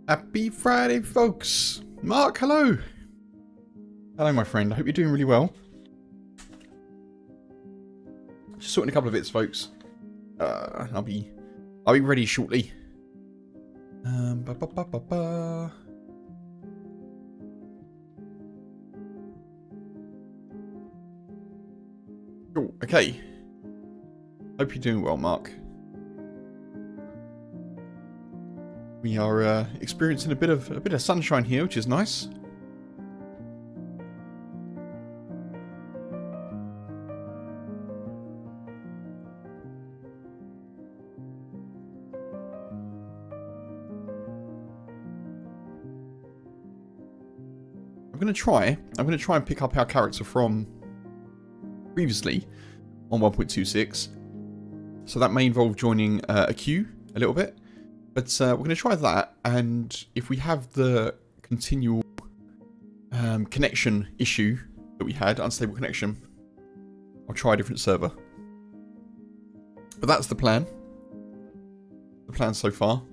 Happy Friday, folks. Mark, hello. Hello, my friend. I hope you're doing really well. Just sorting a couple of bits, folks. I'll be ready shortly. Ba ba ba ba ba. Cool. Okay. Hope you're doing well, Mark. We are experiencing a bit of sunshine here, which is nice. I'm gonna try and pick up our character from previously on 1.26. So that may involve joining a queue a little bit. But we're going to try that, and if we have the continual connection issue that we had, unstable connection, I'll try a different server. But that's the plan. The plan so far.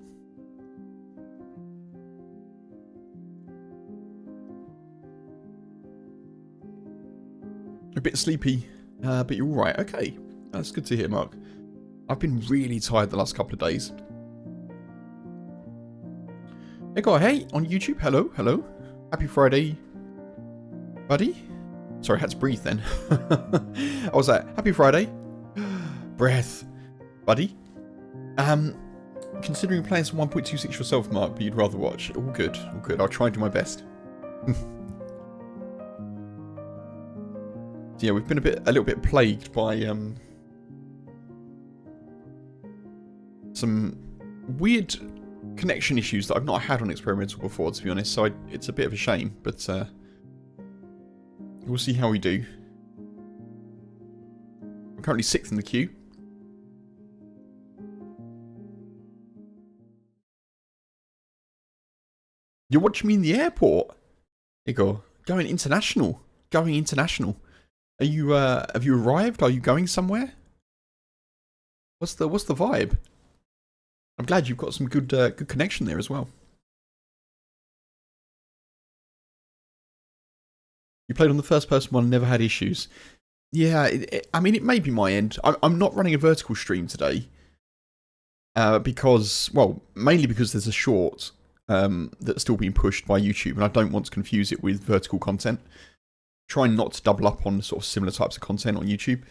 A bit sleepy, but you're alright. Okay, that's good to hear, Mark. I've been really tired the last couple of days. Hey, on YouTube. Hello, hello. Happy Friday, buddy. Sorry, I had to breathe then. What was that? Happy Friday. Breath, buddy. Considering playing some 1.26 yourself, Mark, but you'd rather watch. All good, all good. I'll try and do my best. So yeah, we've been a little bit plagued by some weird connection issues that I've not had on experimental before, to be honest, so it's a bit of a shame, but we'll see how we do. I'm currently 6th in the queue. You're watching me in the airport? There you go. Going international. Going international. Are you, have you arrived? Are you going somewhere? What's the vibe? I'm glad you've got some good connection there as well. You played on the first person one and never had issues. Yeah, I mean, it may be my end. I'm not running a vertical stream today. Because, well, mainly because there's a short that's still being pushed by YouTube, and I don't want to confuse it with vertical content. Trying not to double up on sort of similar types of content on YouTube.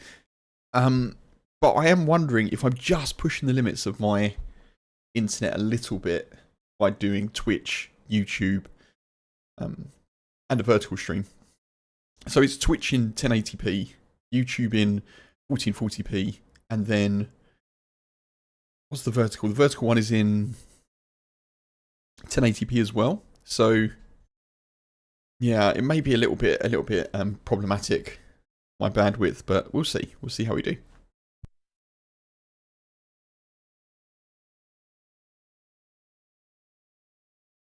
But I am wondering if I'm just pushing the limits of my internet a little bit by doing Twitch, YouTube, and a vertical stream. So it's Twitch in 1080p, YouTube in 1440p, and then what's the vertical? The vertical one is in 1080p as well. So yeah, it may be a little bit problematic, my bandwidth, but we'll see. We'll see how we do.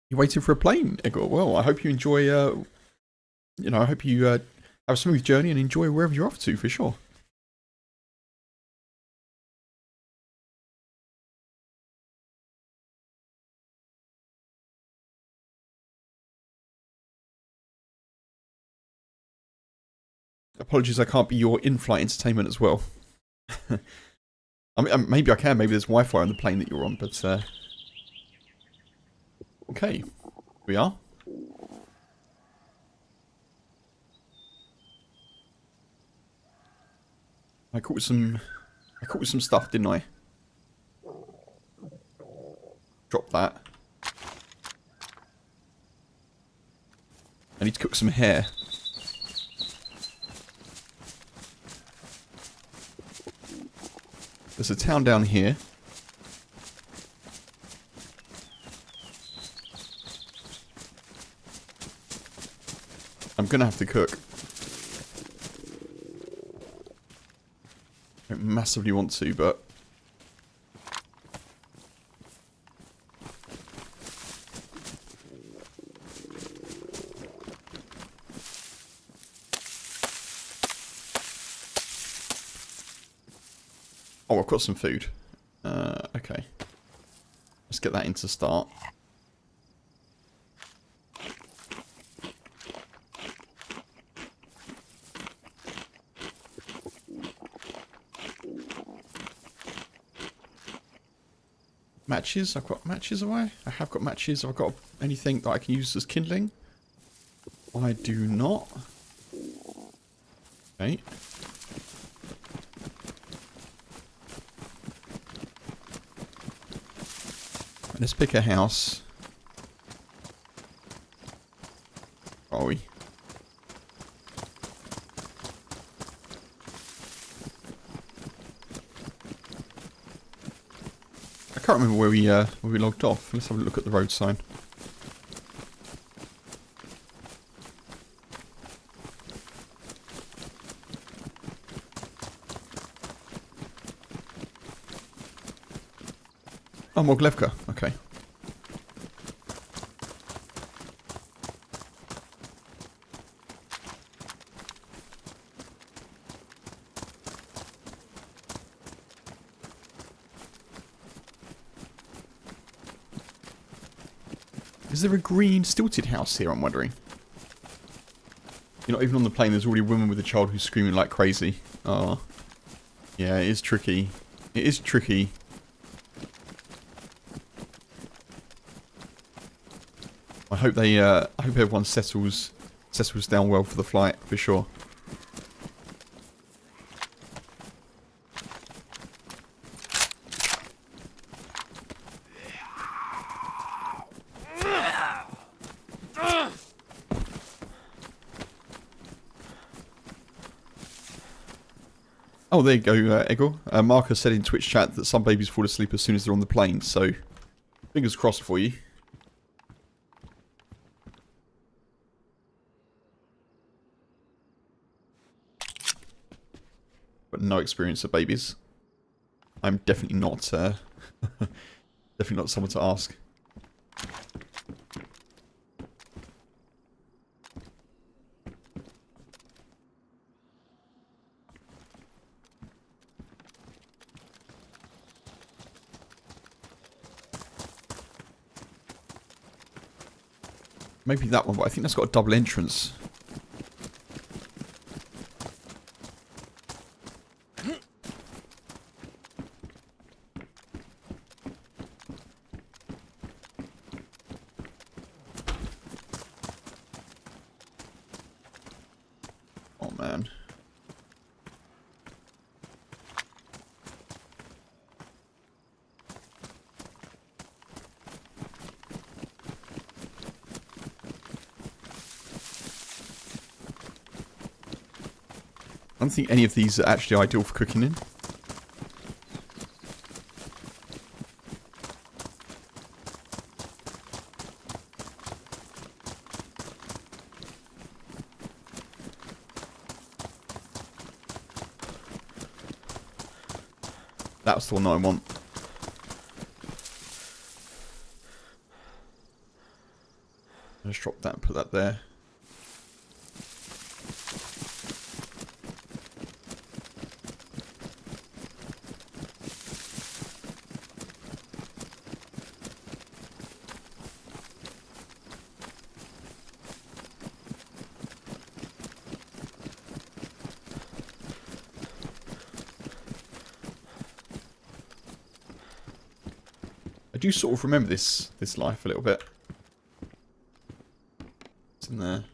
You're waiting for a plane, Igor. Well, I hope you enjoy, I hope you have a smooth journey and enjoy wherever you're off to, for sure. Apologies, I can't be your in-flight entertainment as well. I mean, maybe I can. Maybe there's Wi-Fi on the plane that you're on, but okay, we are. I caught some stuff, didn't I? Drop that. I need to cook some hair. There's a town down here. I'm gonna have to cook. I don't massively want to, but oh, I've got some food. Okay. Let's get that into start. Matches? I've got matches away. I have got matches. Have I got anything that I can use as kindling? I do not. Okay. Let's pick a house. Are we? I can't remember where we logged off. Let's have a look at the road sign. Oh, Moglevka. Okay. Is there a green stilted house here, I'm wondering? You're not even on the plane, there's already a woman with a child who's screaming like crazy. Oh. Yeah, it is tricky. It is tricky. I hope they, I hope everyone settles down well for the flight, for sure. Oh, there you go, Egor. Mark has said in Twitch chat that some babies fall asleep as soon as they're on the plane, so fingers crossed for you. But no experience of babies. I'm definitely not, definitely not someone to ask. Maybe that one, but I think that's got a double entrance. Oh man. I don't think any of these are actually ideal for cooking in. That's the one that I want. Let's drop that and put that there. I do sort of remember this life a little bit. It's in there.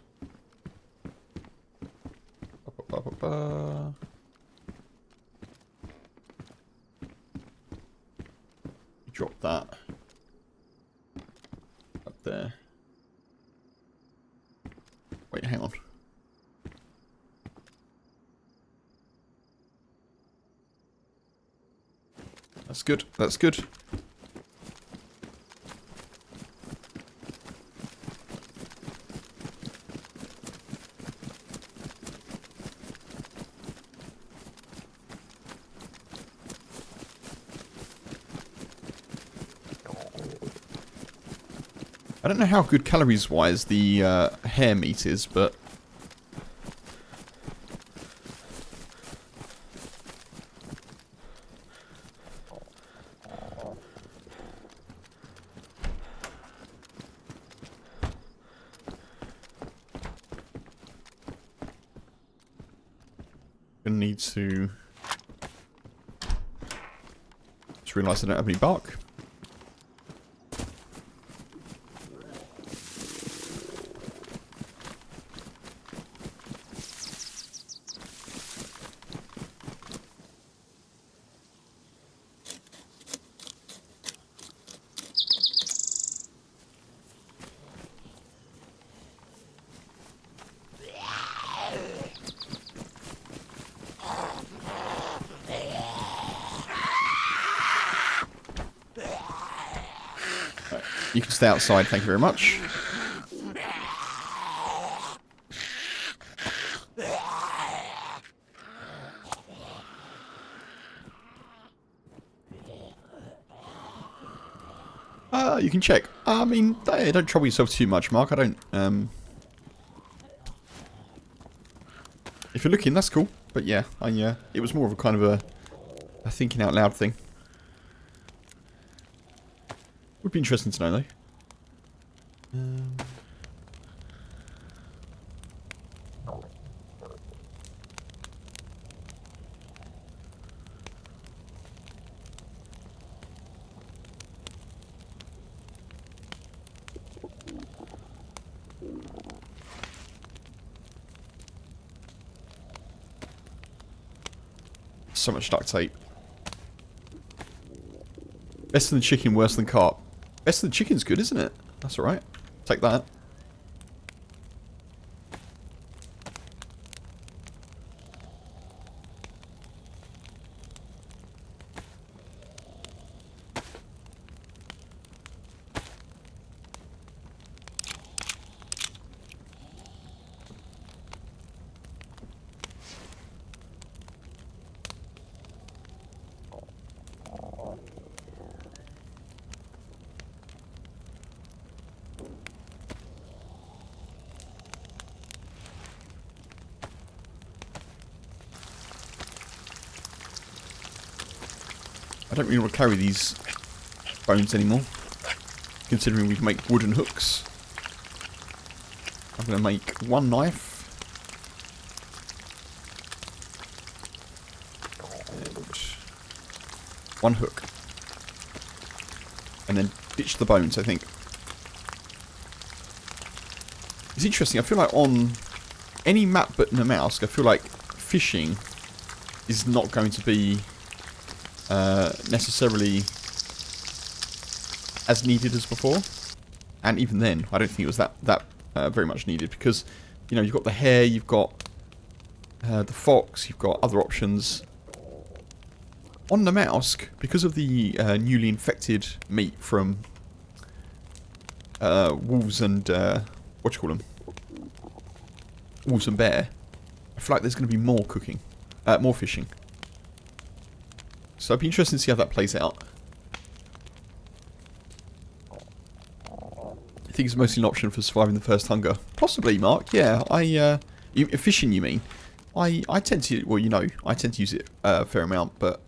Drop that up there. Wait, hang on. That's good. That's good. I don't know how good calories-wise the hare meat is, but... gonna need to... Just realised I don't have any bark. You can stay outside, thank you very much. You can check. I mean, don't trouble yourself too much, Mark. I don't, if you're looking, that's cool. But yeah, it was more of a kind of a thinking out loud thing. Would be interesting to know, though. So much duct tape. Best than chicken, worse than carp. Best than chicken's good, isn't it? That's alright. Take that. I don't really want to carry these bones anymore, considering we can make wooden hooks. I'm going to make one knife. And one hook. And then ditch the bones, I think. It's interesting, I feel like on any map but Namausk, I feel like fishing is not going to be necessarily as needed as before, and even then I don't think it was that very much needed, because you know, you've got the hare, you've got the fox, you've got other options. On the Namausk, because of the newly infected meat from wolves and what do you call them, wolves and bear, I feel like there's going to be more cooking, more fishing. So it'd be interesting to see how that plays out. I think it's mostly an option for surviving the first hunger. Possibly, Mark. Yeah, fishing, you mean? I tend to, well, you know, I tend to use it a fair amount, but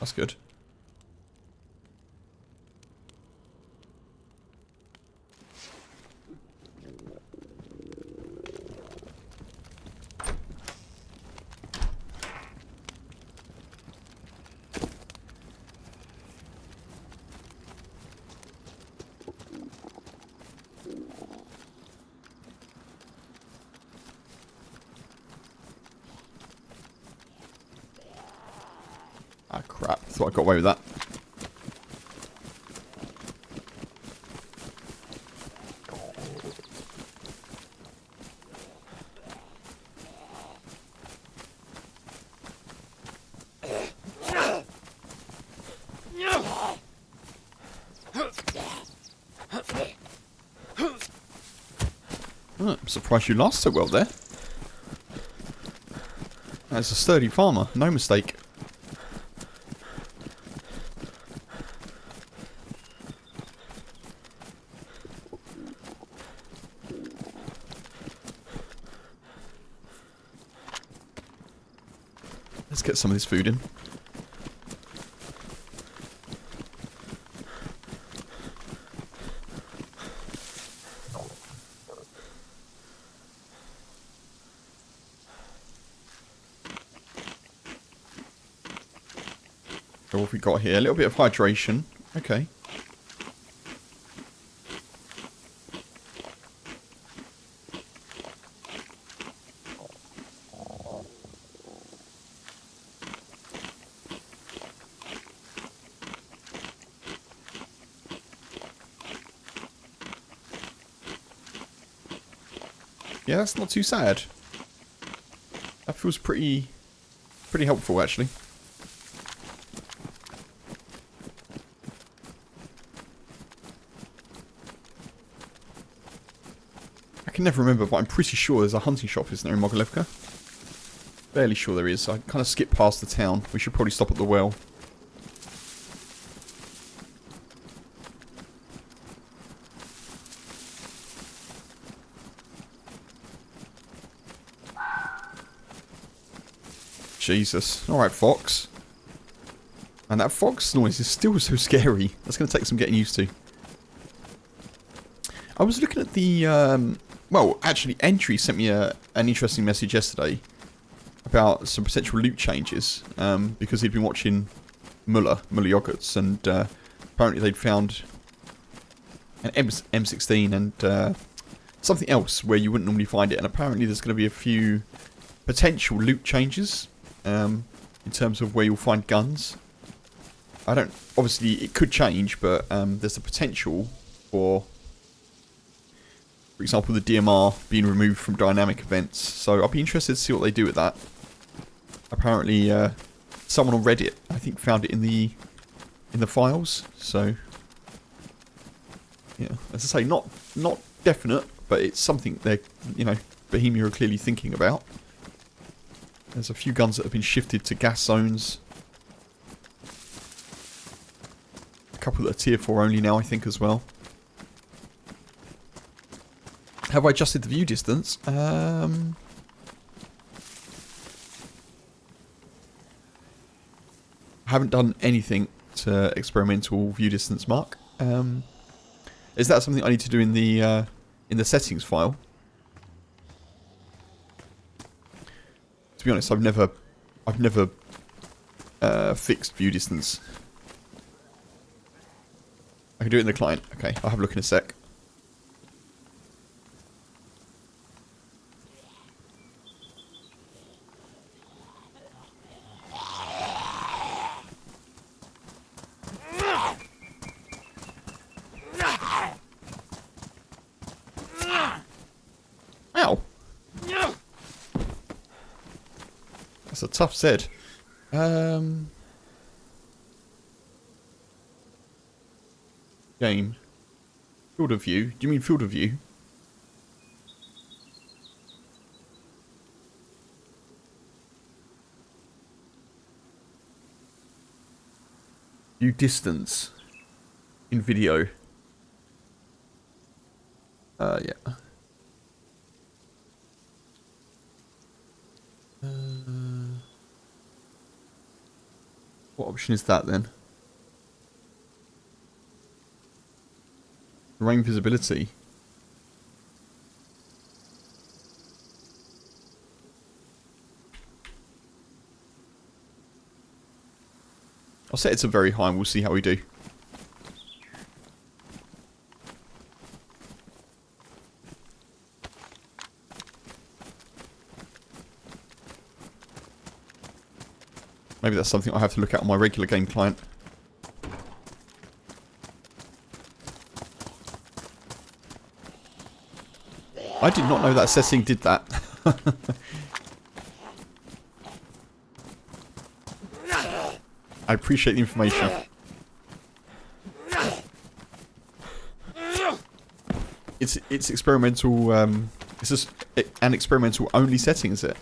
that's good. Ah, crap. Thought I got away with that. Oh, I'm surprised you last so well there. That's a sturdy farmer, no mistake. Let's get some of this food in. So what have we got here? A little bit of hydration. Okay. Yeah, that's not too sad. That feels pretty pretty helpful, actually. I can never remember, but I'm pretty sure there's a hunting shop, isn't there, in Mogilevka? Fairly sure there is. I kind of skipped past the town. We should probably stop at the well. Jesus. Alright, fox. And that fox noise is still so scary. That's going to take some getting used to. I was looking at the... well, actually, Entry sent me an interesting message yesterday about some potential loot changes. Because he'd been watching Muller Yogurts, and apparently they'd found an M16 and something else where you wouldn't normally find it. And apparently there's going to be a few potential loot changes in terms of where you'll find guns. I don't... Obviously, it could change, but there's the potential for example, the DMR being removed from dynamic events. So I'll be interested to see what they do with that. Apparently, someone on Reddit, I think, found it in the files. So, yeah, as I say, not definite, but it's something they're, you know, Bohemia are clearly thinking about. There's a few guns that have been shifted to gas zones. A couple that are tier 4 only now, I think, as well. Have I adjusted the view distance? I haven't done anything to experimental view distance mark. Is that something I need to do in the settings file? To be honest, I've never fixed view distance. I can do it in the client. Okay, I'll have a look in a sec. Ow! That's a tough set. Game. Field of view. Do you mean field of view? View distance. In video. Yeah. What option is that then? Terrain visibility. I'll set it to very high and we'll see how we do. Maybe that's something I have to look at on my regular game client. I did not know that setting did that. I appreciate the information. It's experimental. It's just an experimental only setting, is it?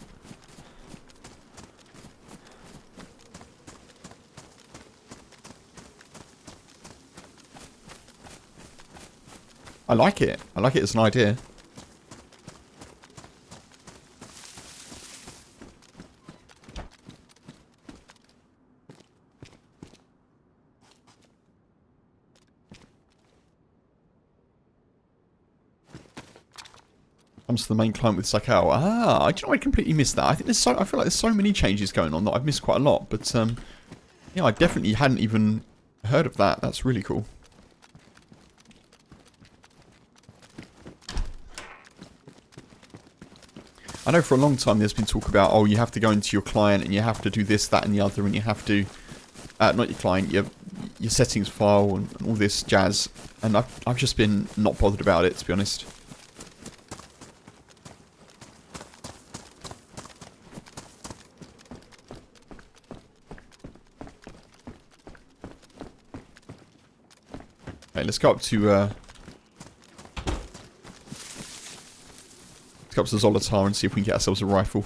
I like it. I like it as an idea. Comes to the main client with Sakao. Ah, do you know I completely missed that? I think there's I feel like there's so many changes going on that I've missed quite a lot. But yeah, I definitely hadn't even heard of that. That's really cool. I know for a long time there's been talk about, oh, you have to go into your client and you have to do this, that and the other, and you have to, not your client, your settings file and all this jazz. And I've just been not bothered about it, to be honest. Okay, let's go up to Zolotar and see if we can get ourselves a rifle.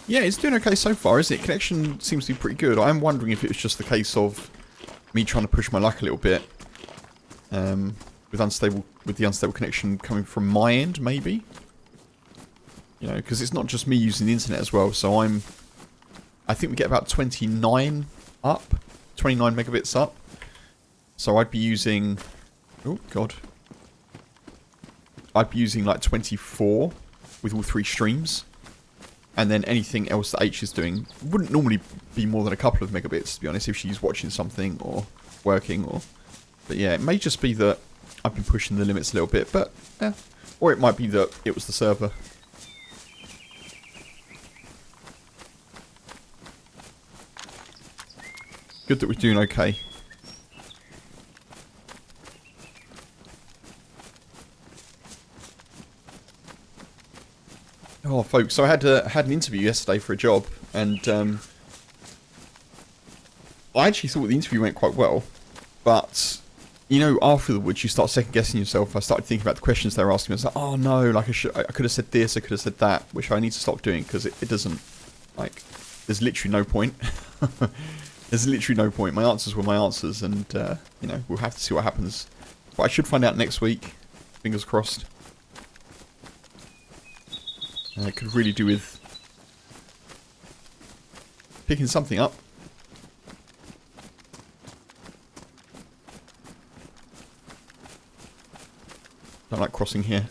Yeah, it's doing okay so far, isn't it? Connection seems to be pretty good. I am wondering if it was just the case of me trying to push my luck a little bit. With the unstable connection coming from my end, maybe? You know, because it's not just me using the internet as well, so I think we get about 29 megabits up. So I'd be using... Oh, God. I'd be using like 24 with all 3 streams. And then anything else that H is doing wouldn't normally be more than a couple of megabits, to be honest, if she's watching something or working. But yeah, it may just be that I've been pushing the limits a little bit, but yeah. Or it might be that it was the server. Good that we're doing okay. Oh, folks, so I had an interview yesterday for a job, and I actually thought the interview went quite well, but, you know, afterwards you start second-guessing yourself. I started thinking about the questions they were asking me. I was like, oh no, like I could have said this, I could have said that, which I need to stop doing, because it doesn't, like, there's literally no point. There's literally no point. My answers were my answers, and, you know, we'll have to see what happens. But I should find out next week, fingers crossed. It could really do with picking something up. Don't like crossing here.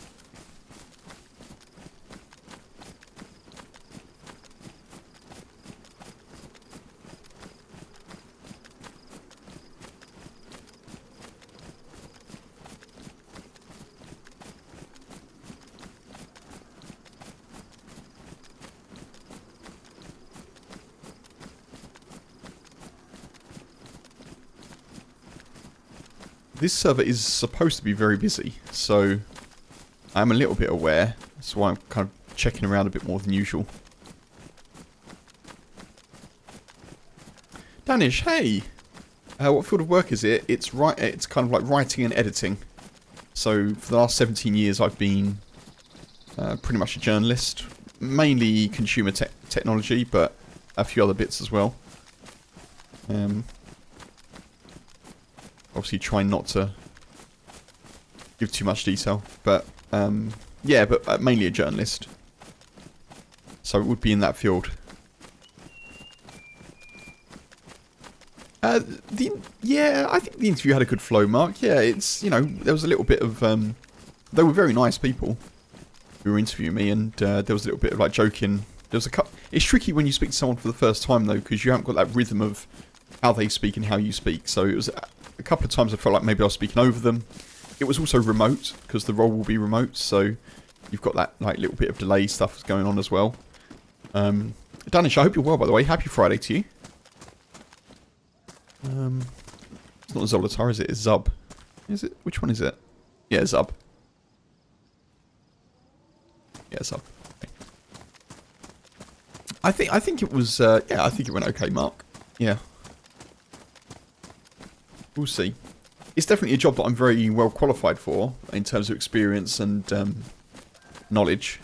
This server is supposed to be very busy, so I'm a little bit aware. That's why I'm kind of checking around a bit more than usual. Danish, hey! What field of work is it? It's kind of like writing and editing. So for the last 17 years I've been pretty much a journalist. Mainly consumer technology, but a few other bits as well. Obviously try not to give too much detail, but yeah, but mainly a journalist. So it would be in that field. Yeah, I think the interview had a good flow, Mark. Yeah, it's, you know, there was a little bit of they were very nice people who were interviewing me, and there was a little bit of like joking. There was it's tricky when you speak to someone for the first time though, because you haven't got that rhythm of how they speak and how you speak. So it was a couple of times I felt like maybe I was speaking over them. It was also remote, because the role will be remote, so you've got that like little bit of delay stuff going on as well. Danish, I hope you're well, by the way. Happy Friday to you. It's not Zolotar, is it? It's Zub. Is it? Which one is it? Yeah, Zub. Yeah, Zub. Okay. I think it was. Yeah, I think it went okay, Mark. Yeah. We'll see. It's definitely a job that I'm very well qualified for in terms of experience and knowledge.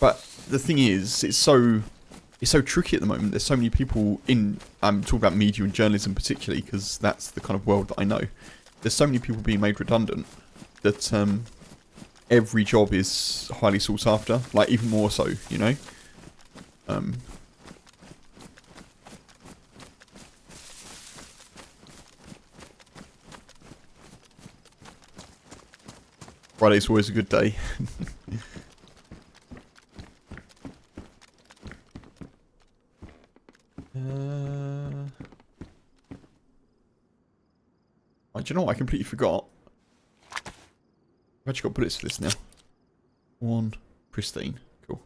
But the thing is, it's so tricky at the moment. There's so many people in... I'm talking about media and journalism particularly, because that's the kind of world that I know. There's so many people being made redundant that every job is highly sought after. Like, even more so, you know? Friday's always a good day. Oh, do you know what? I completely forgot. I've actually got bullets for this now. 1, pristine. Cool.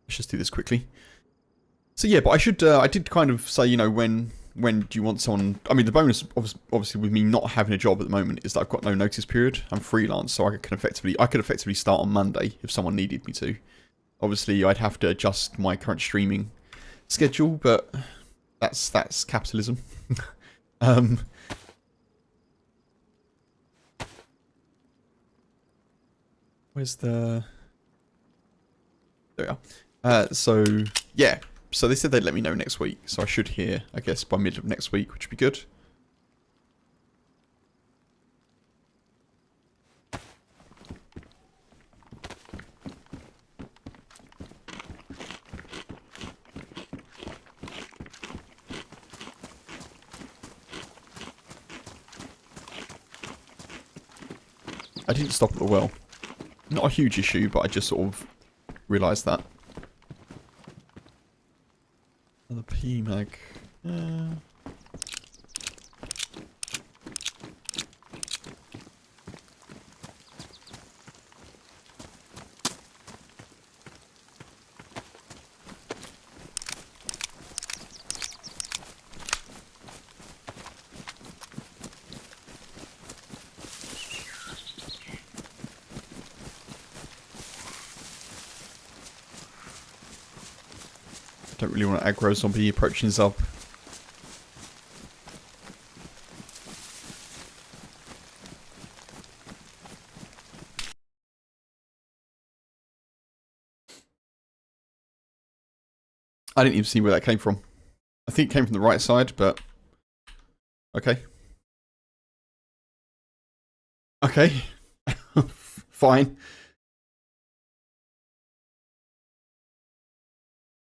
Let's just do this quickly. So yeah, but I did kind of say, you know, when do you want someone... I mean, the bonus, obviously, with me not having a job at the moment is that I've got no notice period. I'm freelance, so I could effectively start on Monday if someone needed me to. Obviously, I'd have to adjust my current streaming schedule, but that's capitalism. Where's the... There we are. So, yeah. So they said they'd let me know next week. So I should hear, I guess, by middle of next week, which would be good. I didn't stop at the well. Not a huge issue, but I just sort of realised that. Another P-mag. Don't really want to aggro zombie approaching Zub. I didn't even see where that came from. I think it came from the right side, but... Okay. Okay. Fine.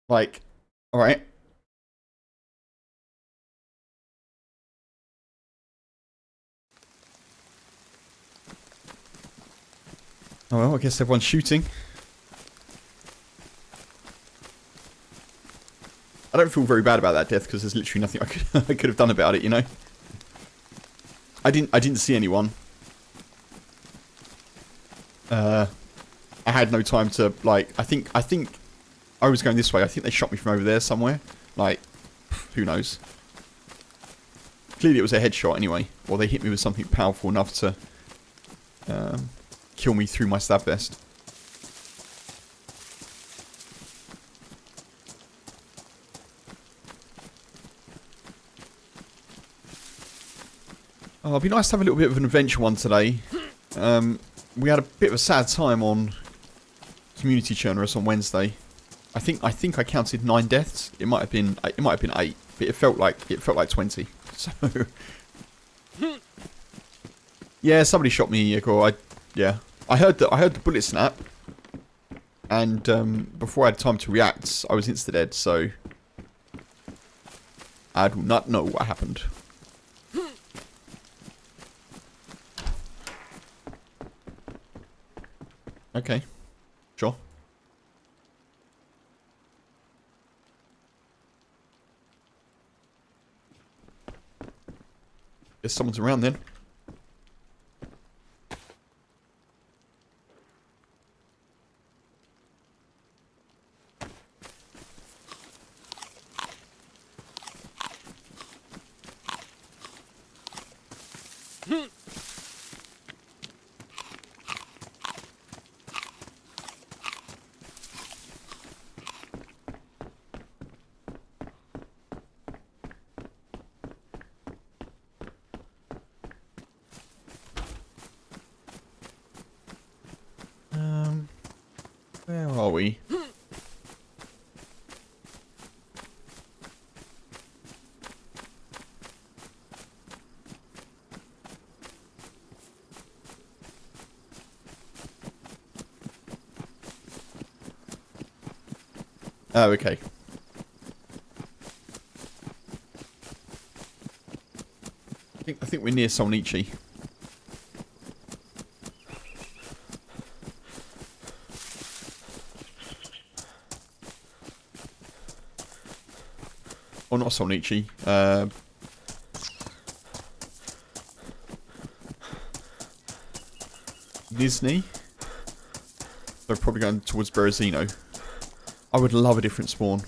Like, alright. Oh well, I guess everyone's shooting. I don't feel very bad about that death because there's literally nothing I could have done about it, you know. I didn't see anyone. I had no time to like. I think I was going this way. I think they shot me from over there somewhere. Like, who knows? Clearly, it was a headshot anyway, or they hit me with something powerful enough to kill me through my stab vest. Oh, it'd be nice to have a little bit of an adventure one today. We had a bit of a sad time on Community Churners on Wednesday. I think I counted 9 deaths. It might have been 8, but it felt like 20. So yeah, somebody shot me, Igor. I heard the bullet snap, and before I had time to react, I was insta dead. So I do not know what happened. Okay, sure. Guess someone's around then. Where are we? Oh, okay. I think we're near Solnichi. Or not Solnichi. Nizhny. So probably going towards Berezino. I would love a different spawn.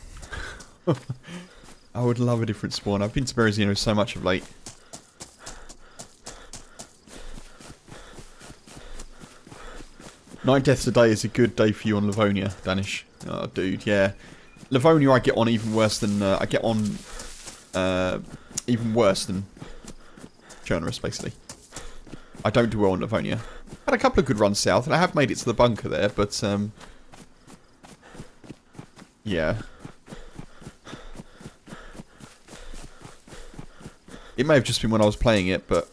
I would love a different spawn. I've been to Berezino so much of late. 9 deaths a day is a good day for you on Livonia, Danish. Oh, dude, yeah. Livonia I get on even worse than... even worse than Journalist, basically. I don't do well on Livonia. Had a couple of good runs south, and I have made it to the bunker there, but... yeah. It may have just been when I was playing it, but...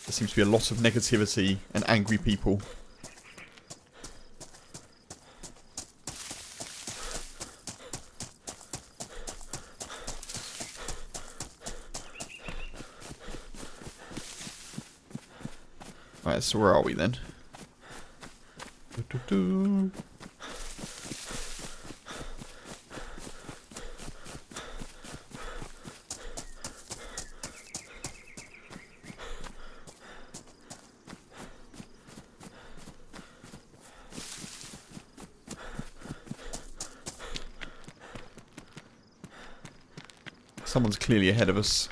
there seems to be a lot of negativity and angry people. Right, so where are we then? Someone's clearly ahead of us.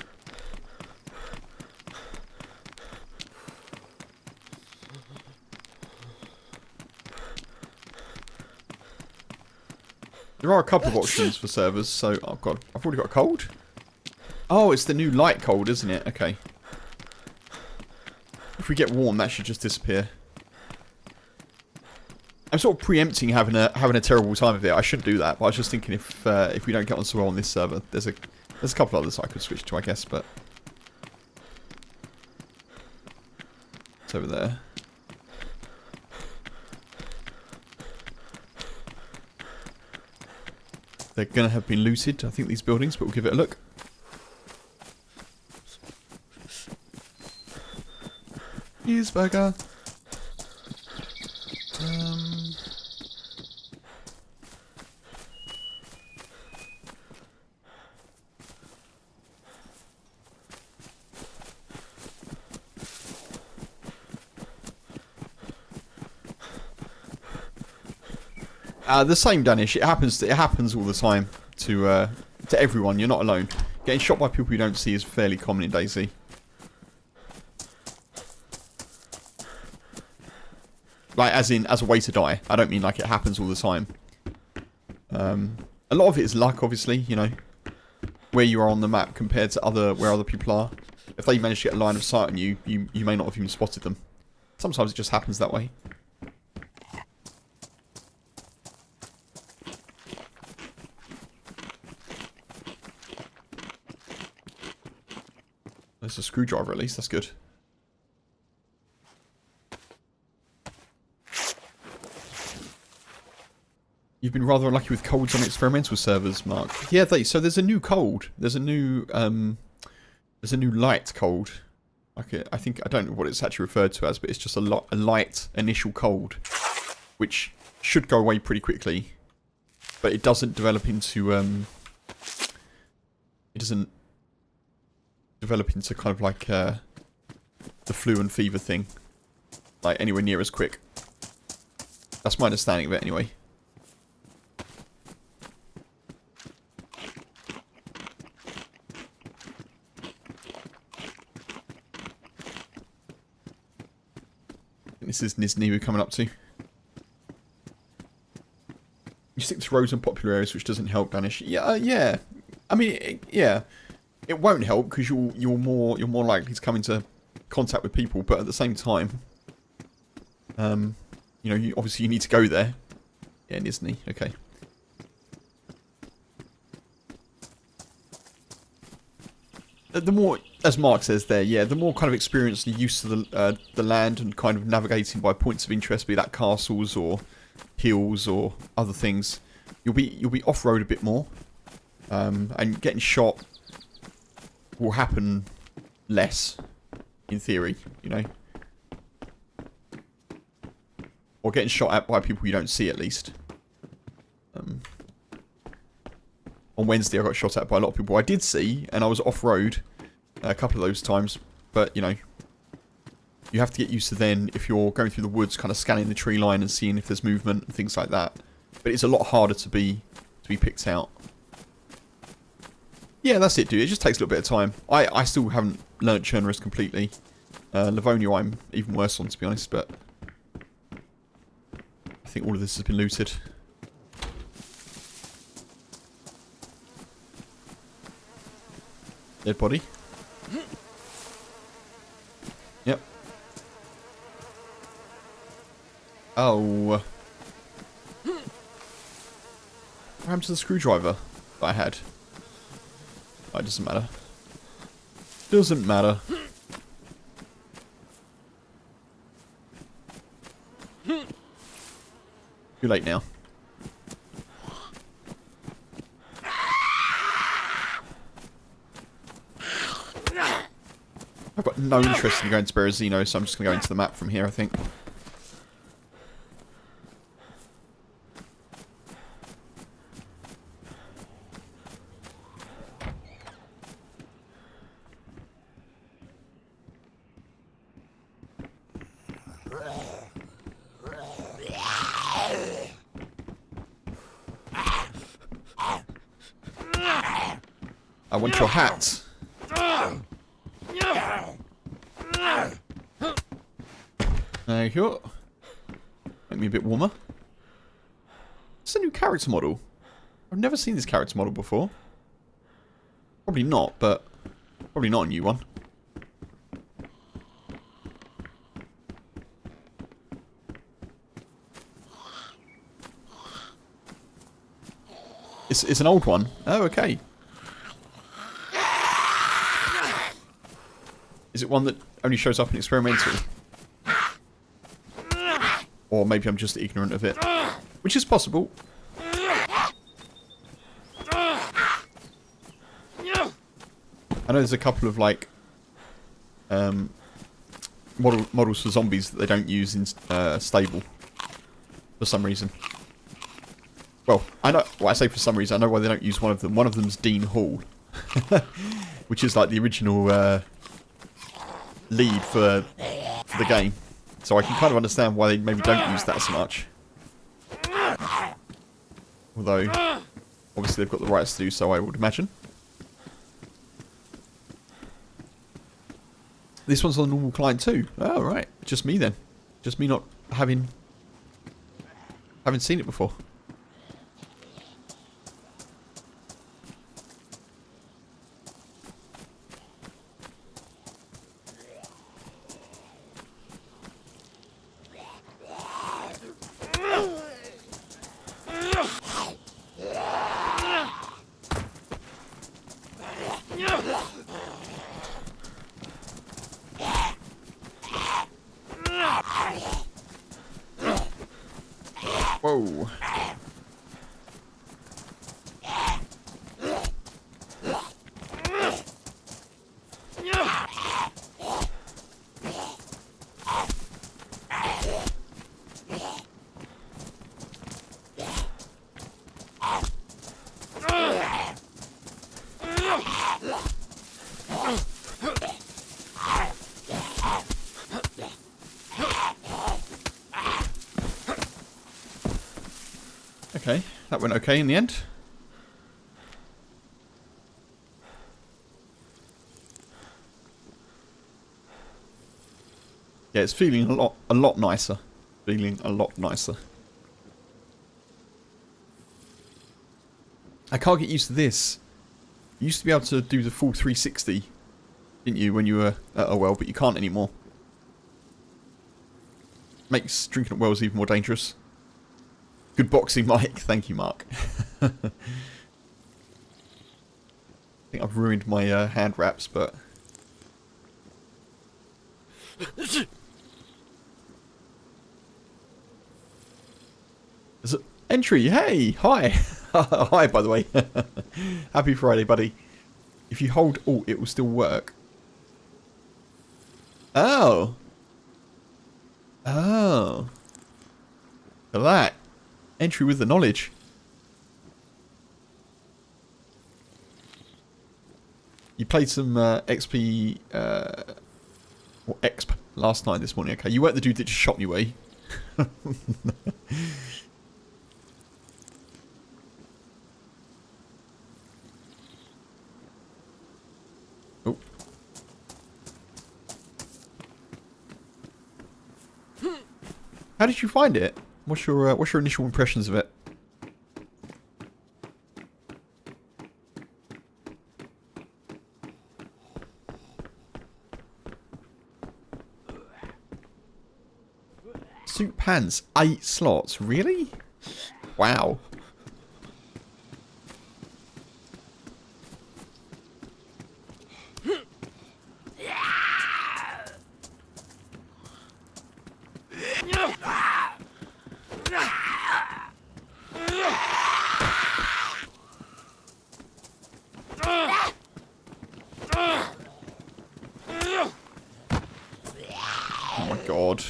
There are a couple of options for servers, so... oh god, I've already got a cold? Oh, it's the new light cold, isn't it? Okay. If we get warm, that should just disappear. I'm sort of preempting having a terrible time of it. I shouldn't do that, but I was just thinking if we don't get on so well on this server, there's a couple others I could switch to, I guess, but... it's over there. They're going to have been looted, I think, these buildings, but we'll give it a look. Cheeseburger. The same, Danish. It happens all the time to everyone. You're not alone. Getting shot by people you don't see is fairly common in DayZ. Like, as a way to die. I don't mean like it happens all the time. A lot of it is luck, obviously. You know, where you are on the map compared to where other people are. If they manage to get a line of sight on you, you may not have even spotted them. Sometimes it just happens that way. There's a screwdriver at least, that's good. You've been rather unlucky with colds on experimental servers, Mark. Yeah, so there's a new cold. There's a new light cold. Okay, I don't know what it's actually referred to as, but it's just a light initial cold, which should go away pretty quickly, but it doesn't develop into kind of like the flu and fever thing, like anywhere near as quick. That's my understanding of it anyway. This is Nizhny we're coming up to. You stick to roads and popular areas, which doesn't help, Danish. Yeah, yeah. I mean, yeah. It won't help because you're more likely to come into contact with people, but at the same time, you know, obviously you need to go there. Yeah, Nizhny. Okay. The more, as Mark says there, yeah, the more kind of experience and used to the land and kind of navigating by points of interest, be that castles or hills or other things, you'll be off-road a bit more. And getting shot will happen less, in theory, you know. Or getting shot at by people you don't see, at least. On Wednesday I got shot at by a lot of people I did see, and I was off-road a couple of those times, but, you know, you have to get used to then, if you're going through the woods, kind of scanning the tree line and seeing if there's movement and things like that. But it's a lot harder to be picked out. Yeah, that's it, dude. It just takes a little bit of time. I still haven't learnt Churnerist completely. Livonia I'm even worse on, to be honest, but I think all of this has been looted. Dead body. Yep. Oh. What happened to the screwdriver that I had? Oh, it doesn't matter. Doesn't matter. Too late now. I've got no interest in going to Berezino, so I'm just going to go into the map from here, I think. I want your hat. There you go. Make me a bit warmer. It's a new character model. I've never seen this character model before. Probably not, but probably not a new one. It's an old one. Oh, okay. Is it one that only shows up in experimental? Or maybe I'm just ignorant of it. Which is possible. I know there's a couple of, like, models for zombies that they don't use in stable. For some reason. Well, I know. Well, I say for some reason, I know why they don't use one of them. One of them's Dean Hall. Which is, like, the original lead for the game. So I can kind of understand why they maybe don't use that so much. Although, obviously they've got the rights to do so, I would imagine. This one's on normal client too. Oh, right. Just me then. Just me not having seen it before. Whoa. Okay, that went okay in the end. Yeah, it's feeling a lot nicer. Feeling a lot nicer. I can't get used to this. You used to be able to do the full 360, didn't you, when you were at a well, but you can't anymore. Makes drinking at wells even more dangerous. Good boxing, Mike. Thank you, Mark. I think I've ruined my hand wraps, but... Entry, hey, hi. Hi, by the way. Happy Friday, buddy. If you hold Alt, it will still work. Oh. Oh. Look at that. Entry with the knowledge. You played some XP, or EXP last night this morning. Okay, you weren't the dude that just shot me, were you? Oh. How did you find it? What's your initial impressions of it? Suit pants, 8 slots, really? Wow. Oh my god.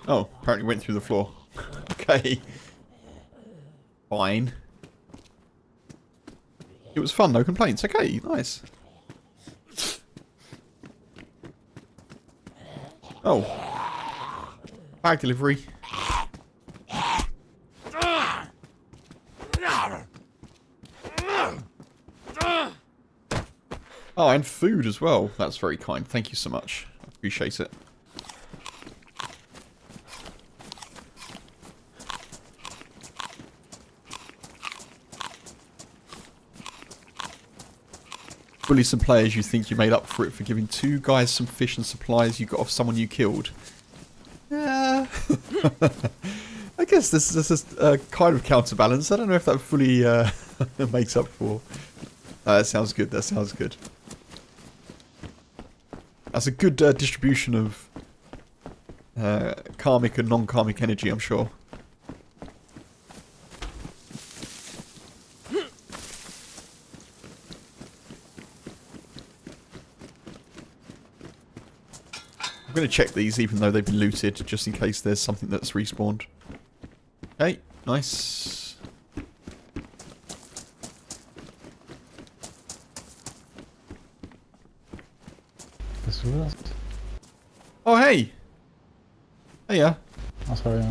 Oh, apparently went through the floor. Okay. Fine. It was fun, no complaints. Okay, nice. Oh. Bag delivery. Oh, and food as well. That's very kind. Thank you so much. I appreciate it. Bully some players, you think you made up for it for giving 2 guys some fish and supplies you got off someone you killed. Yeah. I guess this is a kind of counterbalance. I don't know if that fully makes up for... that sounds good, that sounds good. That's a good distribution of karmic and non-karmic energy, I'm sure. I'm going to check these even though they've been looted, just in case there's something that's respawned. Okay, nice. Oh, hey! Hey, yeah. Oh, sorry,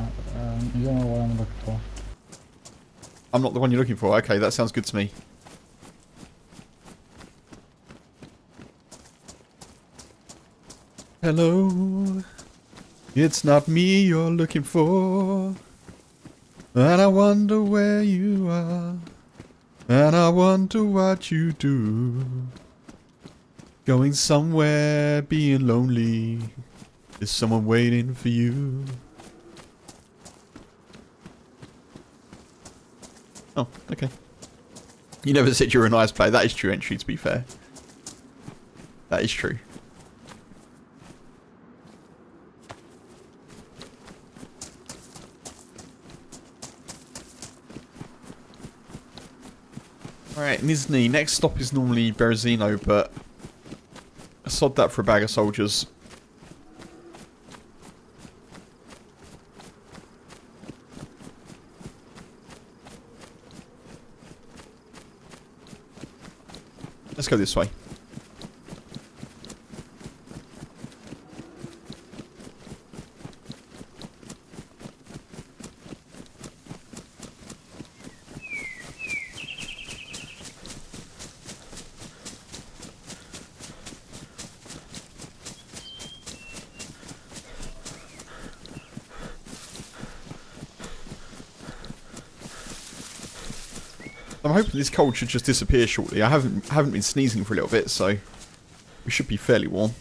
you don't know what I'm looking for. I'm not the one you're looking for. Okay, that sounds good to me. Hello. It's not me you're looking for. And I wonder where you are. And I wonder what you do. Going somewhere, being lonely. Is someone waiting for you? Oh, okay. You never said you were a nice player. That is true, Entry, to be fair. That is true. Alright, Nizhny. Next stop is normally Berezino, but I sod that for a bag of soldiers. Let's go this way. I'm hoping this cold should just disappear shortly. I haven't been sneezing for a little bit, so we should be fairly warm.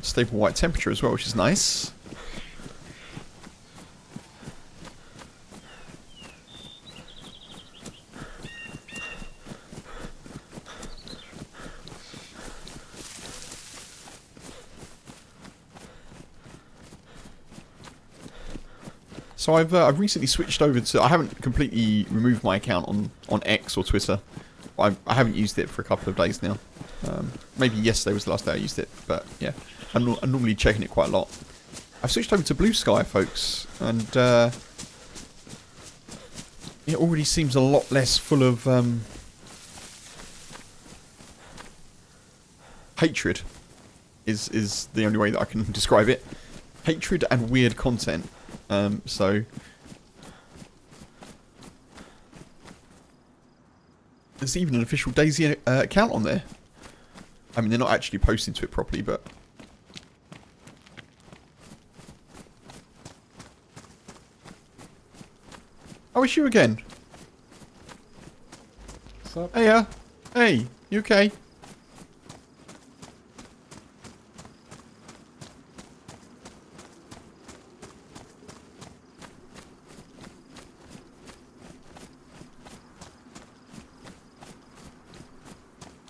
stable white temperature as well, which is nice. So I've recently switched over to. I haven't completely removed my account on X or Twitter. I haven't used it for a couple of days now. Maybe yesterday was the last day I used it, but yeah, I'm normally checking it quite a lot. I've switched over to Blue Sky, folks, and it already seems a lot less full of hatred. Is the only way that I can describe it. Hatred and weird content. So there's even an official DayZ account on there. I mean, they're not actually posting to it properly, but oh, it's you again. What's up? Hey, hey, you okay?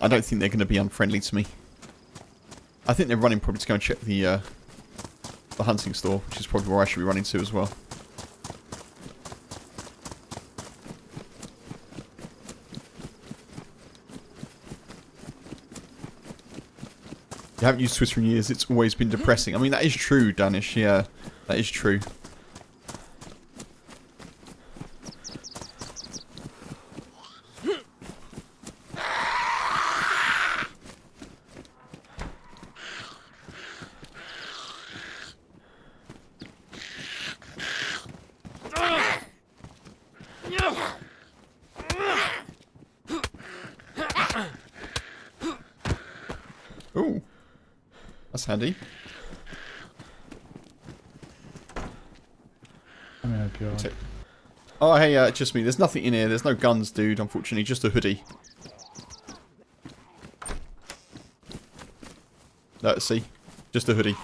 I don't think they're going to be unfriendly to me. I think they're running probably to go and check the hunting store, which is probably where I should be running to as well. You haven't used Twitter in years, it's always been depressing. I mean, that is true, Danish, yeah. That is true. Ooh. That's handy. Let me help you out. Oh, hey, just me. There's nothing in here. There's no guns, dude, unfortunately. Just a hoodie. Let's see. Just a hoodie.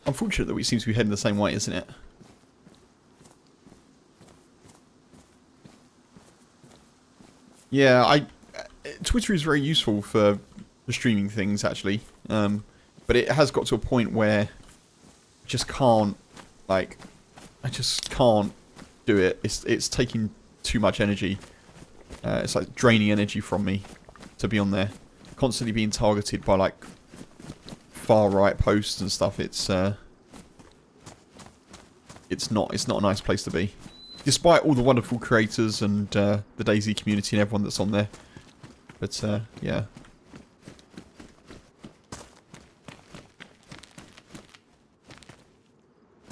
Unfortunate that we seem to be heading the same way, isn't it? Yeah, Twitter is very useful for streaming things, actually. But it has got to a point where I just can't, like, I just can't do it. It's taking too much energy. It's like draining energy from me to be on there. Constantly being targeted by, like, far right posts and stuff. It's not a nice place to be, despite all the wonderful creators and the DayZ community and everyone that's on there. But yeah,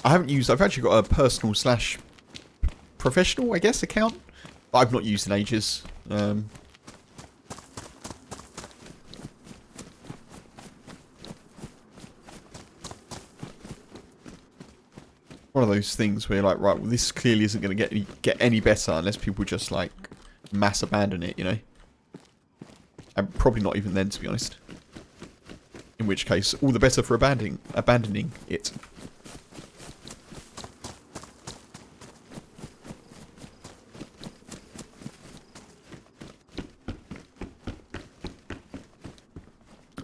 I've actually got a personal / professional, I guess, account that I've not used in ages. One of those things where you're like, right, well, this clearly isn't going to get any better unless people just, like, mass abandon it, you know? And probably not even then, to be honest. In which case, all the better for abandoning it.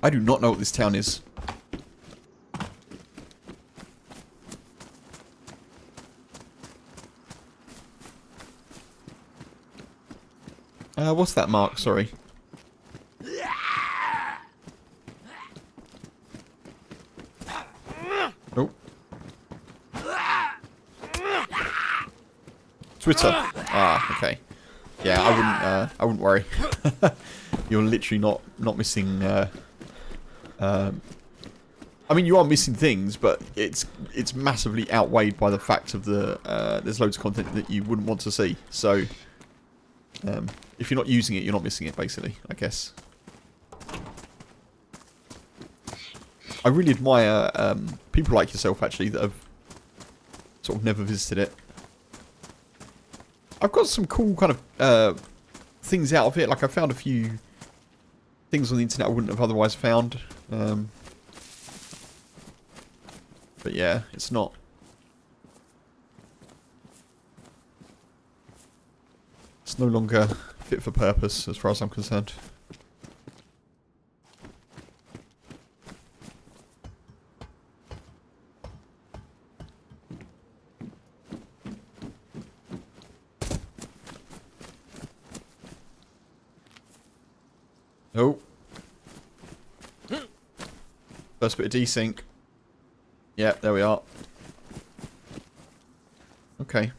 I do not know what this town is. What's that mark? Sorry. Oh. Twitter. Ah, okay. Yeah, I wouldn't worry. You're literally not missing. I mean, you are missing things, but it's massively outweighed by the fact of there's loads of content that you wouldn't want to see. So. If you're not using it, you're not missing it, basically, I guess. I really admire people like yourself, actually, that have sort of never visited it. I've got some cool kind of things out of it. Like I found a few things on the internet I wouldn't have otherwise found. But yeah, it's not. It's no longer fit for purpose as far as I'm concerned. Oh. First bit of desync. Yeah, there we are. Okay.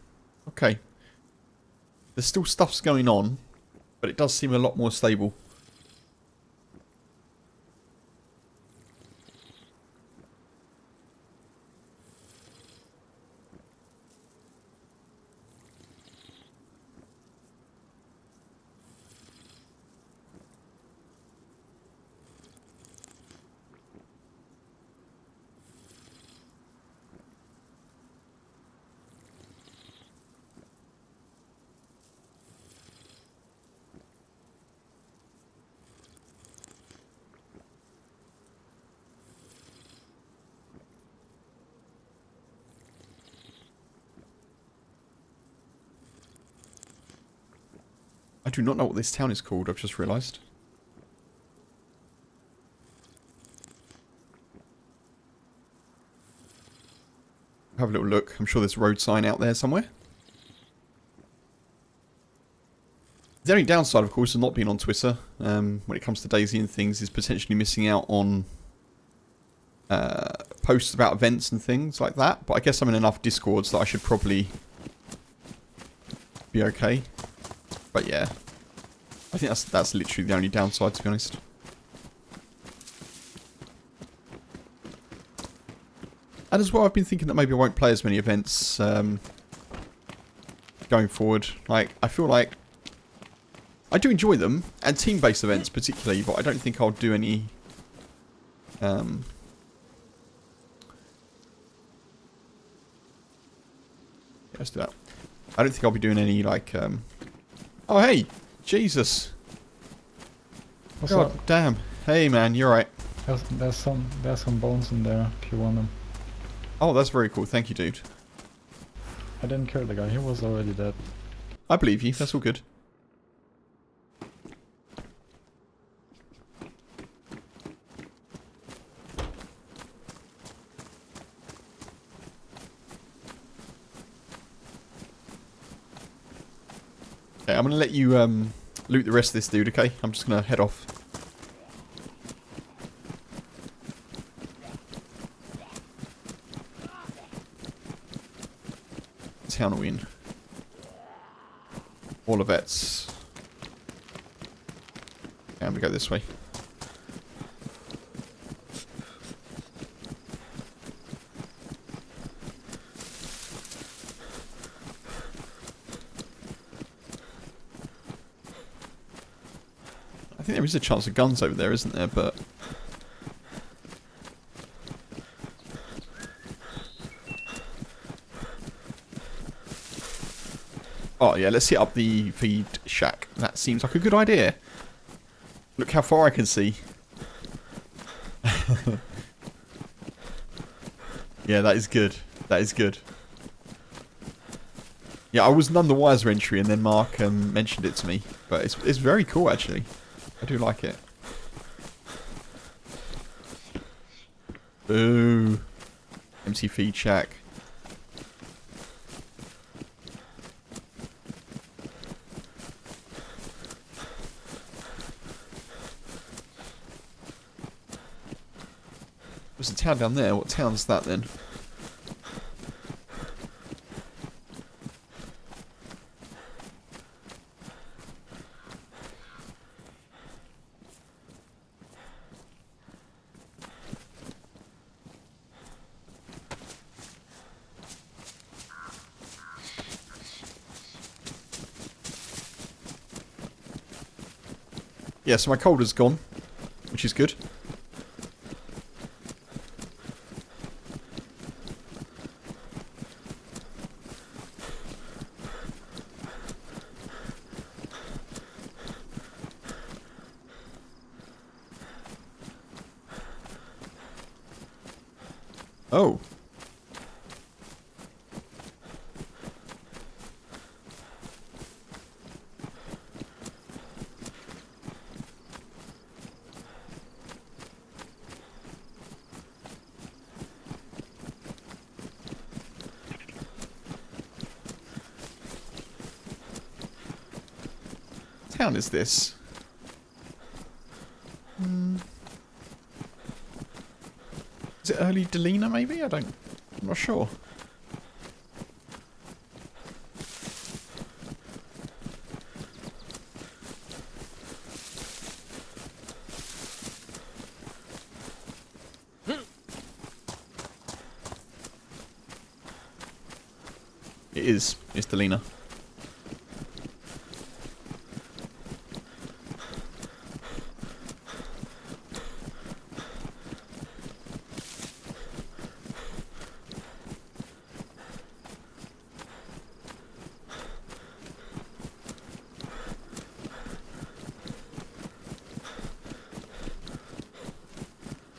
Okay. There's still stuff's going on, but it does seem a lot more stable. I do not know what this town is called, I've just realised. Have a little look. I'm sure there's a road sign out there somewhere. The only downside, of course, of not being on Twitter, when it comes to DayZ and things, is potentially missing out on posts about events and things like that. But I guess I'm in enough Discords that I should probably be okay. But yeah, I think that's literally the only downside, to be honest. And as well, I've been thinking that maybe I won't play as many events going forward. Like, I feel like I do enjoy them, and team-based events particularly, but I don't think I'll do any let's do that. I don't think I'll be doing any, like, oh, hey! Jesus! What's God up? damn. Hey, man, you're right. There's some bones in there if you want them. Oh, that's very cool. Thank you, dude. I didn't kill the guy. He was already dead. I believe you. That's all good. Okay, I'm going to let you loot the rest of this dude, okay? I'm just going to head off. Town are we in? Olivet's. Okay, I'm going to go this way. I think there is a chance of guns over there, isn't there? But oh yeah, let's hit up the feed shack. That seems like a good idea. Look how far I can see. Yeah, that is good. That is good. Yeah, I was none the wiser entry, and then Mark mentioned it to me. But it's very cool, actually. I do like it. Ooh. Empty feed shack. There's a town down there. What town's that then? Yeah, so my cold is gone, which is good. Oh. Town is this? Is it early Delina maybe? I'm not sure. It is. It's Delina.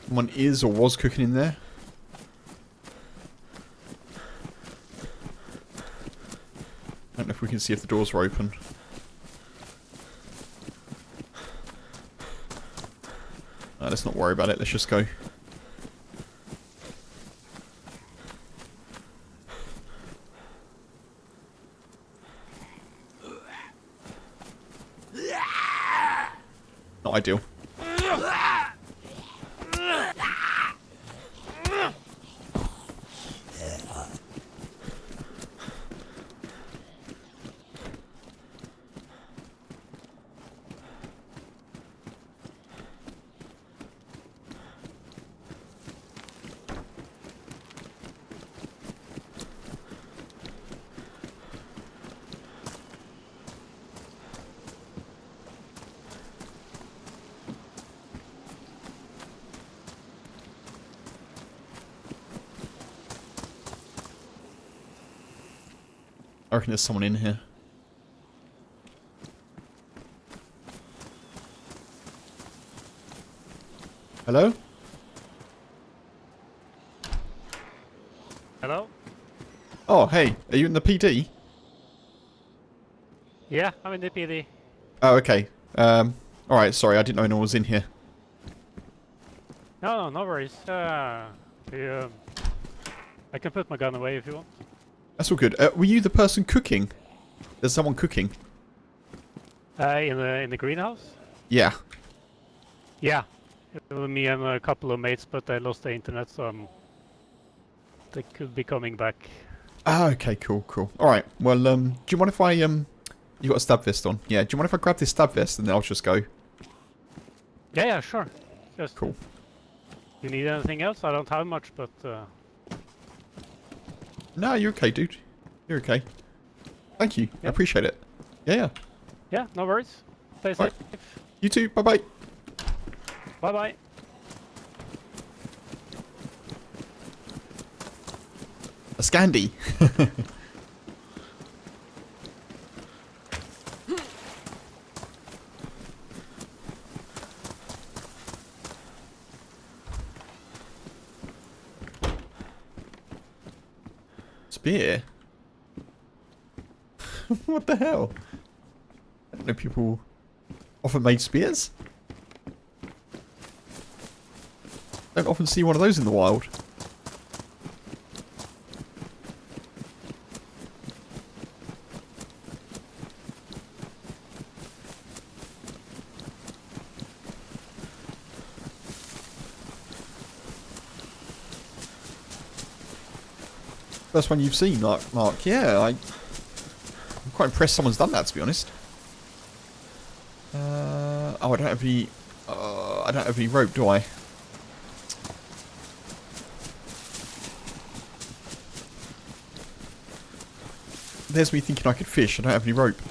Someone is or was cooking in there. I don't know if we can see if the doors were open. Let's not worry about it. Let's just go. Not ideal. I reckon there's someone in here. Hello? Hello? Oh, hey. Are you in the PD? Yeah, I'm in the PD. Oh, okay. Alright, sorry. I didn't know anyone was in here. No, no worries. I can put my gun away if you want. That's all good. Were you the person cooking? There's someone cooking. In the greenhouse? Yeah. Yeah. It was me and a couple of mates, but I lost the internet, so they could be coming back. Ah, okay, cool. Alright, well, do you mind if I, you got a stab vest on? Yeah, do you mind if I grab this stab vest and then I'll just go? Yeah, sure. Just Cool. You need anything else? I don't have much, but... No, you're okay, dude. You're okay. Thank you. Yeah. I appreciate it. Yeah. Yeah, no worries. Stay safe. Right. You too. Bye-bye. Bye-bye. A Scandi. Spear? What the hell? I don't know people often made spears? Don't often see one of those in the wild. First one you've seen, Mark. Yeah, I'm quite impressed someone's done that, to be honest. Oh, I don't have any. I don't have any rope, do I? There's me thinking I could fish. I don't have any rope.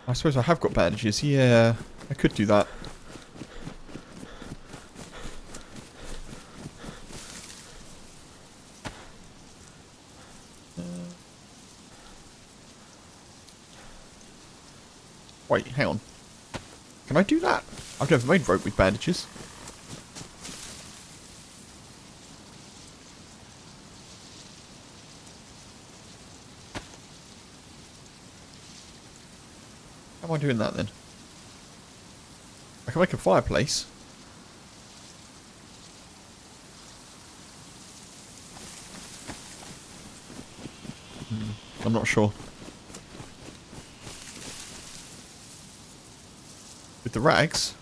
I suppose I have got bandages. Yeah, I could do that. Wait, hang on. Can I do that? I've never made rope with bandages. How am I doing that then? I can make a fireplace. I'm not sure. With the rags?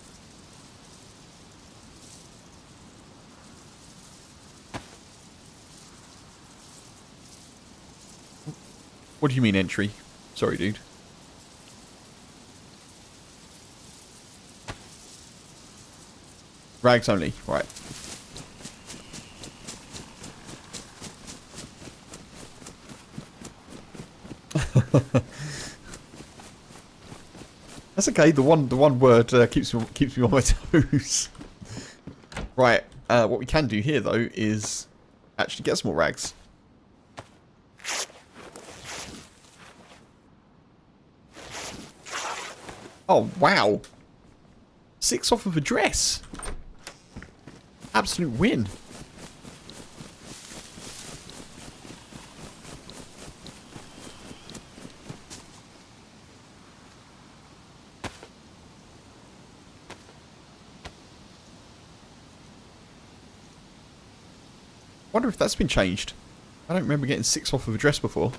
What do you mean entry? Sorry, dude. Rags only, right. That's okay. The one word keeps me on my toes. Right. What we can do here though is actually get some more rags. Oh wow! 6 off of a dress. Absolute win. Wonder if that's been changed. I don't remember getting 6 off of a dress before.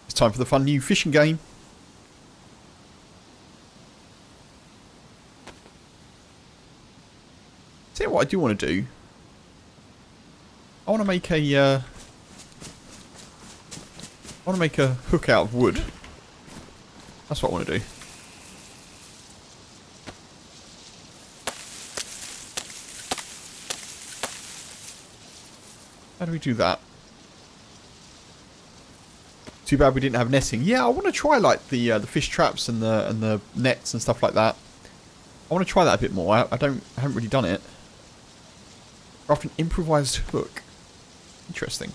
It's time for the fun new fishing game. Tell you what I do want to do. I want to make a hook out of wood. That's what I want to do. How do we do that? Too bad we didn't have netting. Yeah, I want to try like the fish traps and the nets and stuff like that. I want to try that a bit more. I haven't really done it. Craft an improvised hook. Interesting.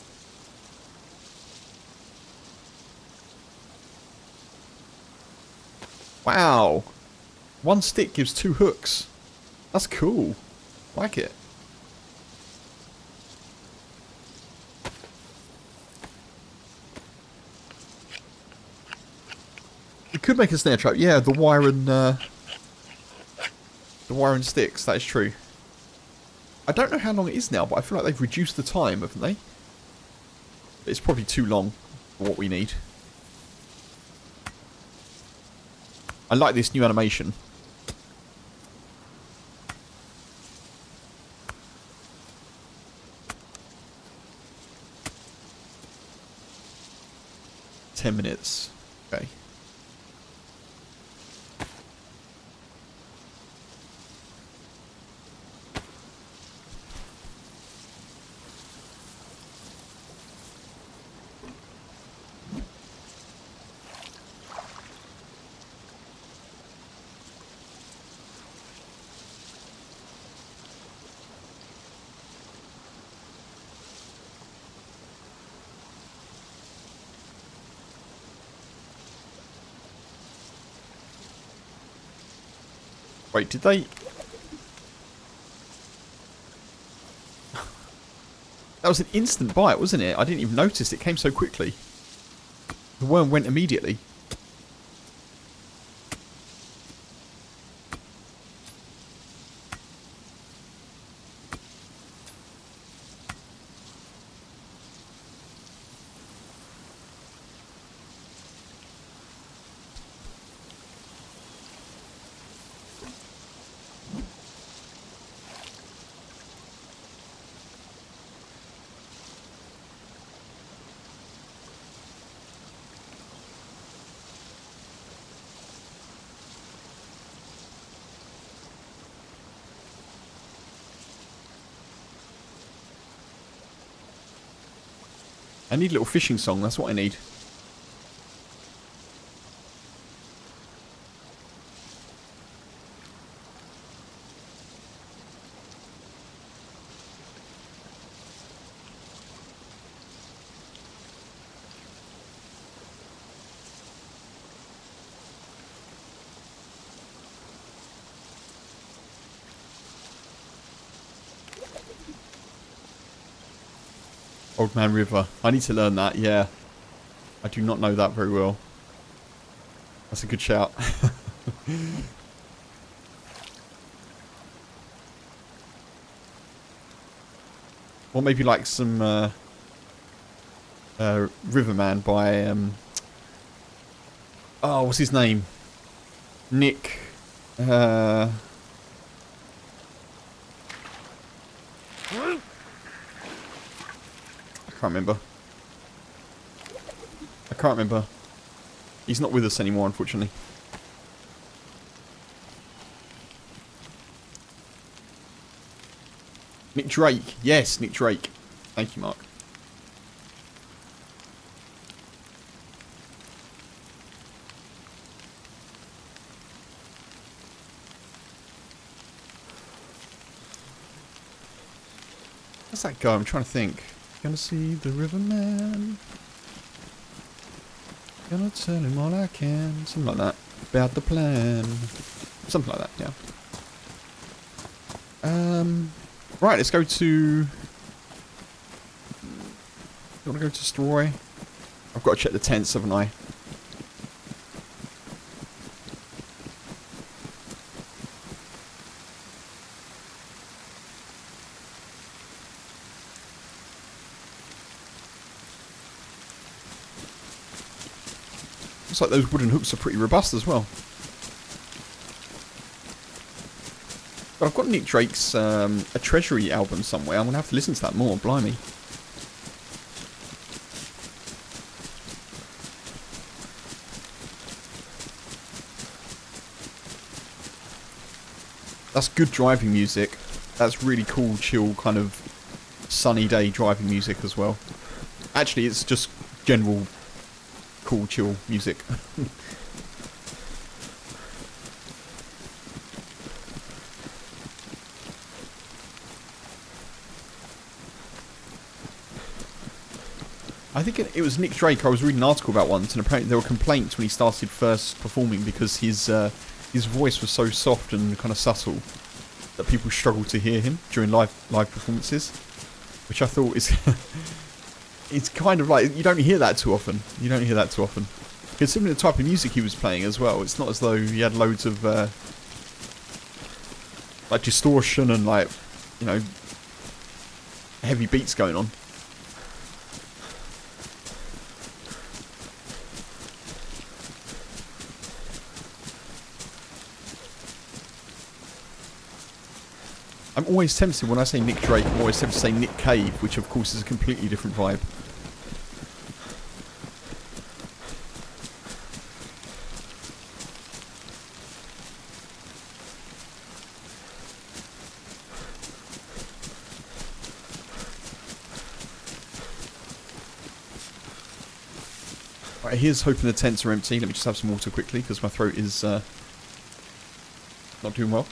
Wow. 1 stick gives 2 hooks. That's cool. Like it. We could make a snare trap. Yeah, the wire and sticks. That is true. I don't know how long it is now, but I feel like they've reduced the time, haven't they? It's probably too long for what we need. I like this new animation. "10 minutes. Okay. Wait, did they... That was an instant bite, wasn't it? I didn't even notice it came so quickly. The worm went immediately. I need a little fishing song, that's what I need. Old Man River. I need to learn that, yeah. I do not know that very well. That's a good shout. Or maybe like some Riverman by oh, what's his name? Nick I can't remember. He's not with us anymore, unfortunately. Nick Drake. Yes, Nick Drake. Thank you, Mark. Where's that go? I'm trying to think. Gonna see the Riverman. Gonna tell him all I can. Something like that. About the plan. Something like that, yeah. Right, let's go to... You want to go to Stroy? I've got to check the tents, haven't I? Looks like those wooden hooks are pretty robust as well. But I've got Nick Drake's A Treasury album somewhere. I'm going to have to listen to that more, blimey. That's good driving music. That's really cool, chill, kind of sunny day driving music as well. Actually, it's just general cool, chill music. I think it was Nick Drake. I was reading an article about once, and apparently there were complaints when he started first performing because his voice was so soft and kind of subtle that people struggled to hear him during live performances, which I thought is it's kind of like you don't hear that too often. Considering the type of music he was playing as well, it's not as though he had loads of like distortion and like, you know, heavy beats going on. I'm always tempted, when I say Nick Drake, I'm always tempted to say Nick Cave, which of course is a completely different vibe. Right, here's hoping the tents are empty. Let me just have some water quickly, because my throat is not doing well.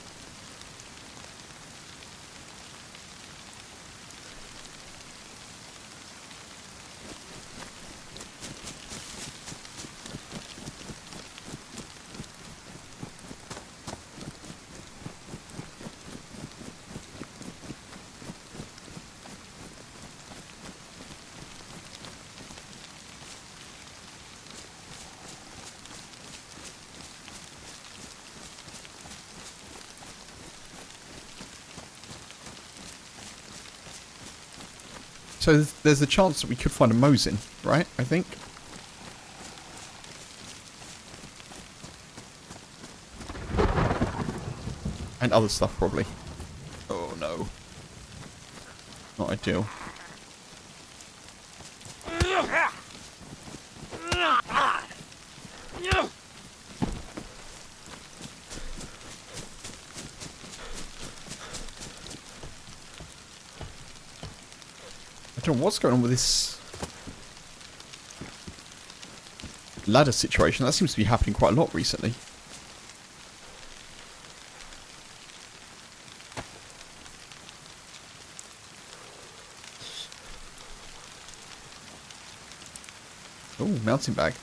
So there's a chance that we could find a Mosin, right? I think. And other stuff, probably. Oh, no. Not ideal. I don't know what's going on with this ladder situation. That seems to be happening quite a lot recently. Oh, mountain bag.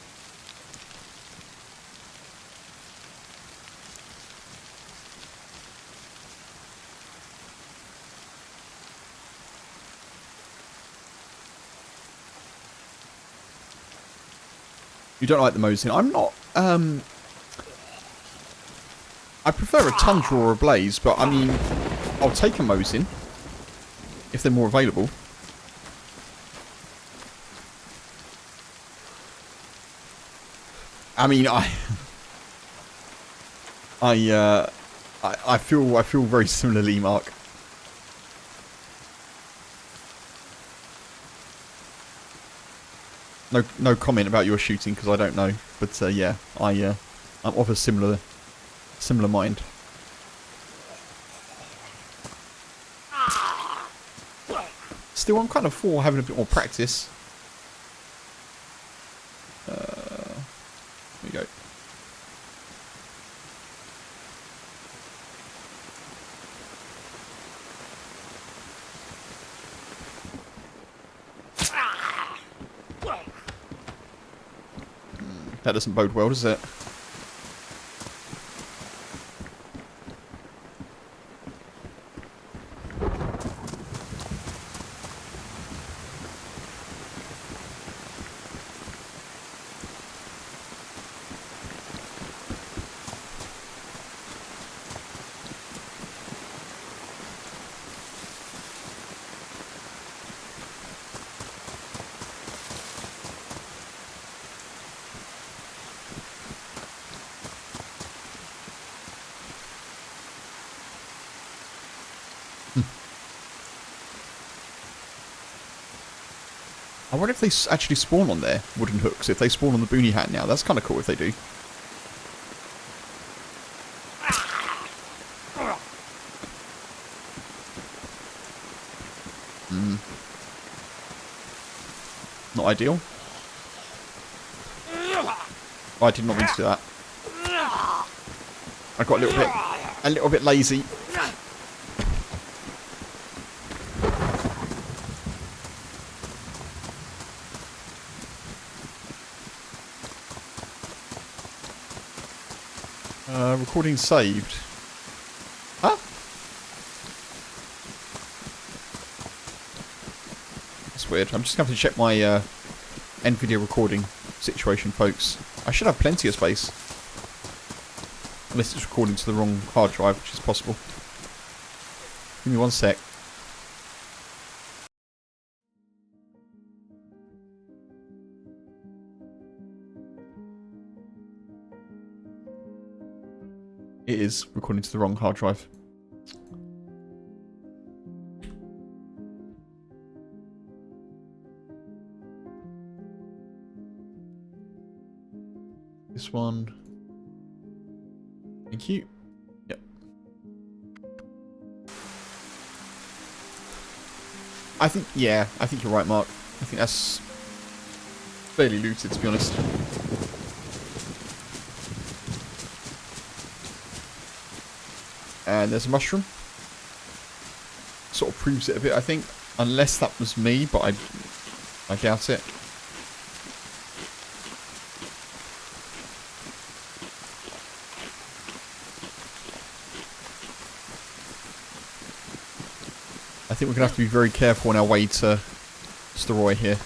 You don't like the Mosin. I'm not... I prefer a Tundra or a Blaze, but I mean... I'll take a Mosin. If they're more available. I mean, I feel very similarly, Mark. No comment about your shooting because I don't know, but yeah, I'm of a similar mind. Still, I'm kind of for having a bit more practice. There we go. That doesn't bode well, does it? I wonder if they actually spawn on there, wooden hooks. If they spawn on the Boonie Hat now, that's kind of cool if they do. Not ideal. Oh, I did not mean to do that. I got a little bit lazy. Recording saved. Huh? That's weird. I'm just going to have to check my end video recording situation, folks. I should have plenty of space. Unless it's recording to the wrong hard drive, which is possible. Give me one sec. It is recording to the wrong hard drive. This one. Thank you. Yep. I think you're right, Mark. I think that's fairly looted, to be honest. And there's a mushroom. Sort of proves it a bit, I think. Unless that was me, but I doubt it. I think we're going to have to be very careful on our way to Steroy here.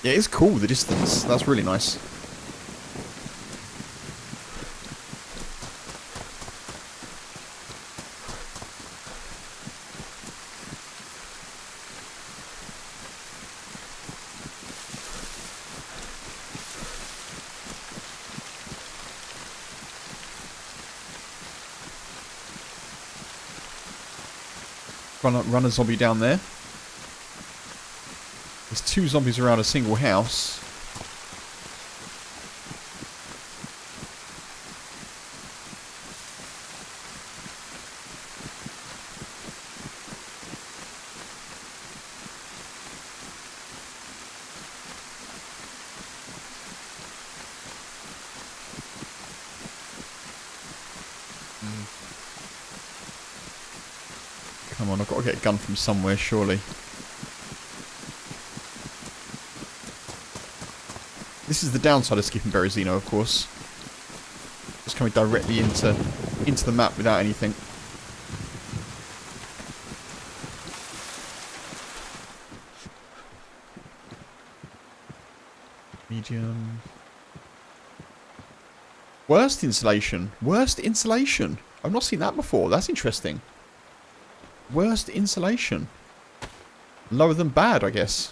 Yeah, it's cool, the distance. That's really nice. Run a zombie down there. There's 2 zombies around a single house. Come on, I've got to get a gun from somewhere, surely. This is the downside of skipping Berezino, of course. Just coming directly into the map without anything. Medium. Worst insulation. Worst insulation. I've not seen that before. That's interesting. Worst insulation. Lower than bad, I guess.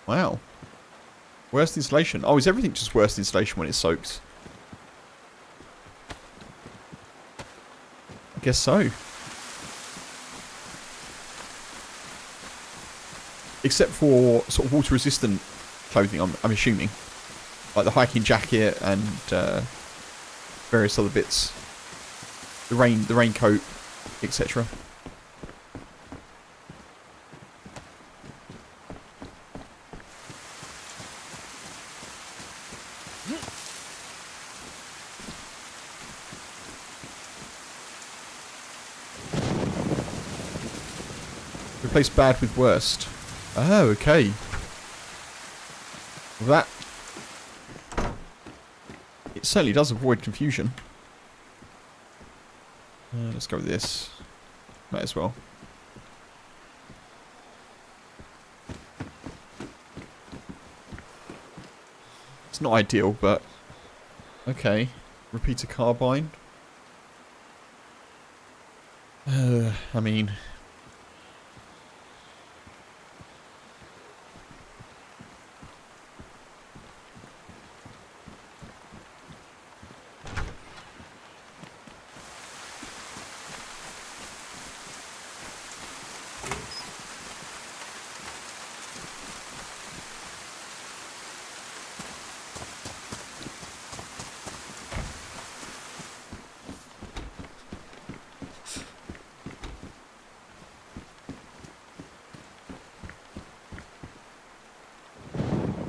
Wow. Worst insulation. Oh, is everything just worst insulation when it's soaked? I guess so. Except for sort of water-resistant clothing, I'm assuming. Like the hiking jacket and various other bits. The raincoat, etc. Replace bad with worst. Oh, okay. Well, that... It certainly does avoid confusion. Let's go with this. Might as well. It's not ideal, but... Okay. Repeater carbine. I mean...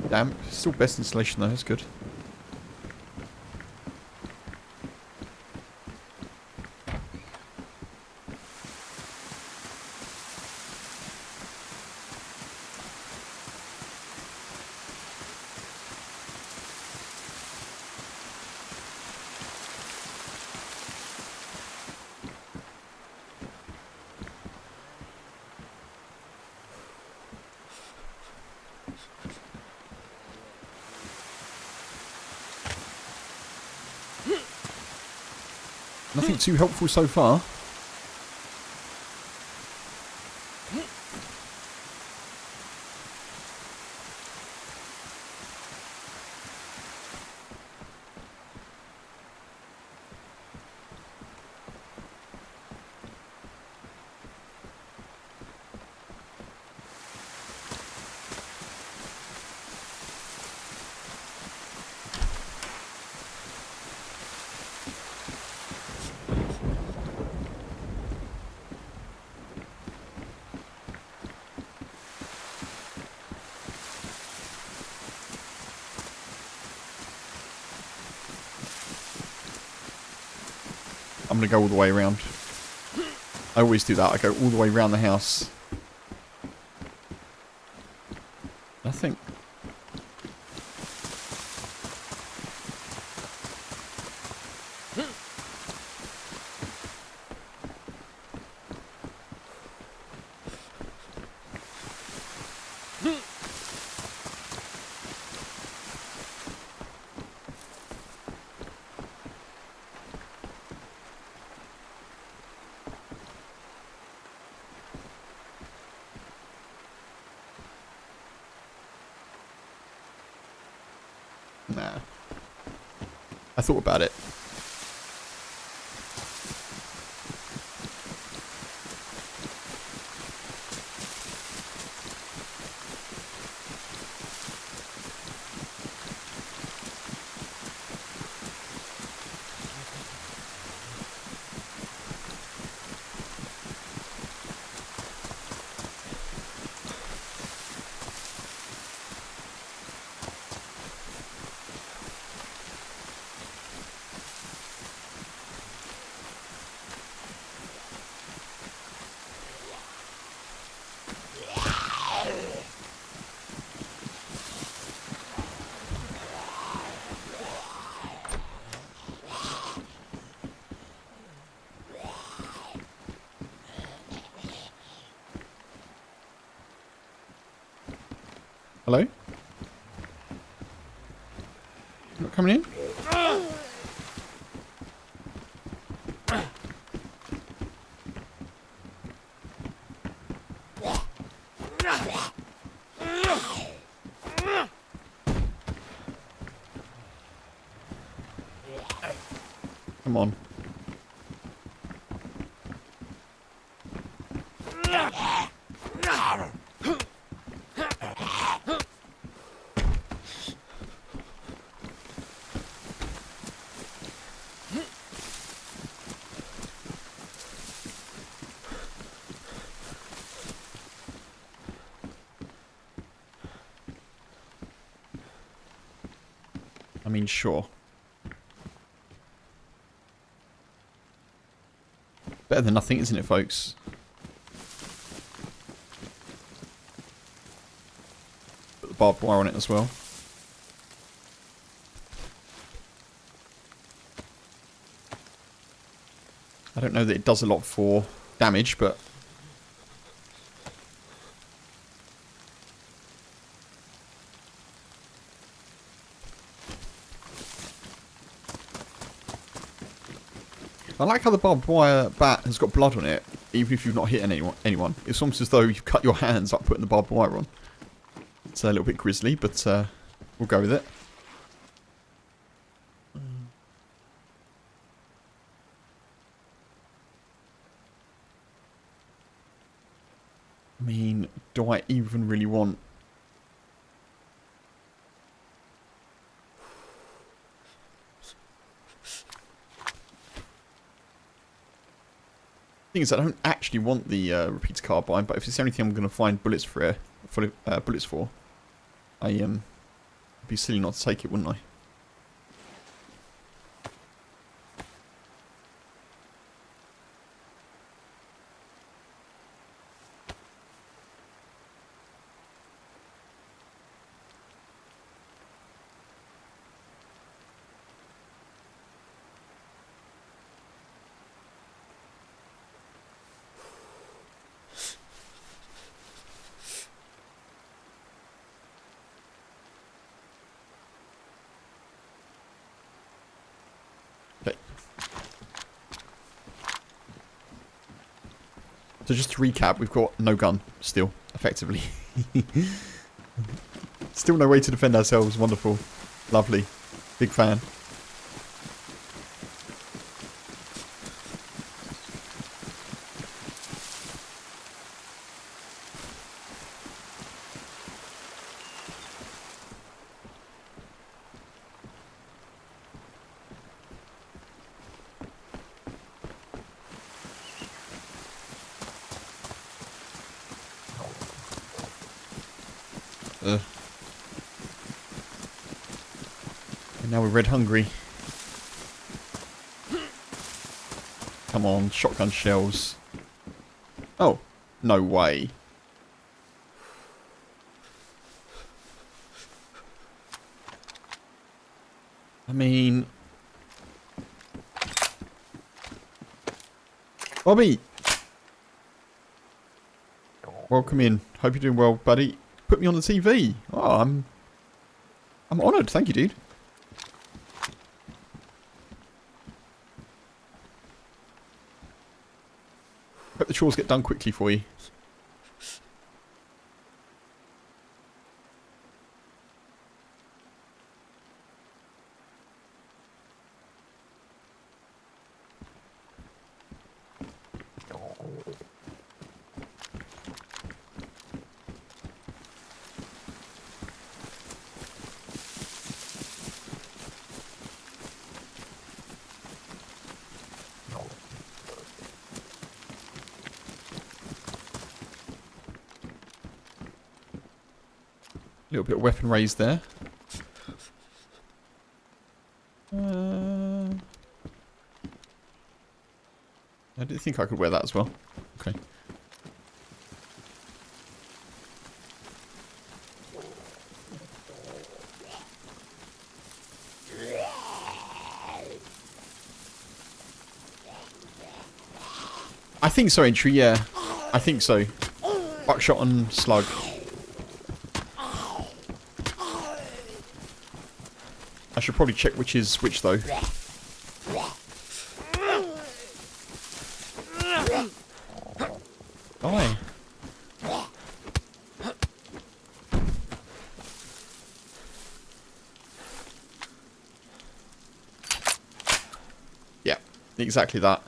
Damp. Still best insulation though, that's good. Nothing too helpful so far. I'm going to go all the way around. I always do that. I go all the way around the house. Nothing. Nah. I thought about it. Hello? Not coming in? Come on. I mean, sure. Better than nothing, isn't it, folks? Put the barbed wire on it as well. I don't know that it does a lot for damage, but... I like how the barbed wire bat has got blood on it, even if you've not hit anyone. It's almost as though you've cut your hands up putting the barbed wire on. It's a little bit grisly, but we'll go with it. I mean, do I even really want... Thing is, I don't actually want the repeater carbine, but if it's the only thing I'm going to find bullets for, I'd be silly not to take it, wouldn't I? So just to recap, we've got no gun, still, effectively. Still no way to defend ourselves, wonderful. Lovely. Big fan. And now we're red hungry. Come on, shotgun shells. Oh, no way. I mean... Bobby! Welcome in. Hope you're doing well, buddy. Put me on the TV. Oh, I'm honoured. Thank you, dude. Hope the chores get done quickly for you. Little bit of weapon raise there. I didn't think I could wear that as well. Okay. I think so, entry, yeah. I think so. Buckshot and slug. should probably check which is which though. Die. Yeah, exactly that.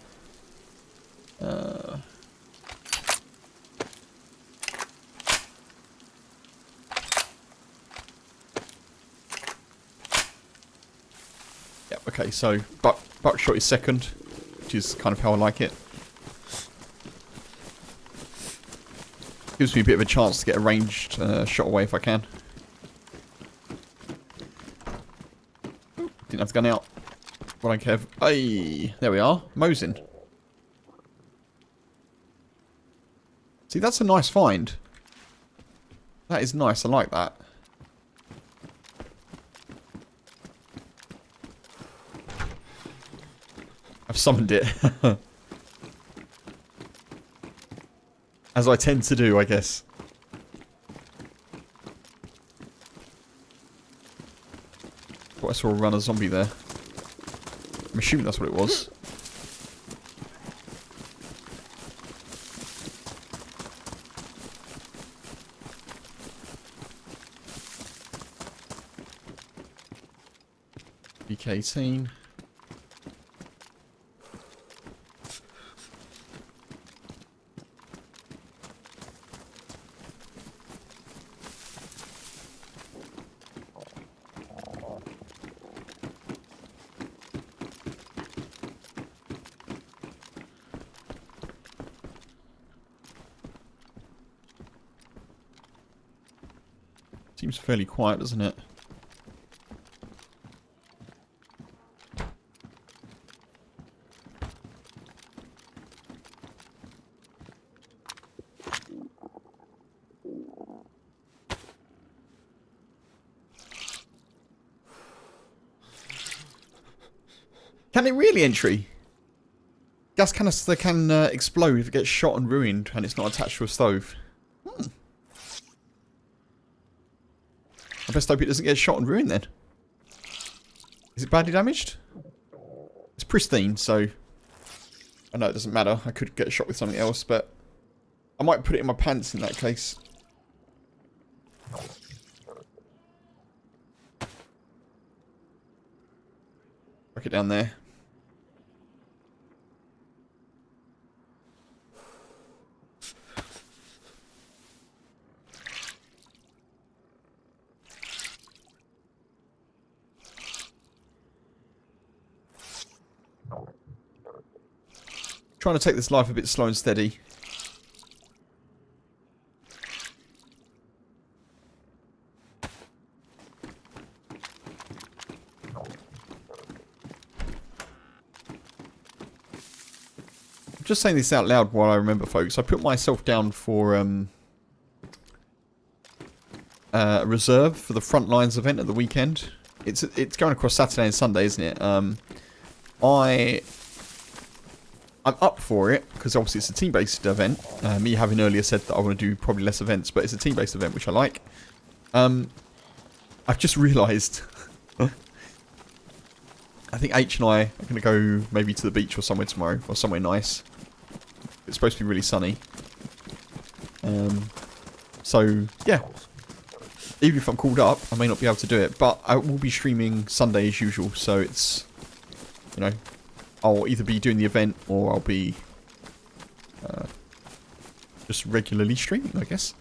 Yep, okay, so buckshot is second, which is kind of how I like it. Gives me a bit of a chance to get a ranged shot away if I can. Ooh, didn't have the gun out. Well, I don't care. Hey, there we are. Mosin. See, that's a nice find. That is nice. I like that. I've summoned it. As I tend to do, I guess. Thought I saw a runner zombie there. I'm assuming that's what it was. BK-18. Seems fairly quiet, doesn't it? Can it really entry? Gas canister can explode if it gets shot and ruined and it's not attached to a stove. I best hope it doesn't get shot and ruined then. Is it badly damaged? It's pristine, so I know it doesn't matter. I could get shot with something else, but I might put it in my pants in that case. Chuck it down there. Trying to take this life a bit slow and steady. I'm just saying this out loud while I remember, folks. I put myself down for a reserve for the front lines event at the weekend. It's going across Saturday and Sunday, isn't it? I'm up for it, because obviously it's a team-based event. Me having earlier said that I want to do probably less events, but it's a team-based event, which I like. I've just realised, I think H and I are going to go maybe to the beach or somewhere tomorrow, or somewhere nice. It's supposed to be really sunny. So, yeah. Even if I'm called up, I may not be able to do it, but I will be streaming Sunday as usual, so it's, you know, I'll either be doing the event or I'll be just regularly streaming, I guess.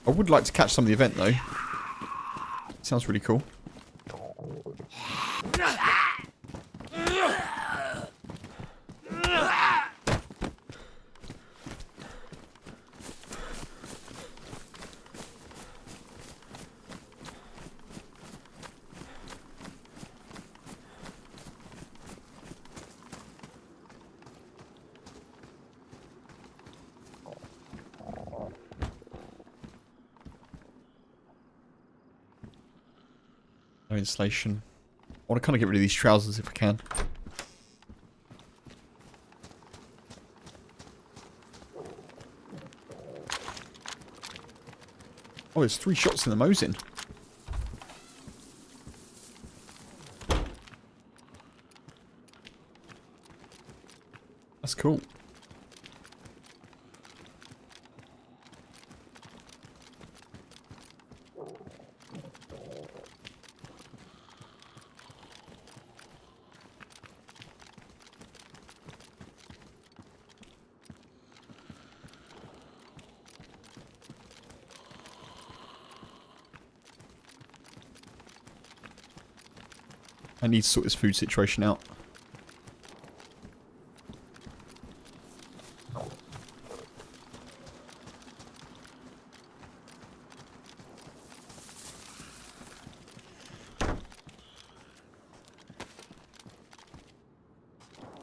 I would like to catch some of the event though. Sounds really cool. No insulation. I want to kind of get rid of these trousers if I can. Oh, there's 3 shots in the Mosin. That's cool. I need to sort this food situation out.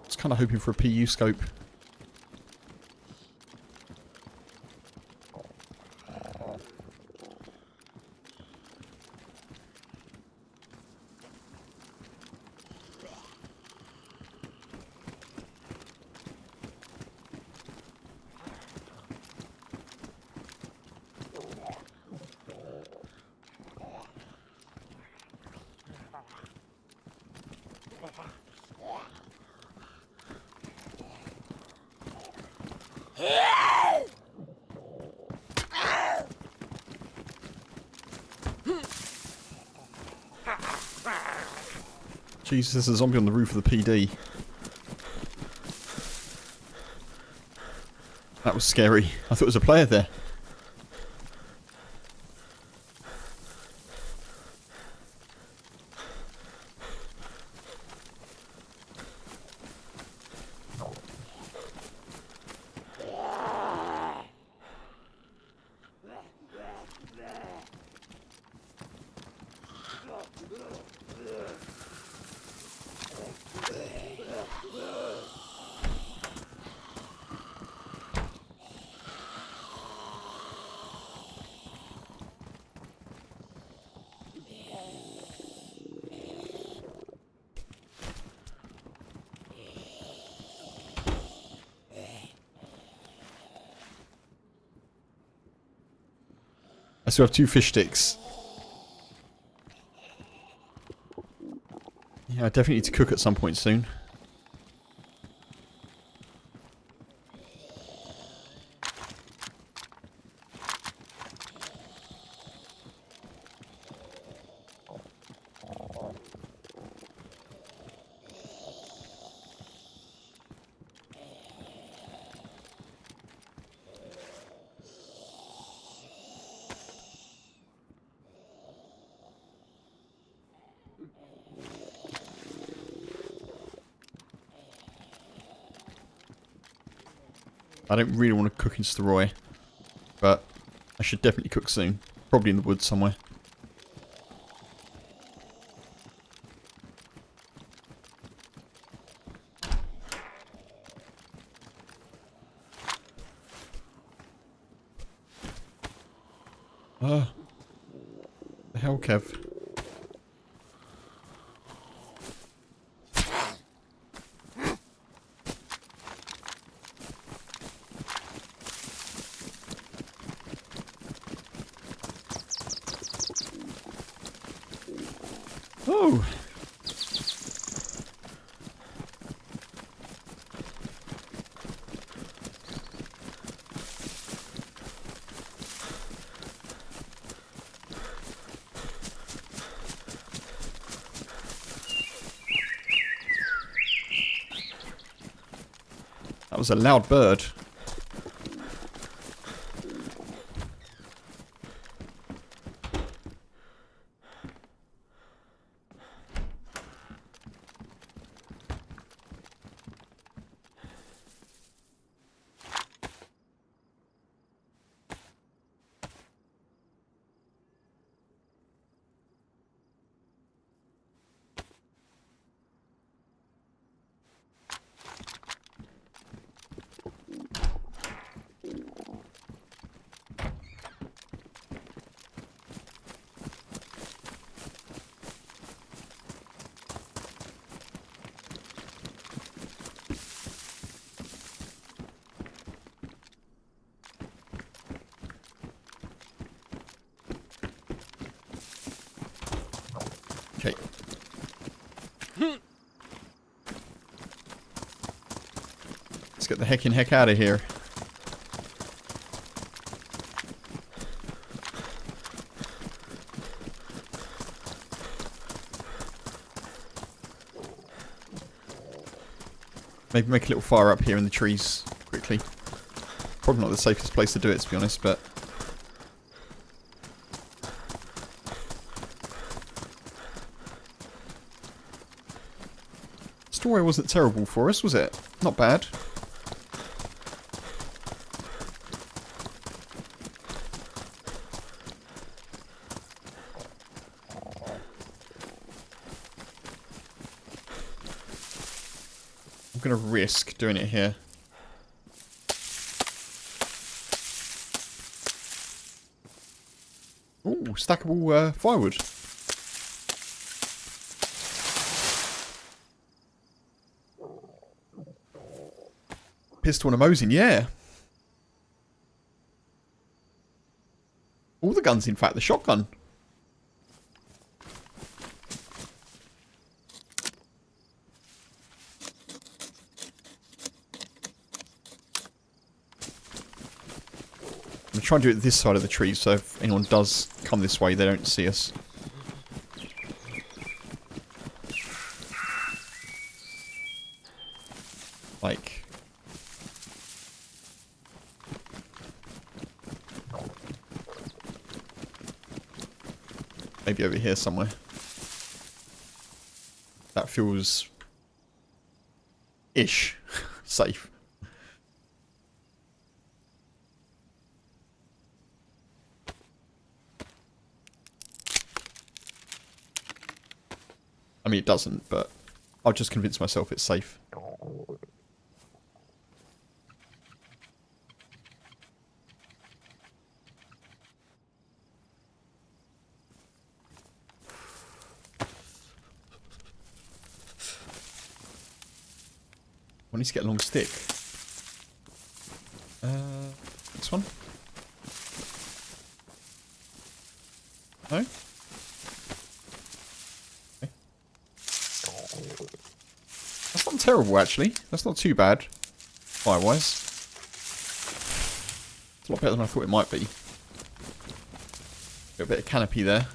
Just kind of hoping for a PU scope. Jesus, there's a zombie on the roof of the PD. That was scary. I thought it was a player there. I still have 2 fish sticks. Yeah, I definitely need to cook at some point soon. I don't really want to cook in Steroy, but I should definitely cook soon. Probably in the woods somewhere. The hell, Kev? Oh! That was a loud bird. Okay. Let's get the heck out of here. Maybe make a little fire up here in the trees quickly. Probably not the safest place to do it, to be honest, but... Story wasn't terrible for us, was it? Not bad. I'm going to risk doing it here. Ooh, stackable firewood. Pistol and a Mosin, yeah. All the guns, in fact, the shotgun. I'm going to try and do it this side of the tree, so if anyone does come this way, they don't see us. Like... maybe over here somewhere. That feels... ish. Safe. I mean, it doesn't, but I'll just convince myself it's safe. I need to get a long stick. This one? No? Okay. That's not terrible, actually. That's not too bad, fire-wise. It's a lot better than I thought it might be. Got a bit of canopy there.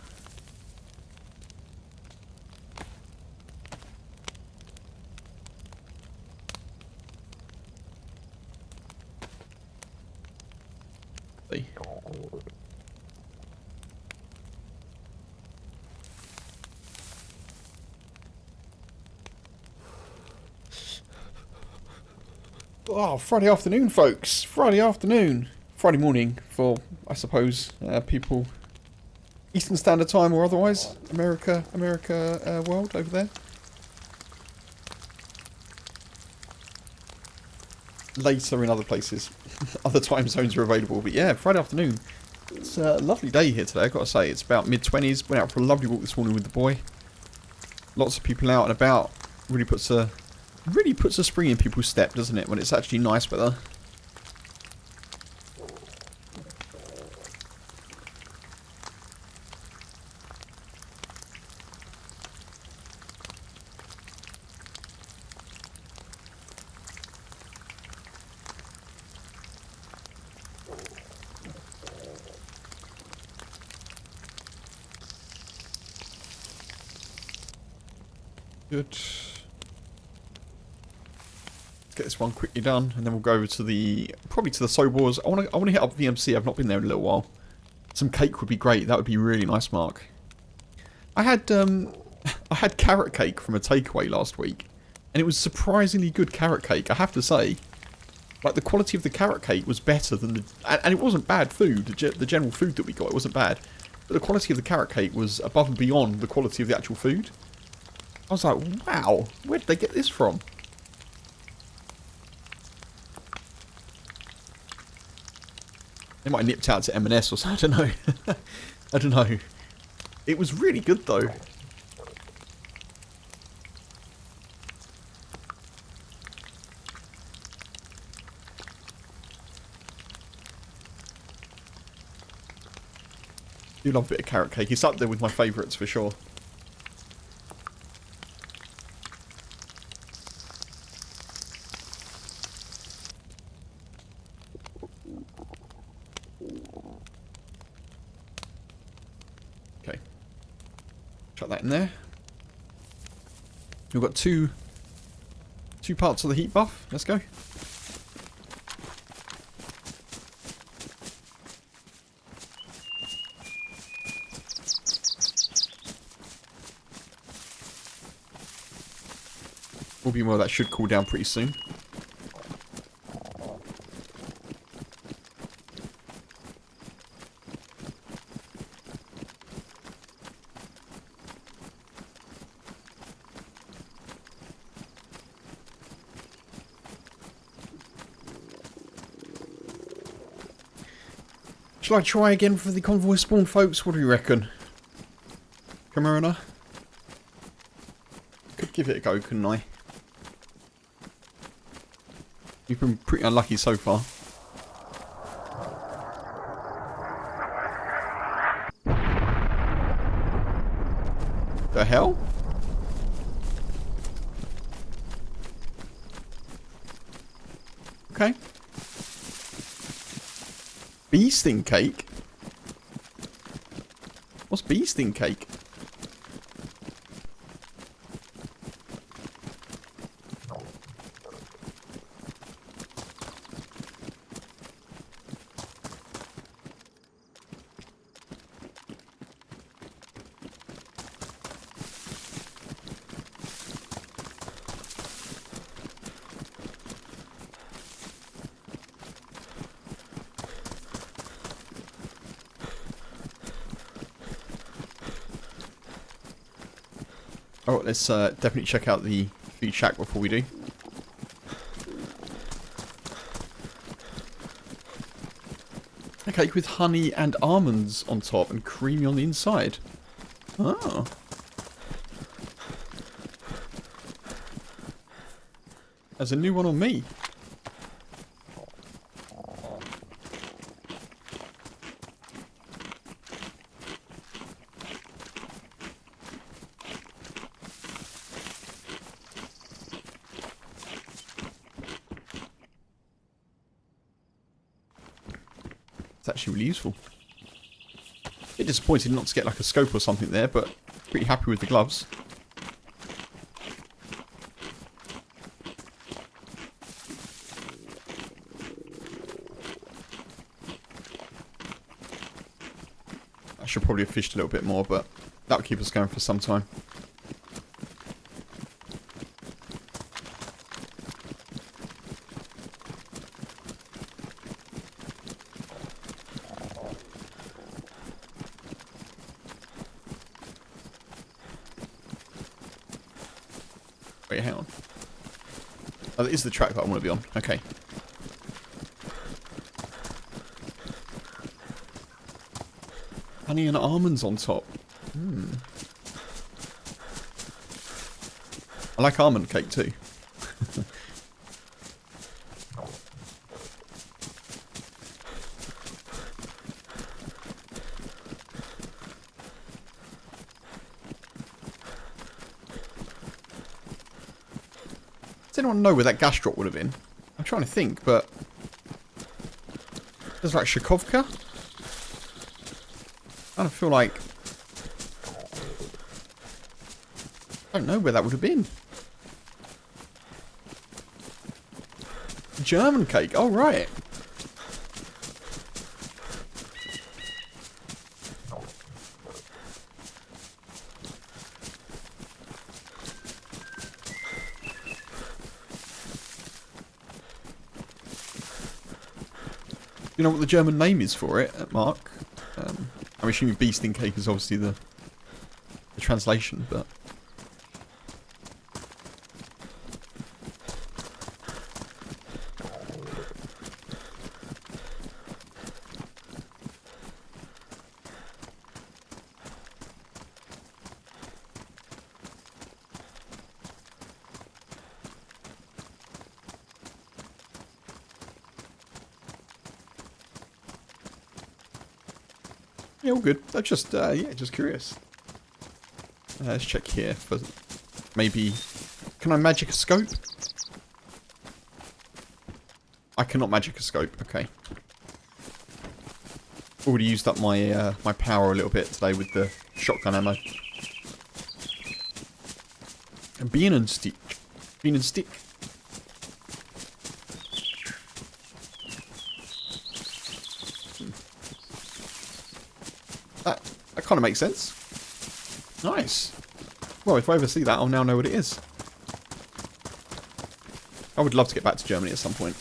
See. Oh, Friday afternoon, folks. Friday afternoon. Friday morning for, I suppose, people Eastern Standard Time or otherwise. America world over there. Later in other places. Other time zones are available. But yeah, Friday afternoon. It's a lovely day here today, I've got to say. It's about mid-20s. Went out for a lovely walk this morning with the boy. Lots of people out and about. Really puts a spring in people's step, doesn't it, when it's actually nice weather. Good. Get this one quickly done, and then we'll go over to probably to the Sobors. I want to hit up VMC. I've not been there in a little while. Some cake would be great. That would be really nice, Mark. I had carrot cake from a takeaway last week, and it was surprisingly good carrot cake, I have to say. Like, the quality of the carrot cake was better than and it wasn't bad food. The general food that we got, it wasn't bad, but the quality of the carrot cake was above and beyond the quality of the actual food. I was like, wow, where did they get this from? They might have nipped out to M&S or something, I don't know. I don't know. It was really good though. I do love a bit of carrot cake. It's up there with my favourites for sure. Chuck that in there. We've got two parts of the heat buff. Let's go. All being well, that should cool down pretty soon. Shall I try again for the convoy spawn, folks? What do you reckon? Camarina? Could give it a go, couldn't I? You've been pretty unlucky so far. The hell? Okay. Bee sting cake? What's bee sting cake? Oh, let's definitely check out the food shack before we do. A cake with honey and almonds on top and creamy on the inside. Oh. There's a new one on me. It's actually really useful. A bit disappointed not to get like a scope or something there, but pretty happy with the gloves. I should probably have fished a little bit more, but that'll keep us going for some time. Wait, hang on. Oh, that is the track that I want to be on. Okay. Honey and almonds on top. I like almond cake too. Does anyone know where that gas drop would have been? I'm trying to think, but... There's like Shakovka? I kind of feel like... I don't know where that would have been. German cake, oh right. You know what the German name is for it, Mark? I'm assuming bee sting cake is obviously the translation, but... Yeah, all good. I'm just, yeah, just curious. Let's check here for maybe... Can I magic a scope? I cannot magic a scope. Okay. Already used up my my power a little bit today with the shotgun ammo. Bienenstick. Bienenstick. That kind of makes sense. Nice. Well, if I ever see that, I'll now know what it is. I would love to get back to Germany at some point.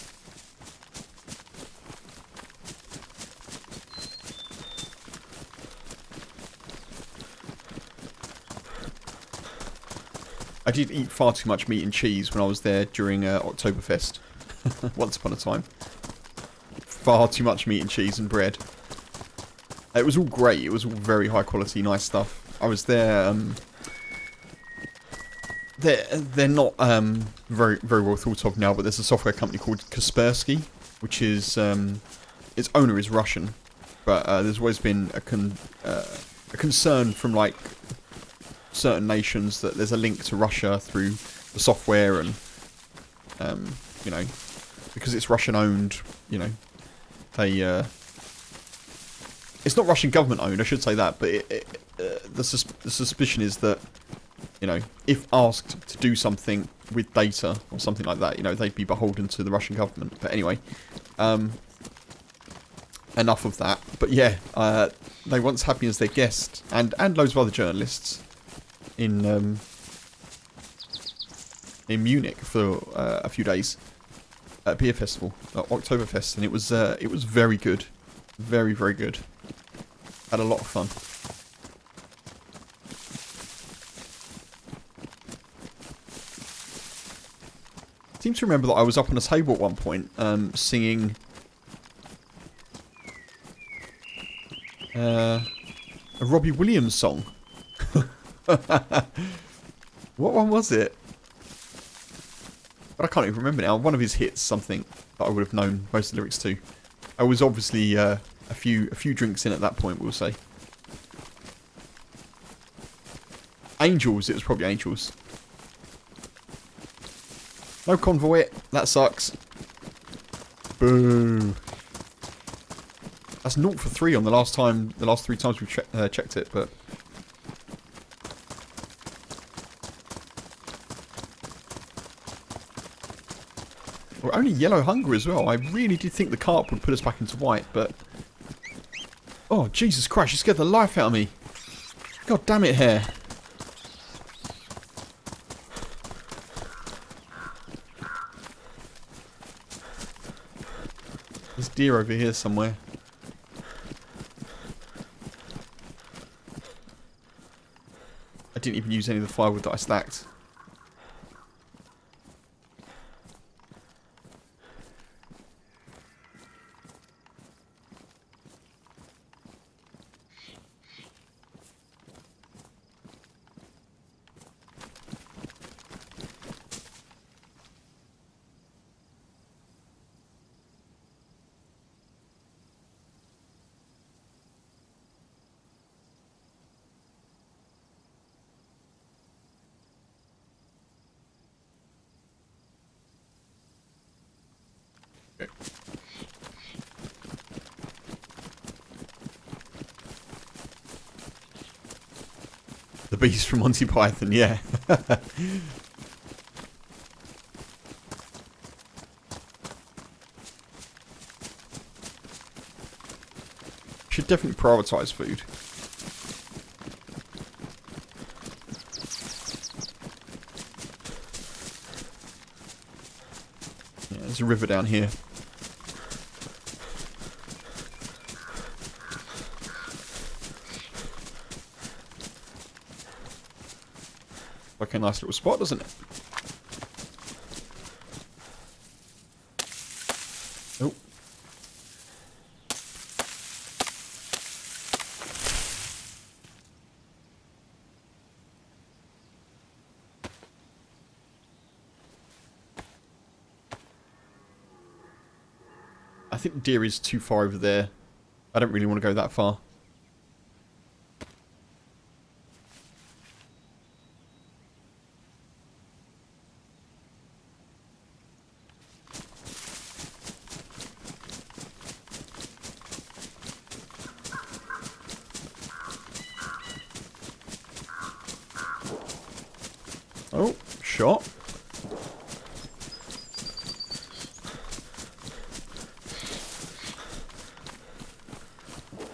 I did eat far too much meat and cheese when I was there during Oktoberfest. Once upon a time. Far too much meat and cheese and bread. It was all great. It was all very high quality, nice stuff. I was there. They're not very well thought of now, but there's a software company called Kaspersky, which is its owner is Russian, but there's always been a concern from like certain nations that there's a link to Russia through the software, and you know, because it's Russian owned, you know, they it's not Russian government owned, I should say that, but the suspicion is that, you know, if asked to do something with data or something like that, you know, they'd be beholden to the Russian government. But anyway, enough of that. But yeah, they once had me as their guest, and loads of other journalists in Munich for a few days at a beer festival, at Oktoberfest, and it was very good, very good. Had a lot of fun. I seem to remember that I was up on a table at one point, singing a Robbie Williams song. What one was it? But I can't even remember now. One of his hits, something that I would have known most of the lyrics to. I was obviously a few drinks in at that point, we'll say. Angels, it was probably Angels. No convoy, that sucks. Boo. That's 0 for 3 on the last 3 times we've checked it, but... We're only yellow hunger as well. I really did think the carp would put us back into white, but... Oh, Jesus Christ, you scared the life out of me. God damn it, Hare. There's deer over here somewhere. I didn't even use any of the firewood that I stacked. Okay. The beast from Monty Python, yeah. Should definitely prioritise food. Yeah, there's a river down here. Like a nice little spot, doesn't it? Oh. I think the deer is too far over there. I don't really want to go that far. Oh, shot.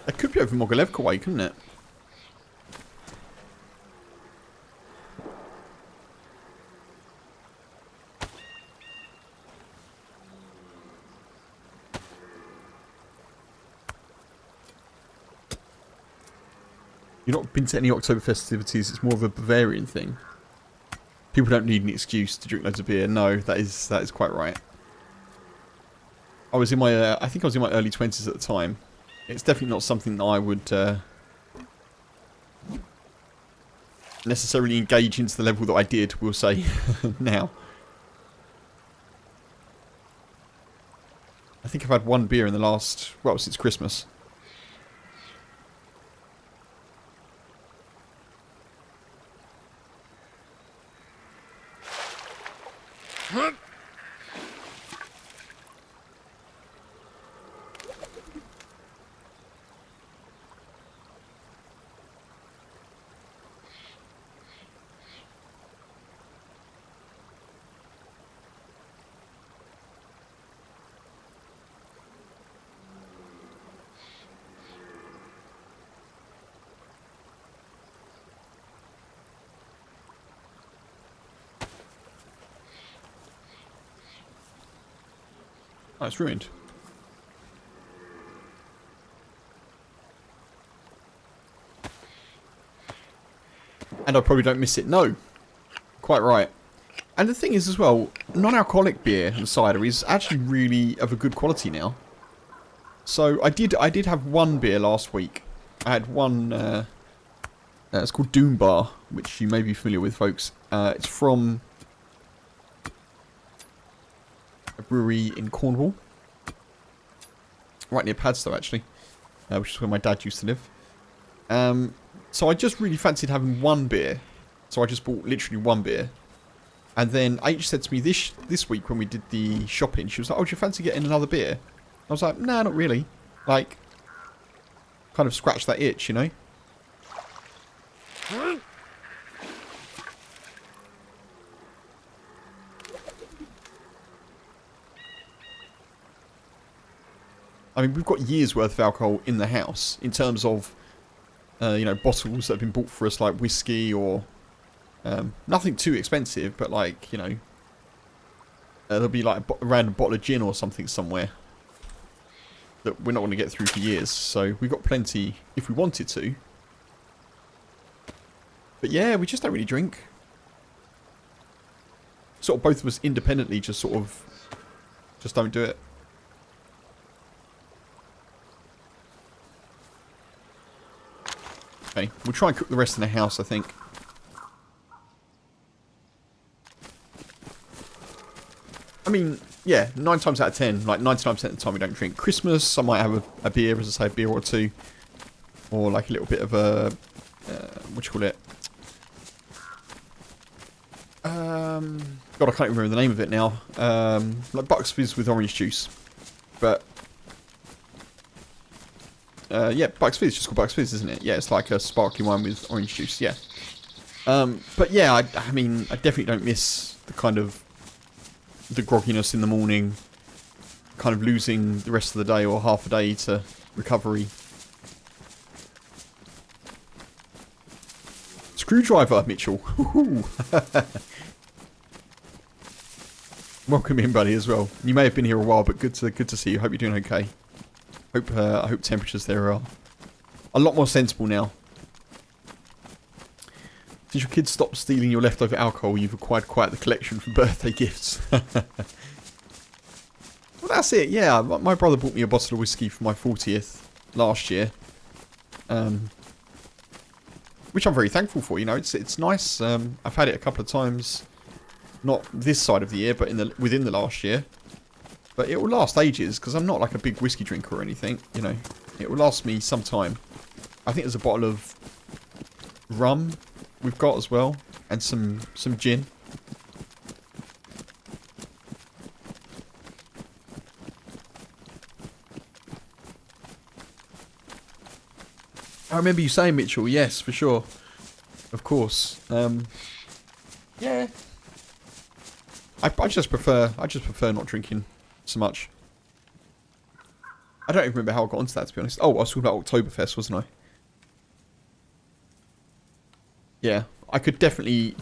It could be over Mogilevka way, couldn't it? You've not been to any October festivities, it's more of a Bavarian thing. People don't need an excuse to drink loads of beer. No, that is quite right. I was in my, I think I was in my early 20s at the time. It's definitely not something that I would necessarily engage into the level that I did, we'll say, now. I think I've had one beer in the last, well, since Christmas. Oh, it's ruined. And I probably don't miss it. No. Quite right. And the thing is as well, non-alcoholic beer and cider is actually really of a good quality now. So I did have one beer last week. I had one, it's called Doom Bar, which you may be familiar with, folks. It's from a brewery in Cornwall. Right near Padstow, actually. Which is where my dad used to live. So I just really fancied having one beer. So I just bought literally one beer. And then H said to me this week when we did the shopping, she was like, oh, do you fancy getting another beer? I was like, nah, not really. Like, kind of scratch that itch, you know? I mean, we've got years worth of alcohol in the house in terms of, you know, bottles that have been bought for us, like whiskey or nothing too expensive, but like, you know, there'll be like a random bottle of gin or something somewhere that we're not going to get through for years. So we've got plenty if we wanted to. But yeah, we just don't really drink. Sort of both of us independently just sort of just don't do it. Okay, we'll try and cook the rest in the house, I think. I mean, yeah, 9 times out of 10, like 99% of the time we don't drink. Christmas, I might have a beer, as I say, a beer or two. Or like a little bit of a, what do you call it? God, I can't remember the name of it now. Like Bucks Fizz with orange juice. But, yeah, Bucks Fizz, just called Bucks Fizz, isn't it? Yeah, it's like a sparkling wine with orange juice, yeah. But yeah, I mean, I definitely don't miss the kind of the grogginess in the morning, kind of losing the rest of the day or half a day to recovery. Screwdriver, Mitchell. Welcome in, buddy, as well. You may have been here a while, but good to see you. Hope you're doing okay. I hope temperatures there are a lot more sensible now. Since your kids stop stealing your leftover alcohol, you've acquired quite the collection for birthday gifts. Well, that's it, yeah. My brother bought me a bottle of whiskey for my 40th last year. Which I'm very thankful for, you know. It's nice. I've had it a couple of times. Not this side of the year, but within the last year. But it will last ages, because I'm not like a big whiskey drinker or anything, you know. It will last me some time. I think there's a bottle of rum we've got as well, and some gin. I remember you saying, Mitchell, yes, for sure. Of course. Yeah. I just prefer not drinking so much. I don't even remember how I got onto that, to be honest. Oh, I was talking about Oktoberfest, wasn't I? Yeah, I could definitely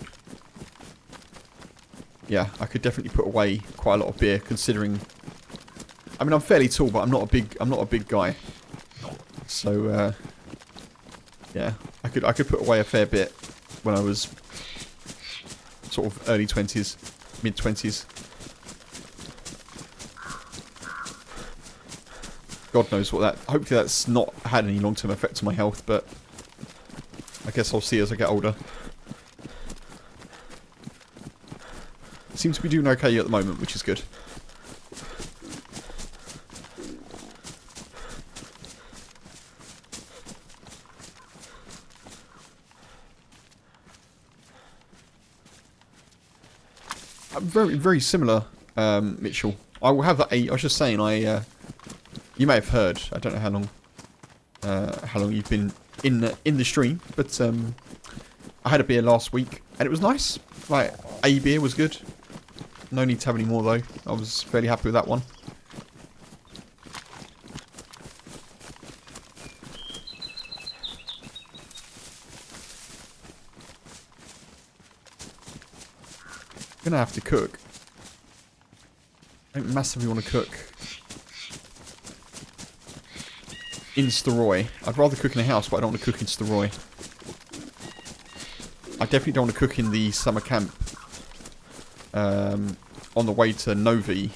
put away quite a lot of beer, considering. I mean, I'm fairly tall, but I'm not a big guy. So yeah, I could put away a fair bit when I was sort of early 20s, mid 20s. God knows what that. Hopefully, that's not had any long-term effect on my health, but I guess I'll see as I get older. Seems to be doing okay at the moment, which is good. Very, very similar, Mitchell. I will have that. I was just saying, you may have heard. I don't know how long you've been in the stream, but I had a beer last week and it was nice. Like, a beer was good. No need to have any more though. I was fairly happy with that one. I'm gonna have to cook. I don't massively want to cook in Steroy. I'd rather cook in a house, but I don't want to cook in Steroy. I definitely don't want to cook in the summer camp on the way to Novi.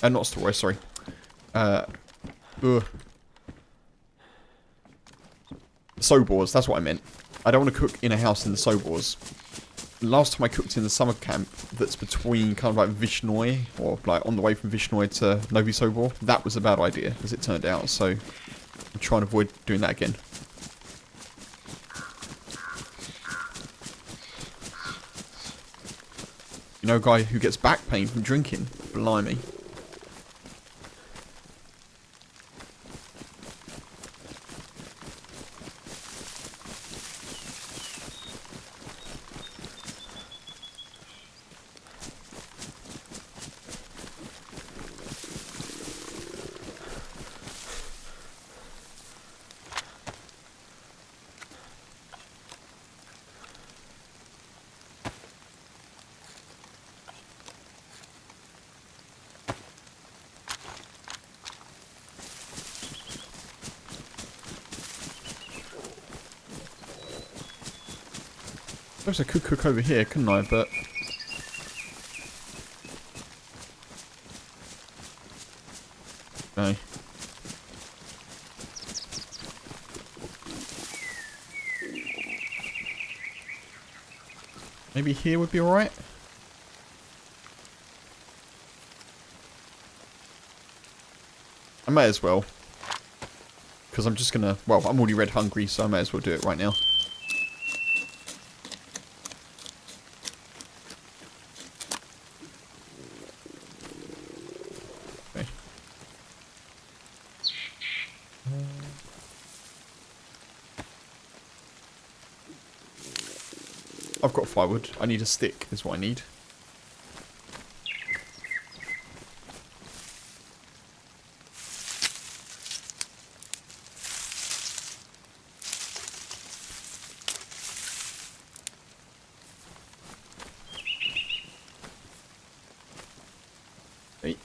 Not Steroy, sorry. Sobors, that's what I meant. I don't want to cook in a house in the Sobors. Last time I cooked in the summer camp that's between kind of like Vishnoi, or like on the way from Vishnoi to Novi Sobor, that was a bad idea, as it turned out, so I'm trying to avoid doing that again. You know a guy who gets back pain from drinking? Blimey. I suppose I could cook over here, couldn't I? But no. Maybe here would be alright. I may as well. Because I'm just gonna... Well, I'm already red hungry, so I may as well do it right now. Okay. I've got firewood. I need a stick, is what I need. Hey.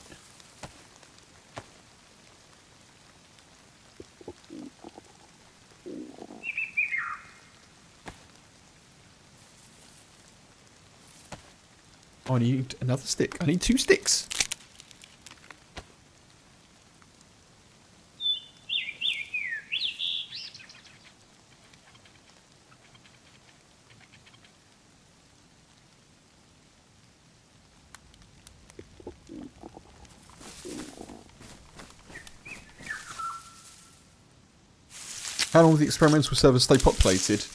Oh, I need another stick. I need 2 sticks. How long will the experimental servers stay populated?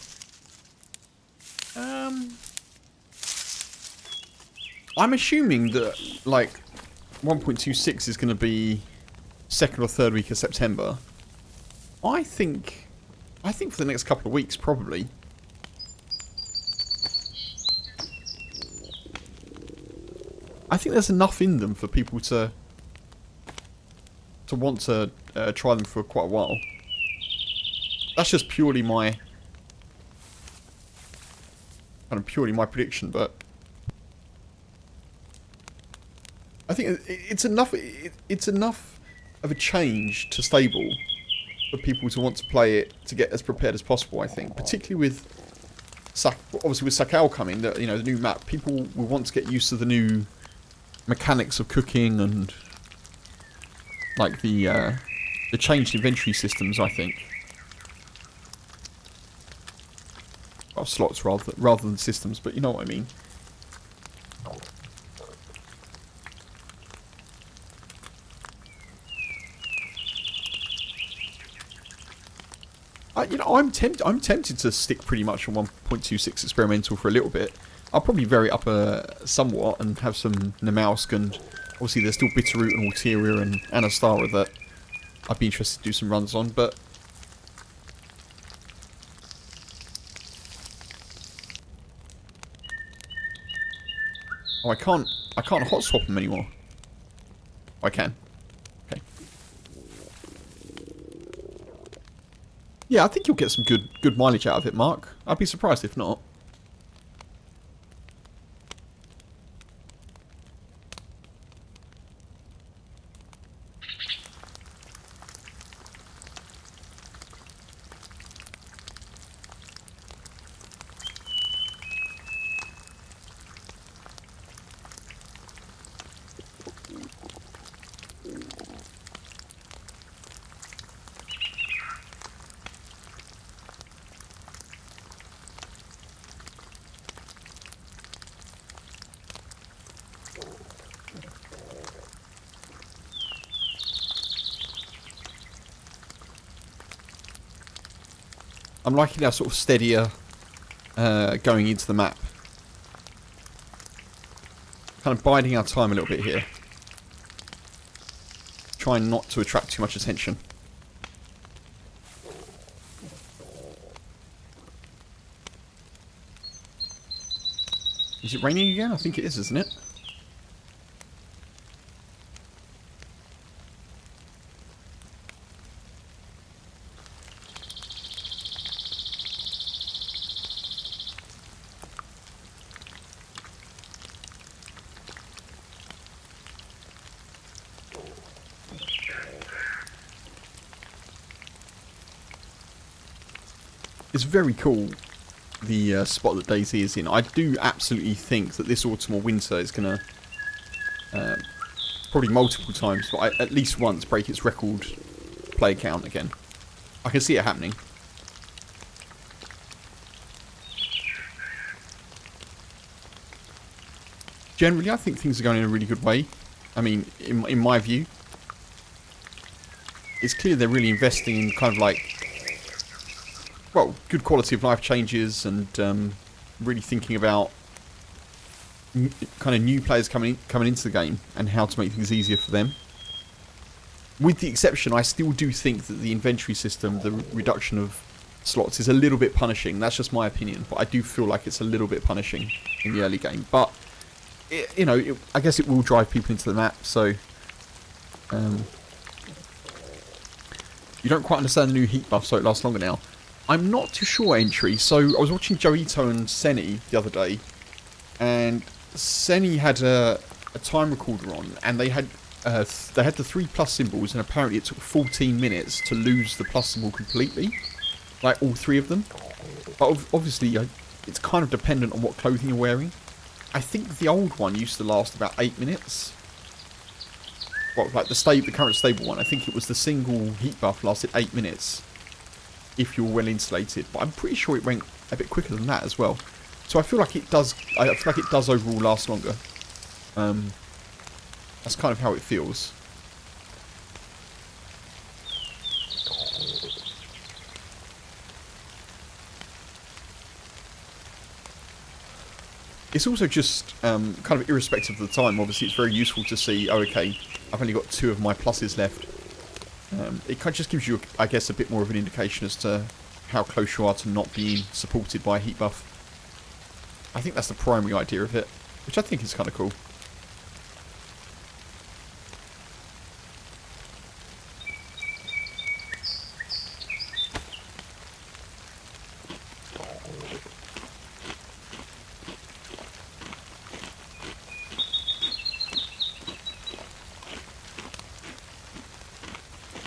I'm assuming that, like, 1.26 is going to be 2nd or 3rd week of September. I think for the next couple of weeks, probably. I think there's enough in them for people to want to try them for quite a while. That's just purely my prediction, but I think it's enough. It's enough of a change to stable for people to want to play it, to get as prepared as possible. I think, particularly with obviously with Sakal coming, the new map, people will want to get used to the new mechanics of cooking and like the changed inventory systems. I think, well, slots rather than systems, but you know what I mean. I'm tempted to stick pretty much on 1.26 experimental for a little bit. I'll probably vary it up somewhat and have some Nemausk, and obviously there's still Bitterroot and Alteria and Anastara that I'd be interested to do some runs on, but I can't hot swap them anymore. I can. Okay. Yeah, I think you'll get some good mileage out of it, Mark. I'd be surprised if not. I'm liking our sort of steadier going into the map. Kind of biding our time a little bit here. Trying not to attract too much attention. Is it raining again? I think it is, isn't it? It's very cool, the spot that DayZ is in. I do absolutely think that this autumn or winter is going to, probably multiple times, but at least once, break its record play count again. I can see it happening. Generally, I think things are going in a really good way. I mean, in my view, it's clear they're really investing in kind of like, well, good quality of life changes and really thinking about kind of new players coming into the game and how to make things easier for them. With the exception, I still do think that the inventory system, the reduction of slots, is a little bit punishing. That's just my opinion, but I do feel like it's a little bit punishing in the early game. But I guess it will drive people into the map, so you don't quite understand the new heat buff, so it lasts longer now. I'm not too sure, Entry. So I was watching Joito and Seni the other day, and Seni had a time recorder on, and they had the 3+ symbols, and apparently it took 14 minutes to lose the plus symbol completely, like all 3 of them. But obviously, it's kind of dependent on what clothing you're wearing. I think the old one used to last about 8 minutes. Well, like the current stable one, I think it was the single heat buff lasted 8 minutes. If you're well insulated, but I'm pretty sure it went a bit quicker than that as well. So I feel like it does. I feel like it does overall last longer. That's kind of how it feels. It's also just kind of irrespective of the time. Obviously, it's very useful to see. Oh, okay, I've only got 2 of my pluses left. It kind of just gives you, I guess, a bit more of an indication as to how close you are to not being supported by a heat buff. I think that's the primary idea of it, which I think is kind of cool.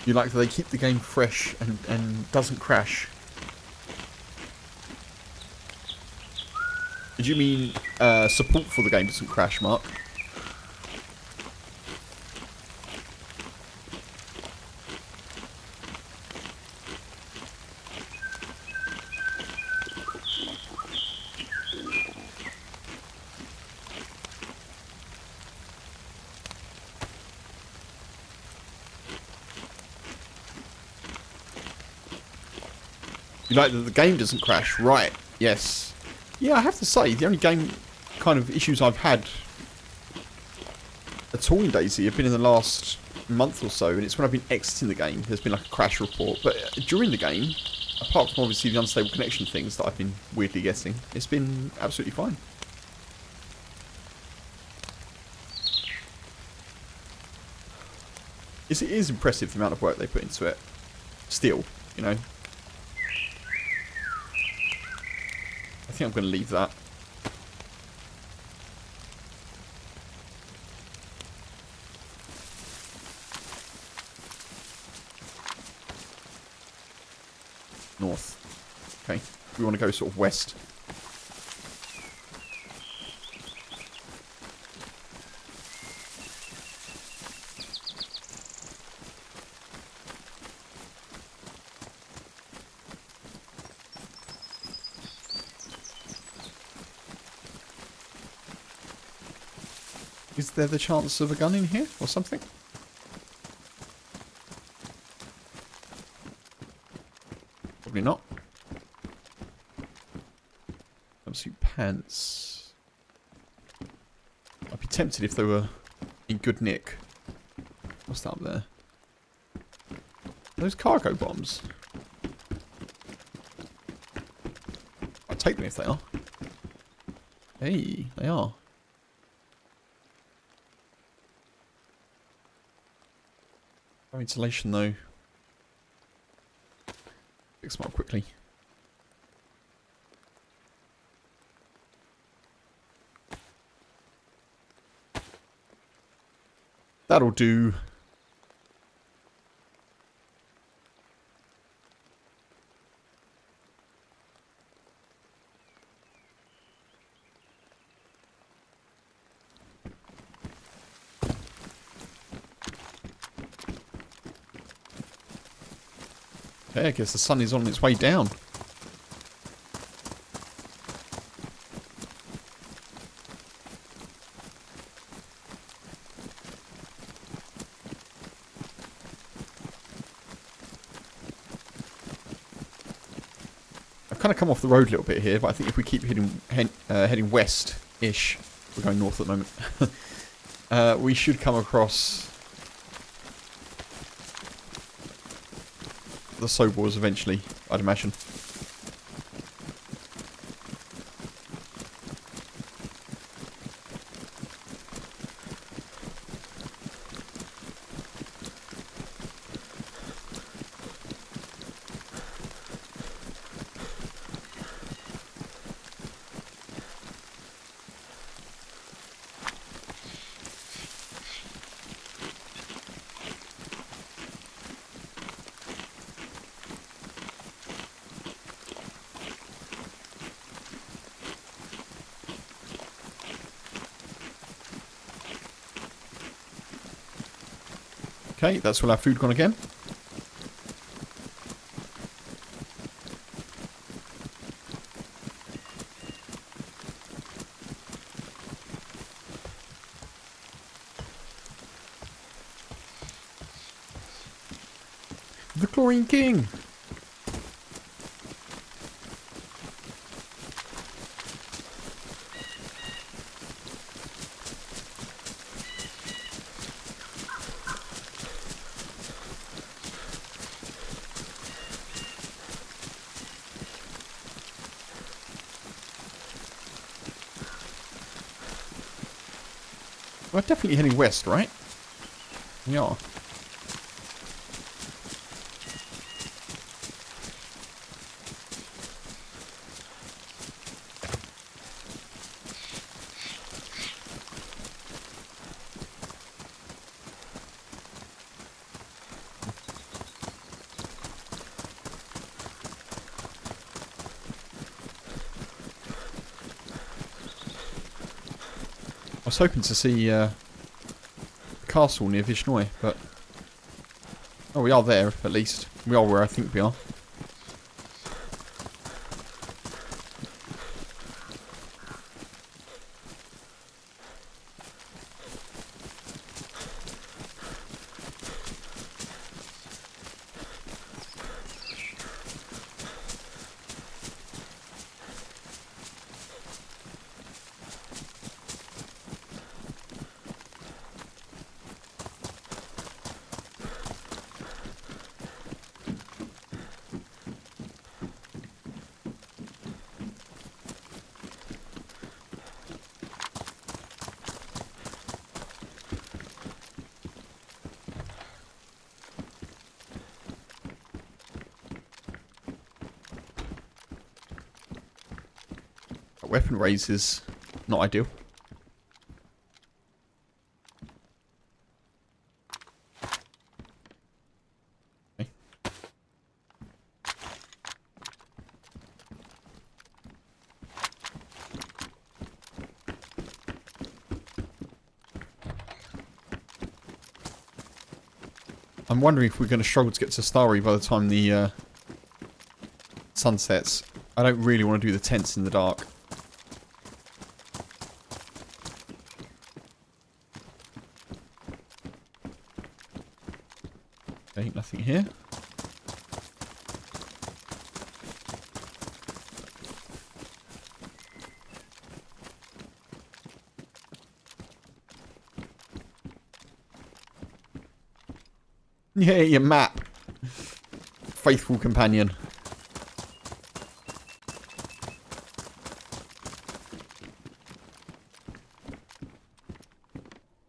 You like that they keep the game fresh and doesn't crash. Did you mean support for the game doesn't crash, Mark? You like that the game doesn't crash, right? Yes. Yeah, I have to say, the only game kind of issues I've had at all in DayZ have been in the last month or so, and it's when I've been exiting the game, there's been like a crash report. But during the game, apart from obviously the unstable connection things that I've been weirdly getting, it's been absolutely fine. It is impressive the amount of work they put into it. Still, you know. I think I'm going to leave that. North. Okay. We want to go sort of west. Is there the chance of a gun in here or something? Probably not. Jumpsuit pants. I'd be tempted if they were in good nick. What's that up there? Those cargo bombs. I'd take them if they are. Hey, they are. No insulation though. Fix them up quickly. That'll do. Okay, I guess the sun is on its way down. I've kind of come off the road a little bit here, but I think if we keep heading west-ish, we're going north at the moment, we should come across the Sobors eventually, I'd imagine. Okay, that's all our food gone again. The Chlorine King! We're definitely heading west, right? We are. was hoping to see the castle near Vishnoi, but... Oh, we are there, at least. We are where I think we are. Weapon raise is not ideal. Okay. I'm wondering if we're going to struggle to get to Starry by the time the sun sets. I don't really want to do the tents in the dark. Okay, nothing here. Yeah, your map. Faithful companion.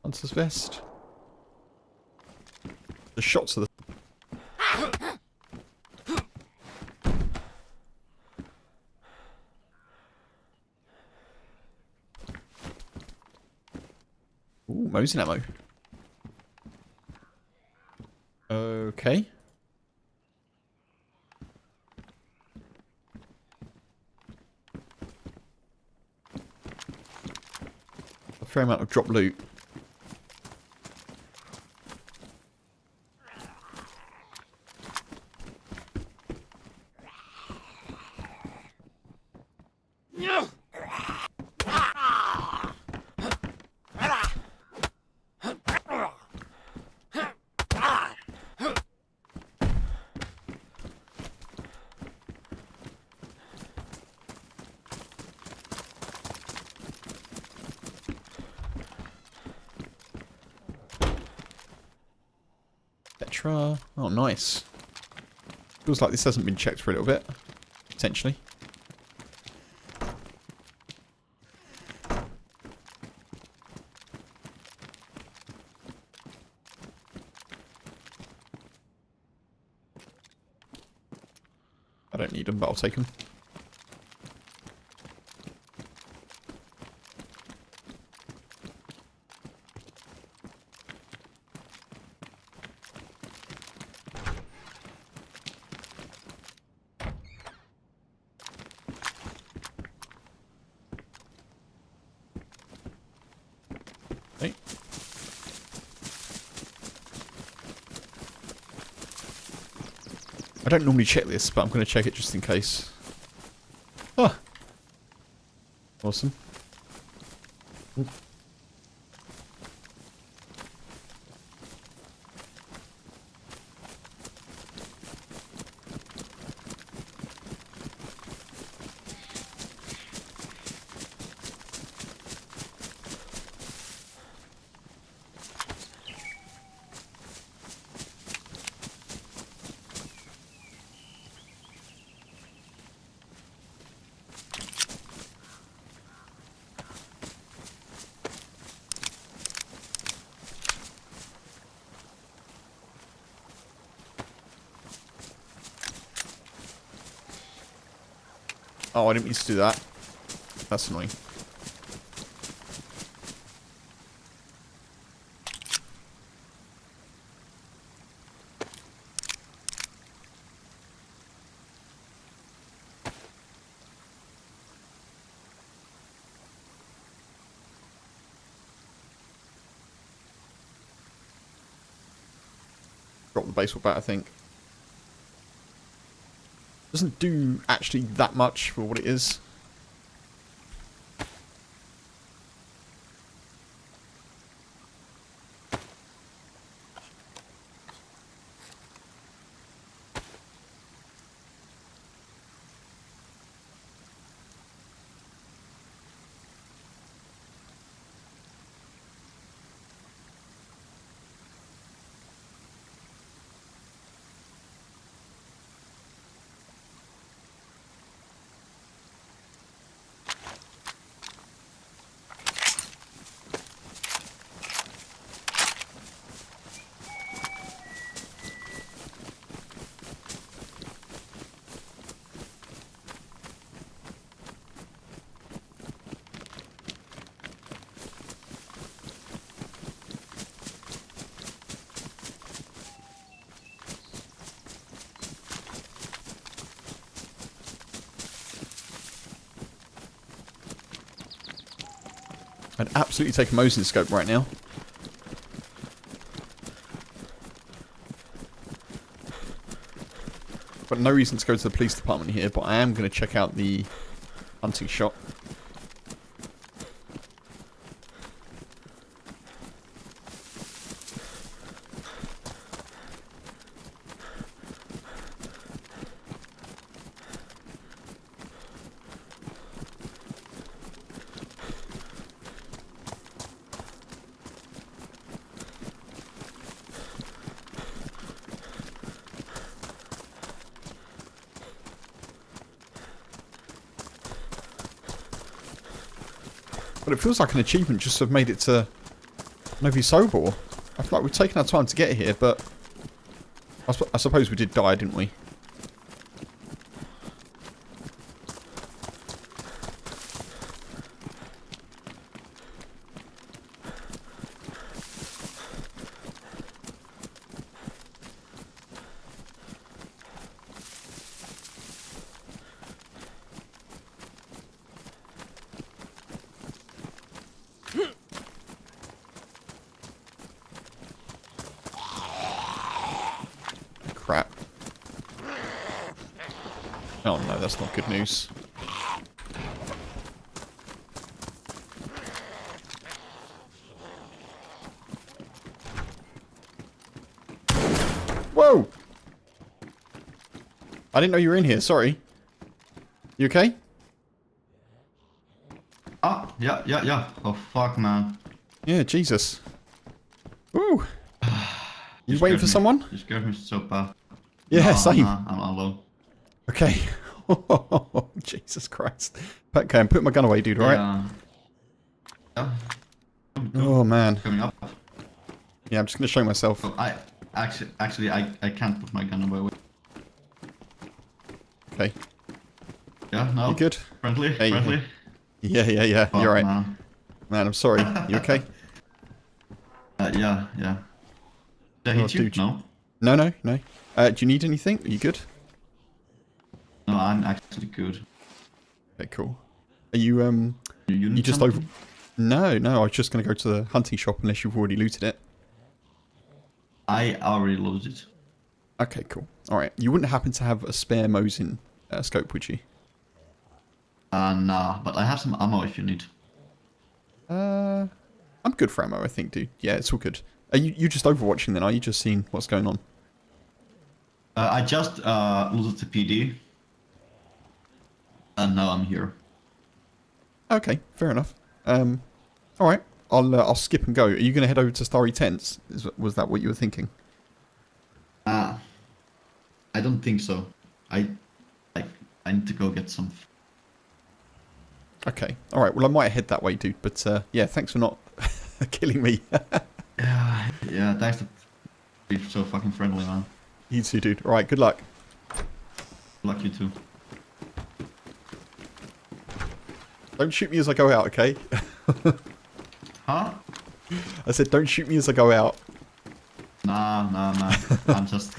Hunter's vest. The shots of the... Ooh, Mosin ammo. Okay. A fair amount of drop loot. Petra. Oh, nice. Feels like this hasn't been checked for a little bit. Potentially. I don't need them, but I'll take them. Okay. I don't normally check this, but I'm going to check it just in case. Ah! Awesome. Oh, I didn't mean to do that. That's annoying. Drop the baseball bat, I think. Doesn't do actually that much for what it is. I'd absolutely take a Mosin scope right now. Got no reason to go to the police department here, but I am going to check out the hunting shop. But it feels like an achievement just to have made it to Novi Sobor. I feel like we've taken our time to get here, but I suppose we did die, didn't we? Crap. Oh no, that's not good news. Whoa! I didn't know you were in here, sorry. You okay? Ah, yeah. Oh, fuck, man. Yeah, Jesus. Woo! You You waiting scared for me. someone? You scared me so bad. Yeah, No, same. nah, I'm alone. Okay. Jesus Christ. Okay, I'm putting my gun away, dude, alright? Yeah. Oh, man. Coming up. Yeah, I'm just going to show myself. Oh, I can't put my gun away. Okay. Yeah, no. You good? Friendly? Hey, Friendly? Yeah. Fuck, You're right. Man. Man, I'm sorry. You okay? Yeah. Did I Oh, hit you? dude. No? No. Do you need anything? Are you good? No, I'm actually good. Okay, cool. Are you, You need you just something? over... No, I was just going to go to the hunting shop unless you've already looted it. I already loaded it. Okay, cool. Alright, you wouldn't happen to have a spare Mosin scope, would you? Nah, but I have some ammo if you need. I'm good for ammo, I think, dude. Yeah, it's all good. Are you just overwatching then? Are you just seeing what's going on? I just looted the PD. And now I'm here. Okay, fair enough. Alright, I'll skip and go. Are you going to head over to Starry Tents? Was that what you were thinking? I don't think so. I need to go get some. Okay, alright, well I might head that way, dude, but yeah, thanks for not killing me. Yeah, thanks to be so fucking friendly, man. You too, dude. Alright, good luck. Luck you too. Don't shoot me as I go out, okay? Huh? I said don't shoot me as I go out. Nah. I'm just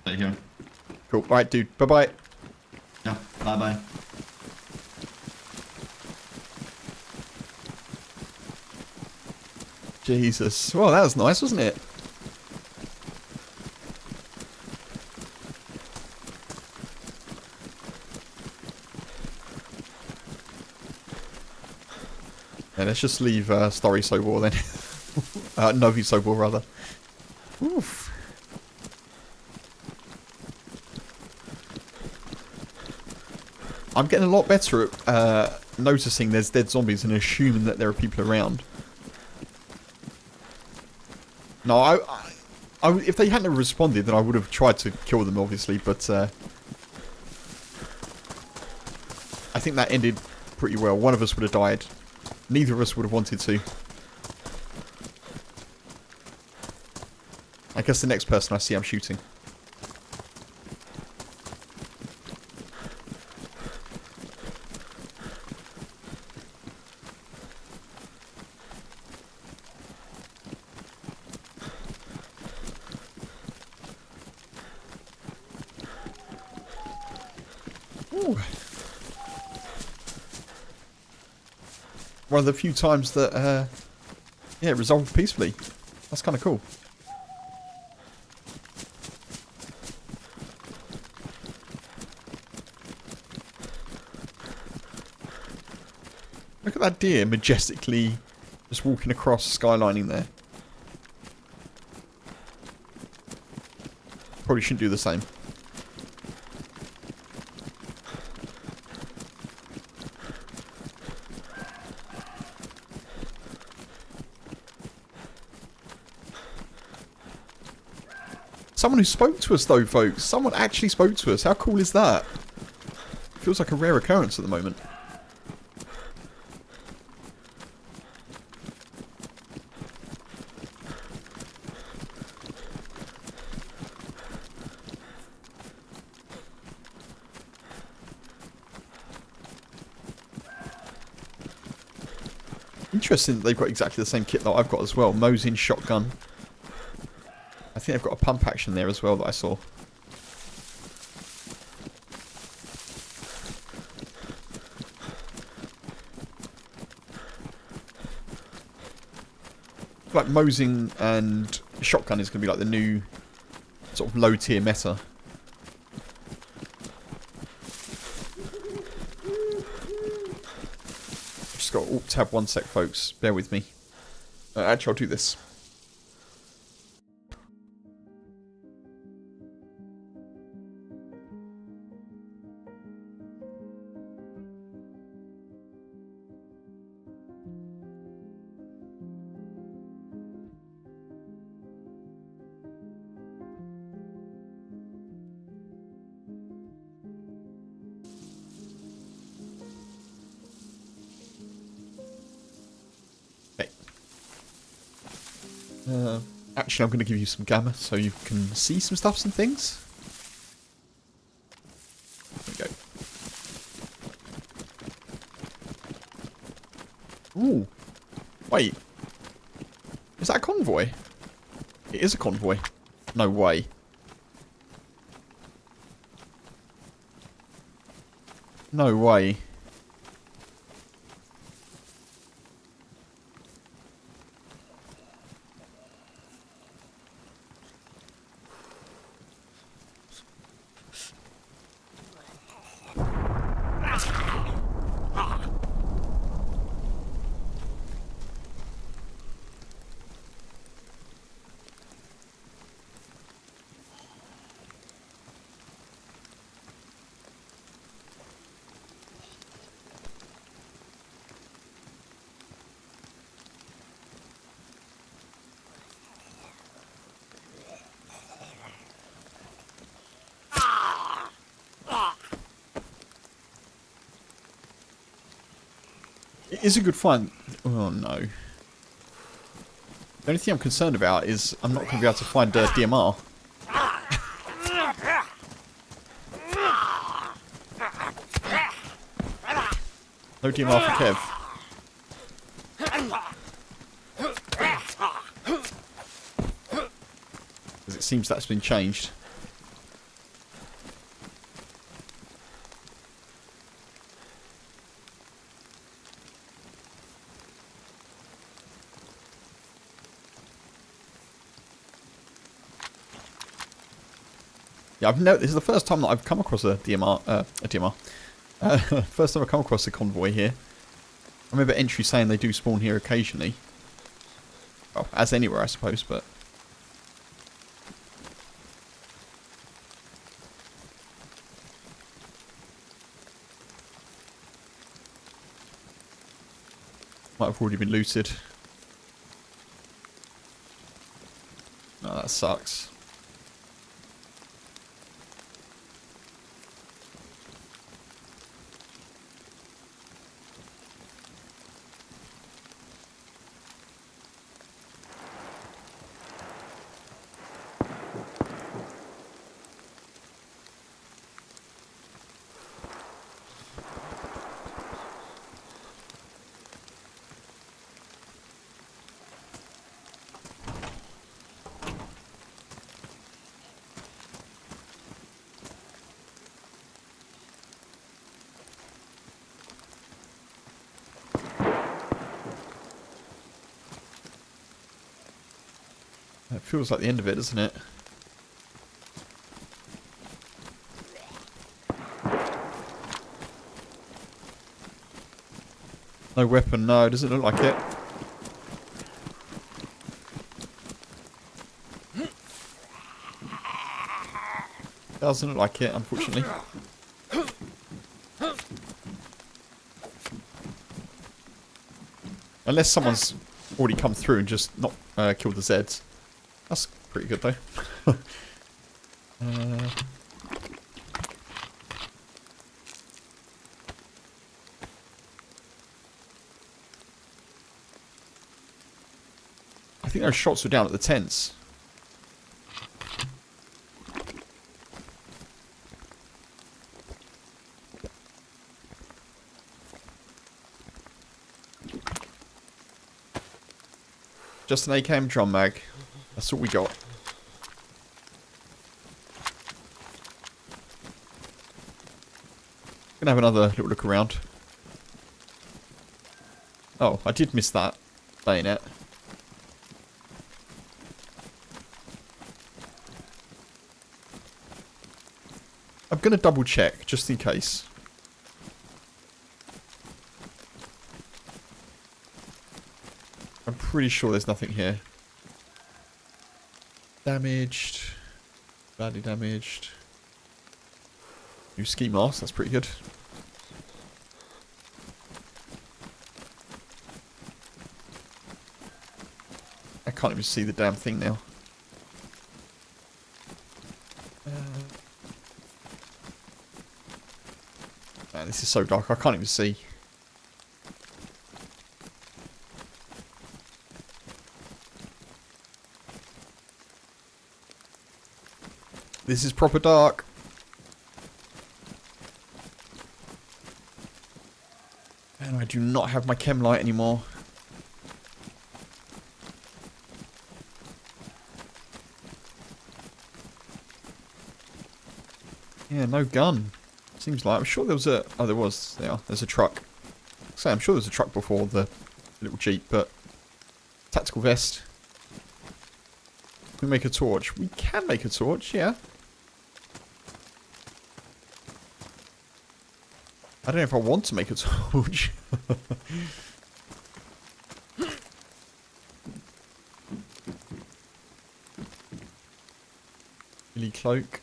stay here. Cool, alright, dude. Bye-bye. Yeah, bye. Jesus. Well, that was nice, wasn't it? Yeah, let's just leave Starry Sobor then. Novi Sobor, rather. Oof. I'm getting a lot better at noticing there's dead zombies and assuming that there are people around. No, if they hadn't responded, then I would have tried to kill them, obviously, but I think that ended pretty well. One of us would have died. Neither of us would have wanted to. I guess the next person I see, I'm shooting. Ooh. One of the few times that, yeah, it resolved peacefully. That's kind of cool. Look at that deer majestically just walking across, skylining there. Probably shouldn't do the same. Someone who spoke to us though, folks. Someone actually spoke to us. How cool is that? Feels like a rare occurrence at the moment. Interesting that they've got exactly the same kit that I've got as well. Mosin shotgun. I think they've got a pump action there as well that I saw. I feel like Mosin and shotgun is going to be like the new sort of low tier meta. Just got alt tab 1 sec, folks. Bear with me. Actually, I'll do this. Actually, I'm going to give you some gamma so you can see some stuff, some things. There we go. Ooh. Wait. Is that a convoy? It is a convoy. No way. No way. It is a good find. Oh no. The only thing I'm concerned about is I'm not going to be able to find DMR. No DMR for Kev. Because it seems that's been changed. Yeah, this is the first time that I've come across a DMR. First time I've come across a convoy here. I remember entry saying they do spawn here occasionally. Well, as anywhere, I suppose, but... Might have already been looted. Oh, that sucks. It feels like the end of it, doesn't it? No weapon, no, doesn't look like it. Doesn't look like it, unfortunately. Unless someone's already come through and just not killed the Zeds. That's pretty good, though. I think those shots were down at the tents. Just an AKM drum mag. That's all we got. Gonna have another little look around. Oh, I did miss that bayonet. I'm gonna double check just in case. I'm pretty sure there's nothing here. Damaged. Badly damaged. New ski mask, that's pretty good. I can't even see the damn thing now. Man, this is so dark, I can't even see. This is proper dark. And I do not have my chem light anymore. Yeah, no gun. Seems like, I'm sure there was a... Oh, there was. There's a truck. So I'm sure there was a truck before the little Jeep, but... Tactical vest. Can we make a torch? We can make a torch, yeah. I don't know if I want to make a torch. Billy cloak.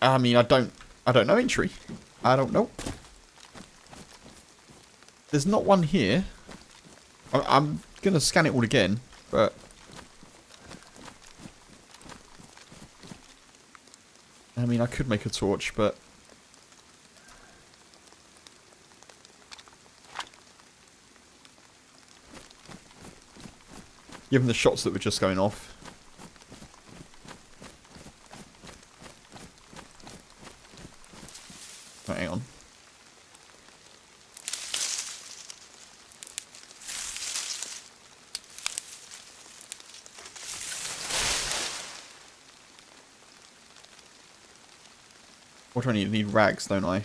I mean, I don't know entry. I don't know. There's not one here. I'm gonna scan it all again, but I mean, I could make a torch, but given the shots that were just going off. Oh, hang on. What do I need? I need rags, don't I?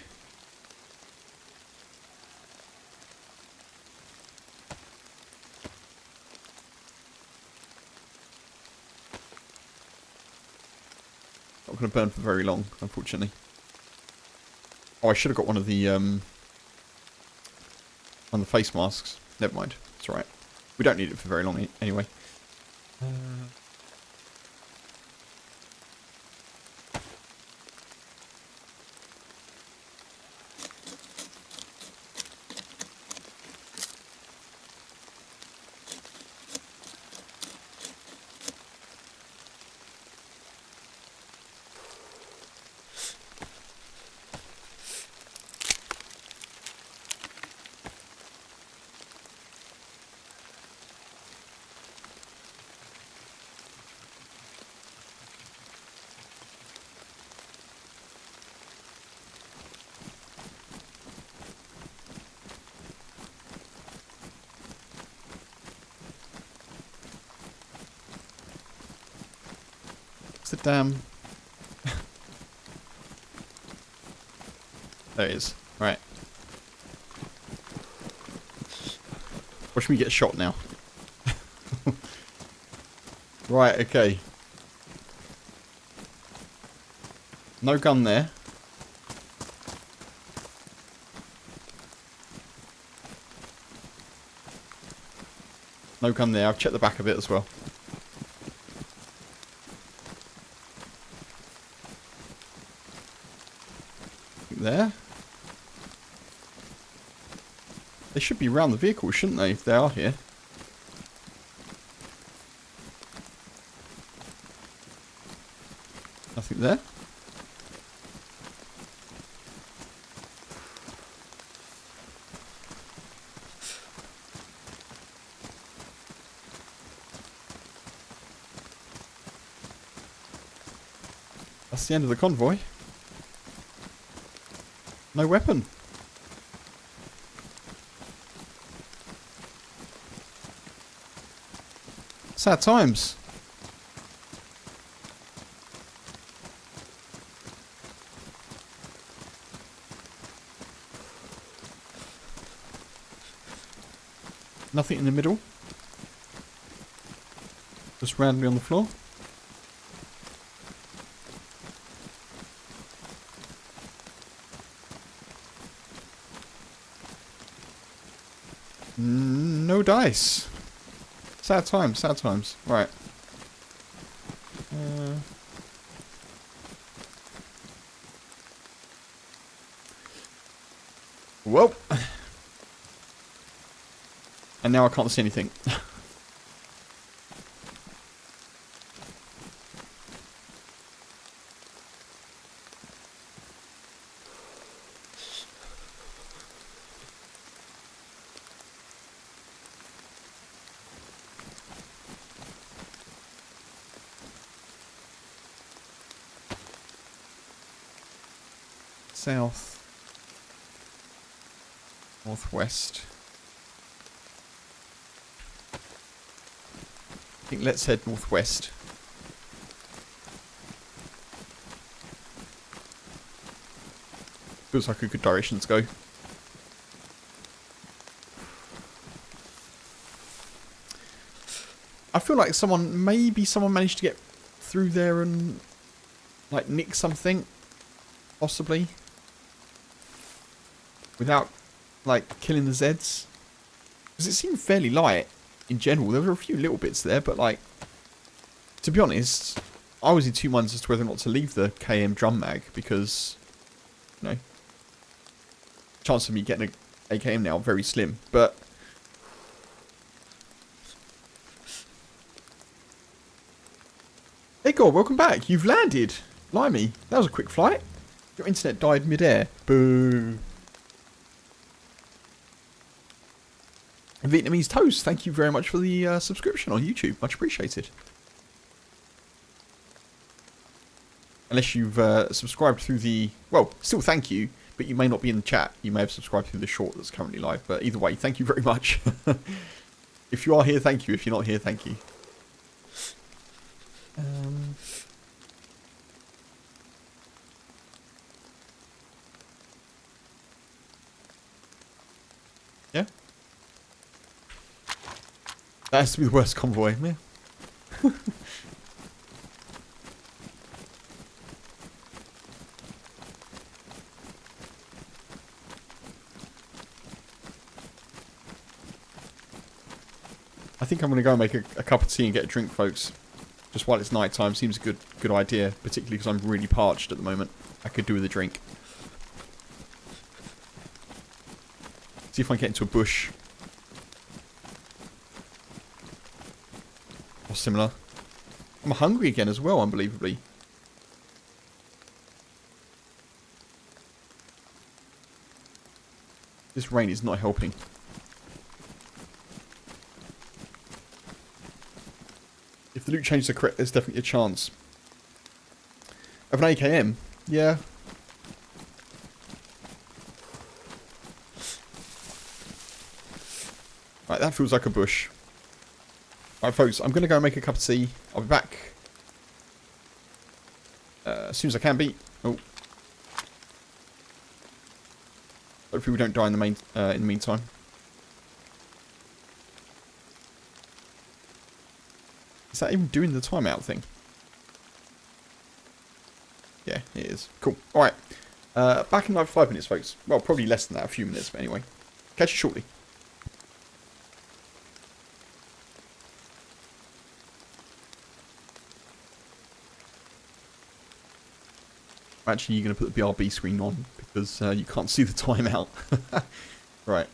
Not going to burn for very long, unfortunately. Oh, I should have got one of the face masks. Never mind. It's alright. We don't need it for very long anyway. What's the damn... There it is. Right. Watch me get shot now. Right, okay. No gun there. No gun there. I've checked the back of it as well. There. They should be around the vehicle, shouldn't they, if they are here? Nothing there. That's the end of the convoy. No weapon. Sad times. Nothing in the middle. Just randomly on the floor. No dice. Sad times, sad times. Right. Well. And now I can't see anything. South, northwest. I think let's head northwest. Feels like a good direction to go. I feel like maybe someone managed to get through there and like nick something, possibly. Without, like, killing the Zeds. Because it seemed fairly light, in general. There were a few little bits there, but, like... To be honest, I was in two minds as to whether or not to leave the KM drum mag, because... You know... Chance of me getting a AKM now, very slim, but... Hey God, welcome back. You've landed. Blimey, that was a quick flight. Your internet died mid-air. Boo. Vietnamese Toast, thank you very much for the subscription on YouTube. Much appreciated. Unless you've subscribed through the... Well, still thank you, but you may not be in the chat. You may have subscribed through the short that's currently live. But either way, thank you very much. If you are here, thank you. If you're not here, thank you. Yeah? That has to be the worst convoy, man. I think I'm going to go and make a cup of tea and get a drink, folks. Just while it's night time. Seems a good idea, particularly because I'm really parched at the moment. I could do with a drink. See if I can get into a bush. Or similar. I'm hungry again as well, unbelievably. This rain is not helping. If the loot changes are correct, there's definitely a chance. Of an AKM? Yeah. Right, that feels like a bush. Right, folks, I'm going to go and make a cup of tea. I'll be back as soon as I can be. Oh. Hopefully we don't die in the meantime. Is that even doing the timeout thing? Yeah, it is. Cool. Alright. Back in like 5 minutes, folks. Well, probably less than that. A few minutes, but anyway. Catch you shortly. Actually, you're going to put the BRB screen on because you can't see the timeout. Right.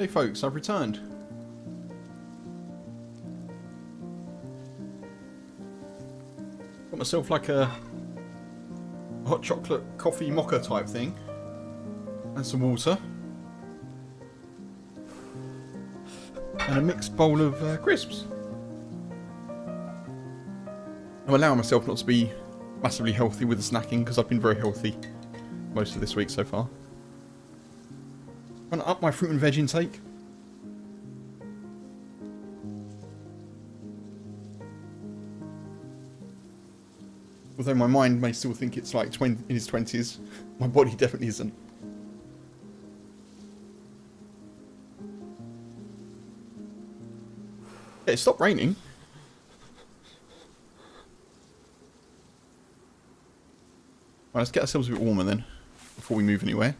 Hey folks, I've returned. Got myself like a hot chocolate coffee mocha type thing. And some water. And a mixed bowl of crisps. I'm allowing myself not to be massively healthy with the snacking because I've been very healthy most of this week so far. Trying to up my fruit and veg intake. Although my mind may still think it's like in his 20s, my body definitely isn't. Yeah, it stopped raining. Right, let's get ourselves a bit warmer then, before we move anywhere.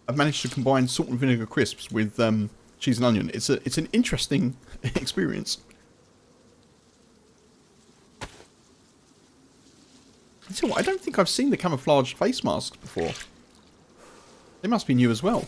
I've managed to combine salt and vinegar crisps with cheese and onion. It's an interesting experience. You know what? I don't think I've seen the camouflaged face masks before. They must be new as well.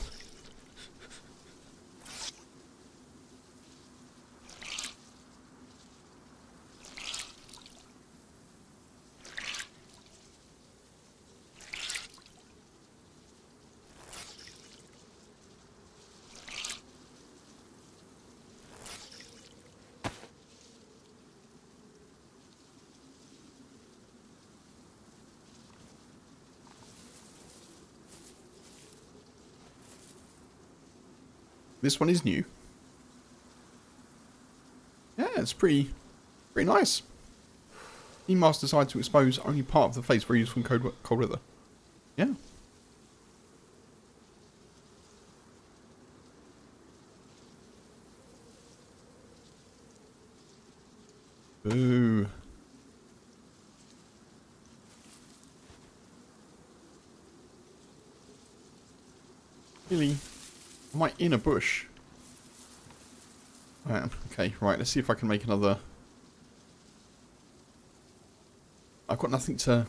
This one is new. Yeah, it's pretty nice. The mask decided to expose only part of the face for use from cold weather. Yeah. Boo. Really? Am I in a bush? I am. Okay, right, let's see if I can make another... I've got nothing to...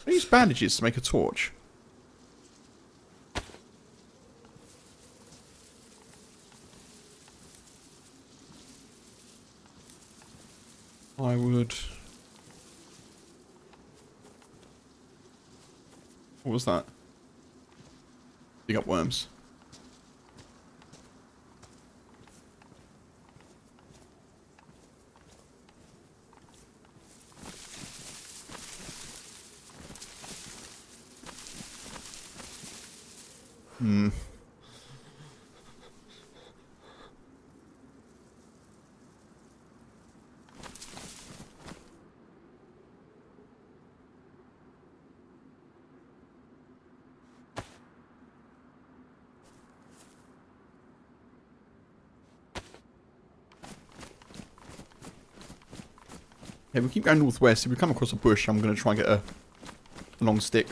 I use bandages to make a torch. I would... What was that? Dig up worms. Hmm. Okay, we keep going northwest. If we come across a bush, I'm going to try and get a long stick.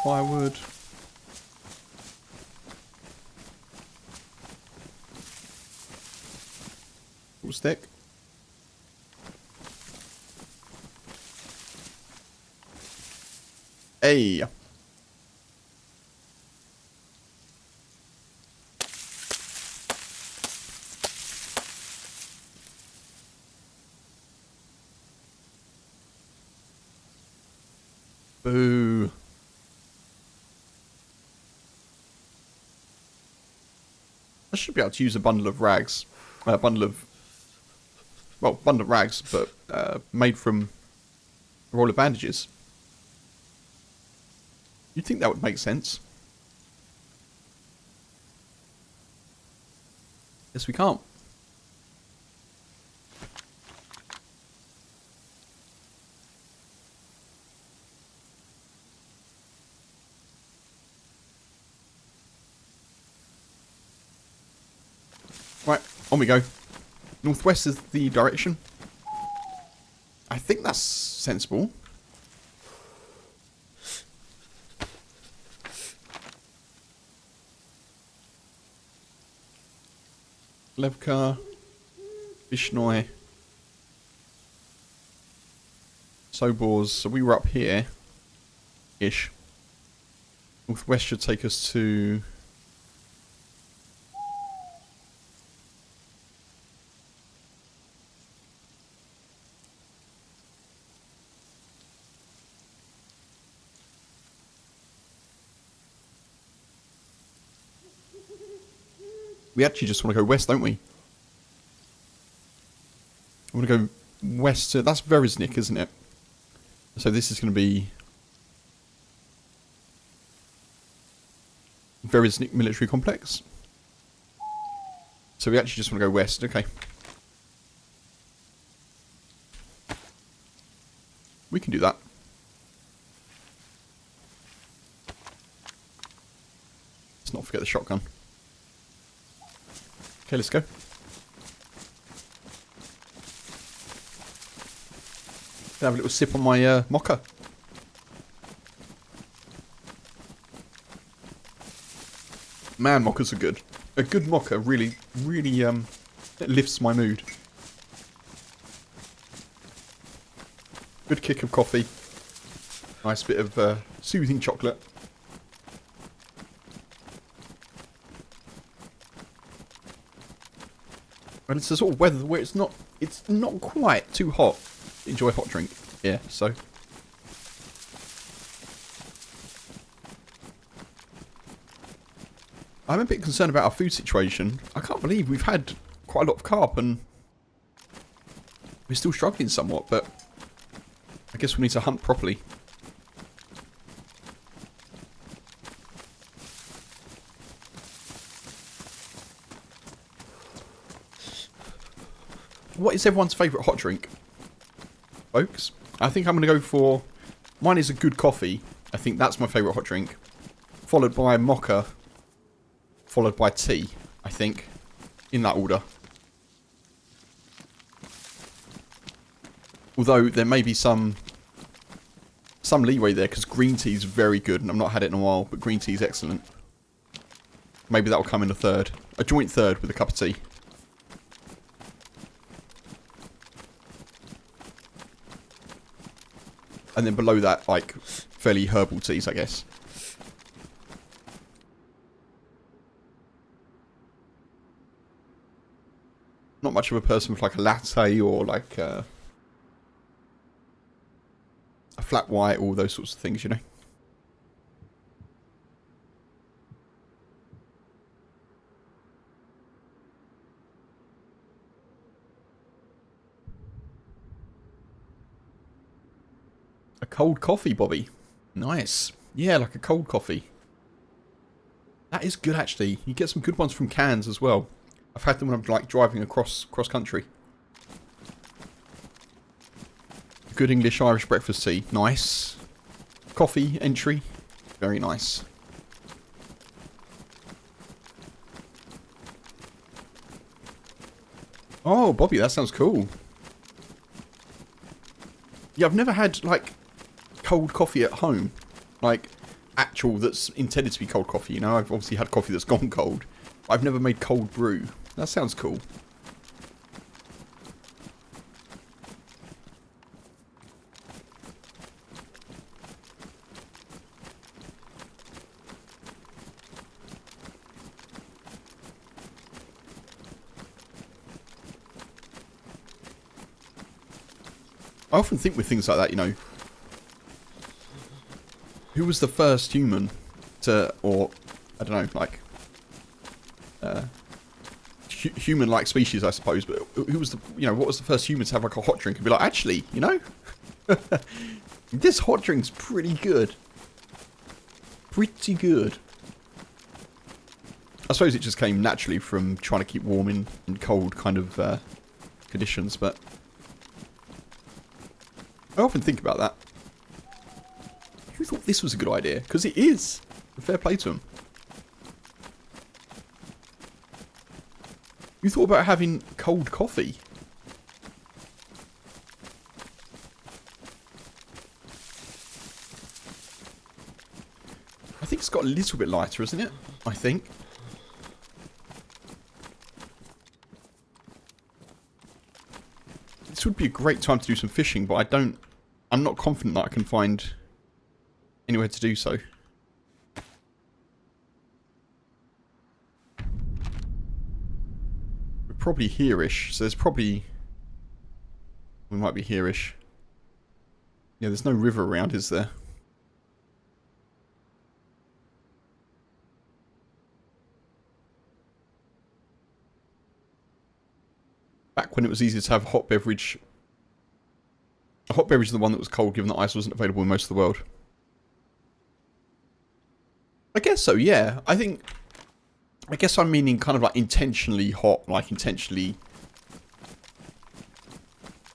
Firewood. Little stick. Hey. Boo. I should be able to use a bundle of rags. A bundle of well, abundant rags, but made from a roll of bandages. You'd think that would make sense. Yes, we can't. Right, on we go. Northwest is the direction. I think that's sensible. Levka, Vishnoi, Sobors. So we were up here, ish. Northwest should take us to. We actually just want to go west, don't we? I want to go west to... That's Veresnik, isn't it? So this is going to be... Veresnik Military Complex. So we actually just want to go west. Okay. We can do that. Let's not forget the shotgun. Okay, let's go. Have a little sip on my mocha. Man, mochas are good. A good mocha really it lifts my mood. Good kick of coffee. Nice bit of soothing chocolate. And it's a sort of weather where it's not quite too hot. Enjoy a hot drink. Yeah, so. I'm a bit concerned about our food situation. I can't believe we've had quite a lot of carp and we're still struggling somewhat, but I guess we need to hunt properly. What is everyone's favourite hot drink, folks? I think I'm going to go for... Mine is a good coffee. I think that's my favourite hot drink. Followed by mocha. Followed by tea, I think. In that order. Although there may be some leeway there, because green tea is very good, and I've not had it in a while, but green tea is excellent. Maybe that will come in a third. A joint third with a cup of tea. And then below that, like, fairly herbal teas, I guess. Not much of a person with, like, a latte or, like, a flat white, all those sorts of things, you know. A cold coffee, Bobby. Nice. Yeah, like a cold coffee. That is good, actually. You get some good ones from cans as well. I've had them when I'm like driving across country. Good English Irish breakfast tea. Nice. Coffee entry. Very nice. Oh, Bobby, that sounds cool. Yeah, I've never had, like, cold coffee at home. Like, actual that's intended to be cold coffee, you know? I've obviously had coffee that's gone cold. I've never made cold brew. That sounds cool. I often think with things like that, you know, who was the first human to, or, I don't know, like, human-like species, I suppose. But who was the, what was the first human to have like a hot drink and be like, actually, this hot drink's pretty good. Pretty good. I suppose it just came naturally from trying to keep warm in cold kind of conditions, but I often think about that. Who thought this was a good idea? Because it is. Fair play to them. You thought about having cold coffee? I think it's got a little bit lighter, isn't it? I think. This would be a great time to do some fishing, but I'm not confident that I can find anywhere to do so. We're probably here-ish, so there's probably... We might be here-ish. Yeah, there's no river around, is there? Back when it was easier to have a hot beverage. A hot beverage is the one that was cold, given that ice wasn't available in most of the world. I guess so, yeah. I guess I'm meaning kind of like intentionally hot, like intentionally...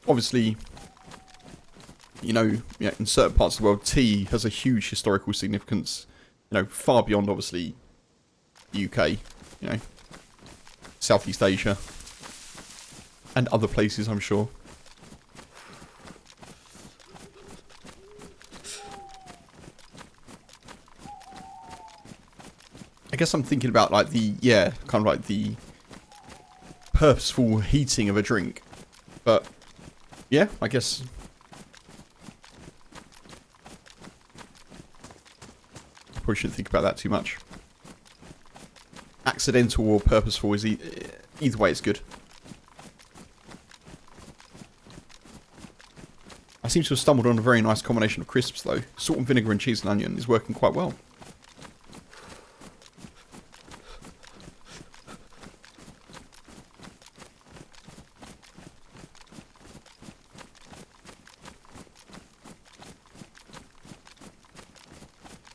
Obviously, in certain parts of the world, tea has a huge historical significance, far beyond, obviously, the UK, Southeast Asia, and other places, I'm sure. I guess I'm thinking about like kind of like the purposeful heating of a drink. But yeah, I guess I probably shouldn't think about that too much. Accidental or purposeful is either way it's good. I seem to have stumbled on a very nice combination of crisps though. Salt and vinegar and cheese and onion is working quite well.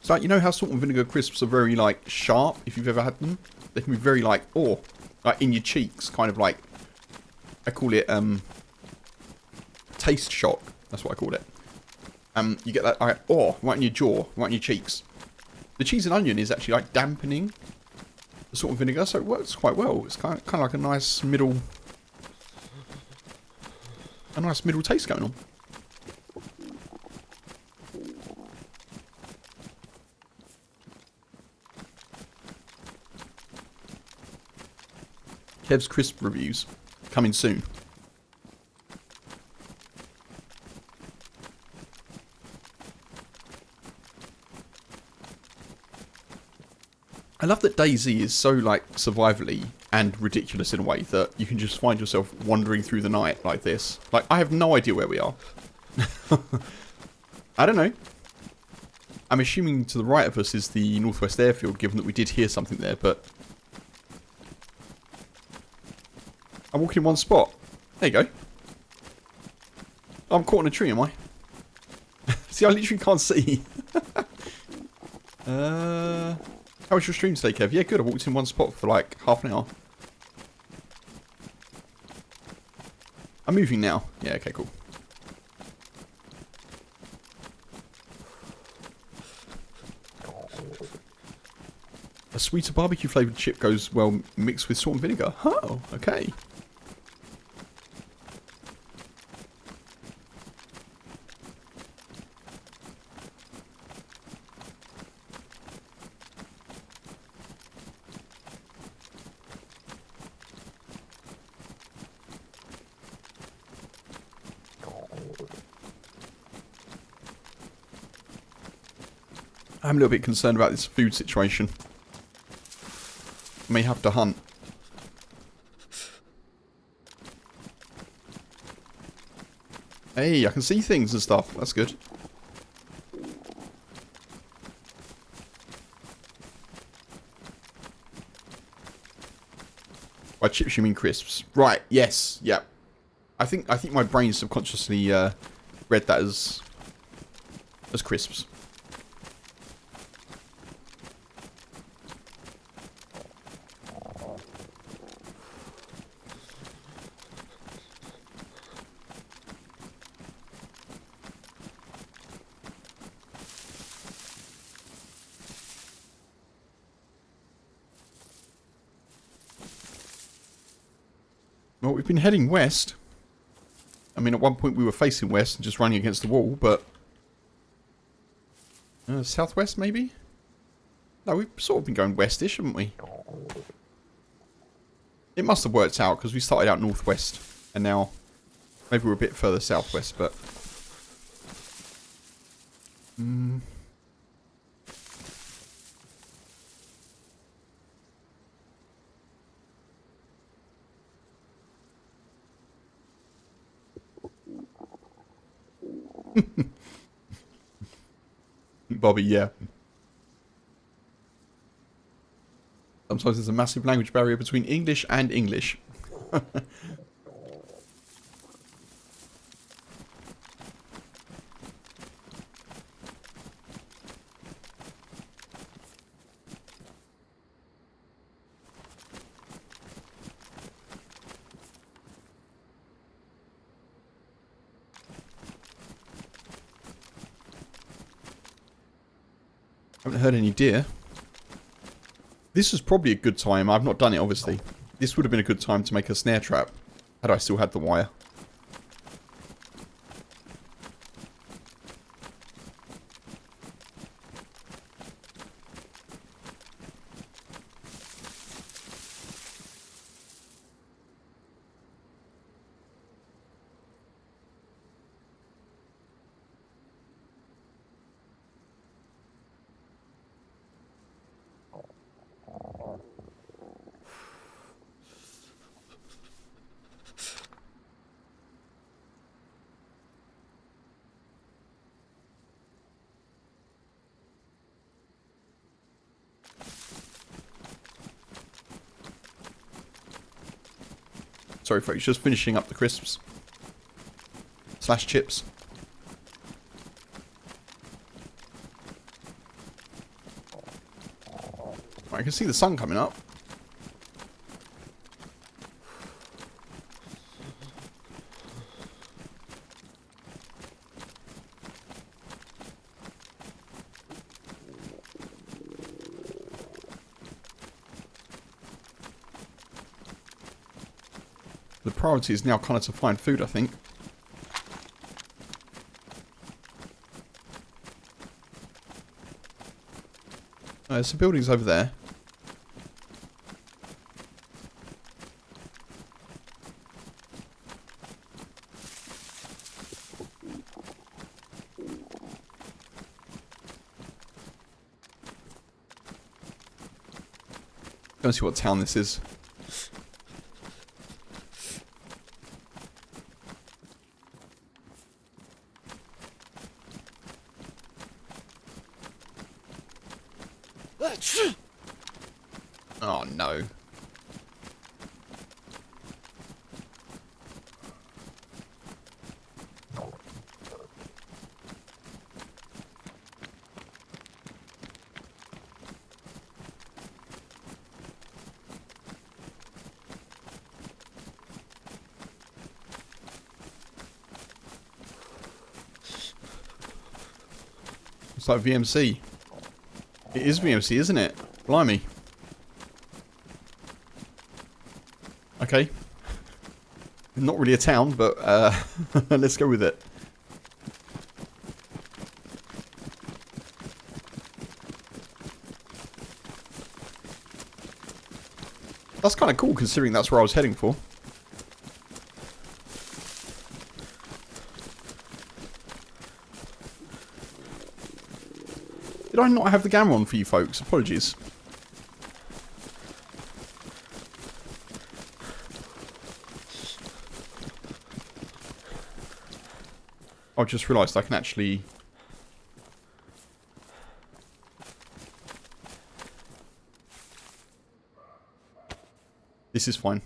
So, you know how salt and vinegar crisps are very, like, sharp, if you've ever had them? They can be very, like, in your cheeks, kind of like, I call it, taste shock. That's what I call it. You get that, right in your jaw, right in your cheeks. The cheese and onion is actually, like, dampening the salt and vinegar, so it works quite well. It's kind of like a nice middle taste going on. Kev's crisp reviews coming soon. I love that DayZ is so like survivally and ridiculous in a way that you can just find yourself wandering through the night like this. Like, I have no idea where we are. I don't know. I'm assuming to the right of us is the Northwest Airfield, given that we did hear something there, but I'm walking in one spot. There you go. I'm caught in a tree, am I? See, I literally can't see. How was your stream today, Kev? Yeah, good. I walked in one spot for like half an hour. I'm moving now. Yeah, okay, cool. A sweeter barbecue flavoured chip goes well mixed with salt and vinegar. Oh, okay. I'm a little bit concerned about this food situation. I may have to hunt. Hey, I can see things and stuff. That's good. By chips you mean crisps. Right, yes, yep. I think my brain subconsciously read that as crisps. Well, we've been heading west. I mean, at one point we were facing west and just running against the wall, but... southwest, maybe? No, we've sort of been going westish, haven't we? It must have worked out, because we started out northwest, and now... Maybe we're a bit further southwest, but... Bobby, yeah. Sometimes there's a massive language barrier between English and English. I haven't heard any deer. This was probably a good time. I've not done it, obviously. This would have been a good time to make a snare trap, had I still had the wire. Sorry folks, just finishing up the crisps. / chips. Right, I can see the sun coming up. The priority is now kind of to find food, I think. There's some buildings over there. Go and see what town this is. Oh no. It's like VMC. It is VMC, isn't it? Blimey. Okay. Not really a town, but let's go with it. That's kind of cool considering that's where I was heading for. Did I not have the camera on for you folks? Apologies. I just realised I can actually... This is fine.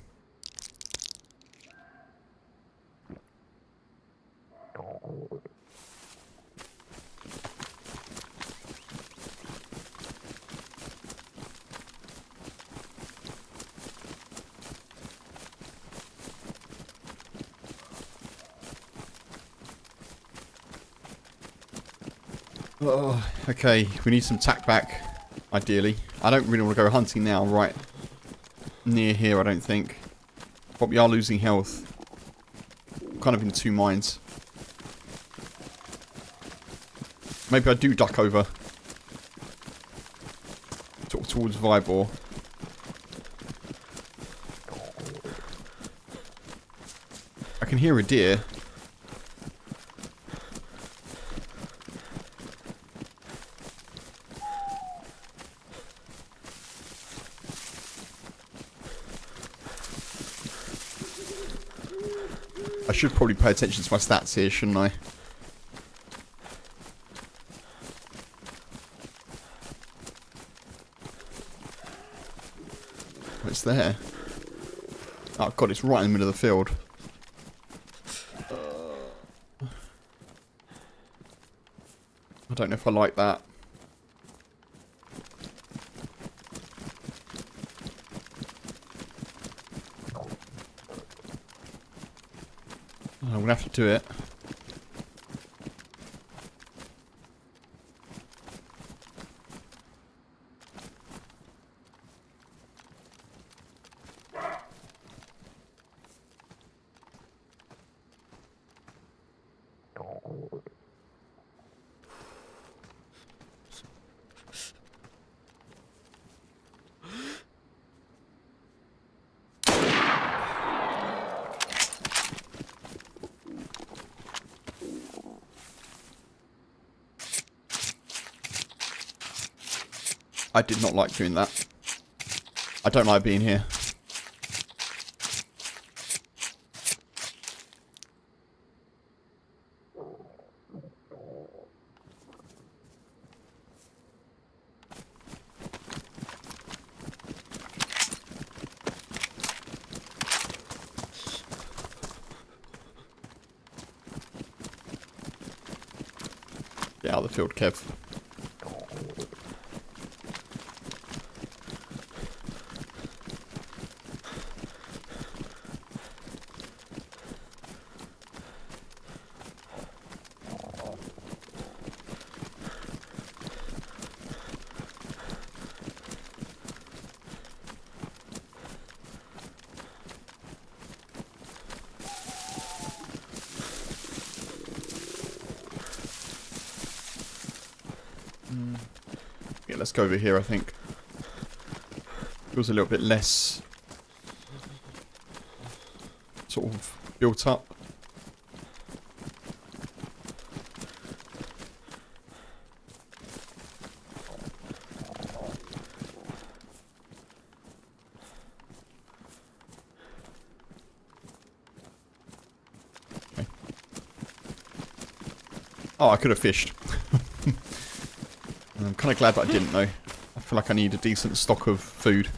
Oh, okay, we need some tack back, ideally. I don't really want to go hunting now, right near here, I don't think. But we are losing health. Kind of in two minds. Maybe I do duck over. Towards Vibor. I can hear a deer. I should probably pay attention to my stats here, shouldn't I? Oh, it's there. Oh god, it's right in the middle of the field. I don't know if I like that. I'm gonna have to do it. I did not like doing that. I don't like being here. Get out of the field, Kev. Yeah, let's go over here, I think. Feels a little bit less sort of built up. Okay. Oh, I could have fished. I'm kind of glad that I didn't though. I feel like I need a decent stock of food.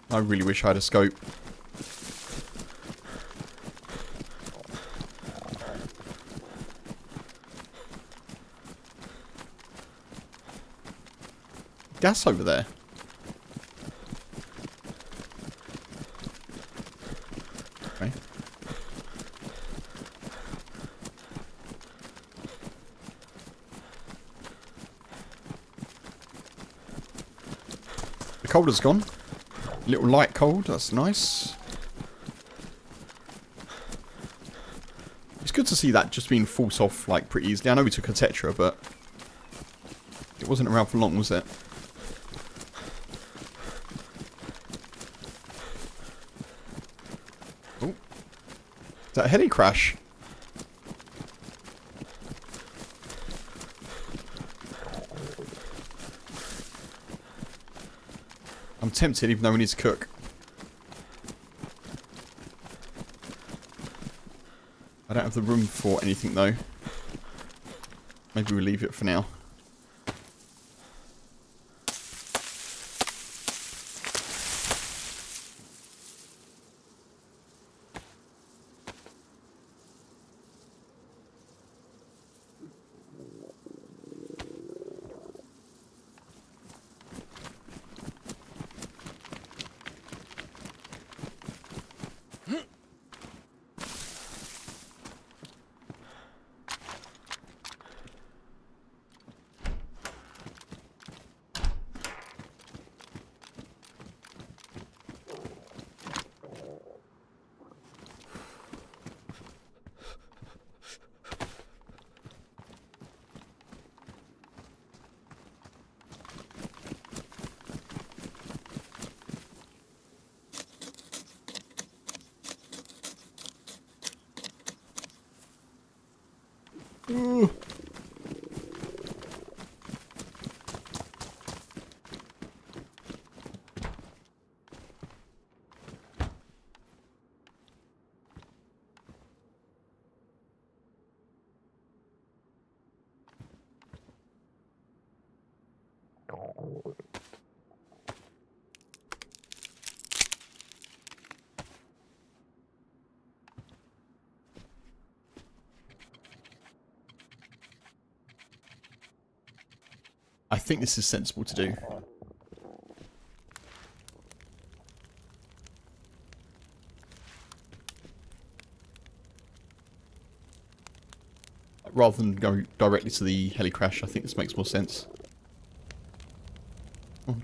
I really wish I had a scope. Gas over there. Okay. The cold has gone. Little light cold, that's nice. It's good to see that just being forced off like pretty easily. I know we took a Tetra, but it wasn't around for long, was it? Oh, is that a heli crash? I'm tempted, even though we need to cook. I don't have the room for anything though. Maybe we'll leave it for now. Ooh. I think this is sensible to do. Rather than go directly to the heli crash, I think this makes more sense. Oh.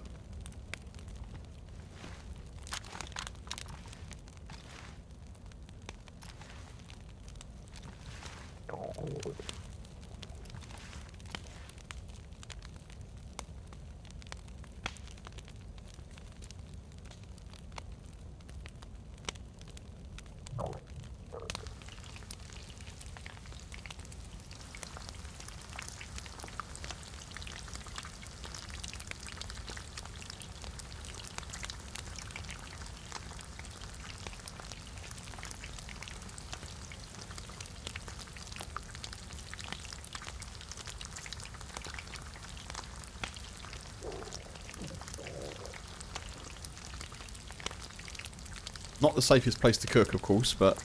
Not the safest place to cook, of course, but...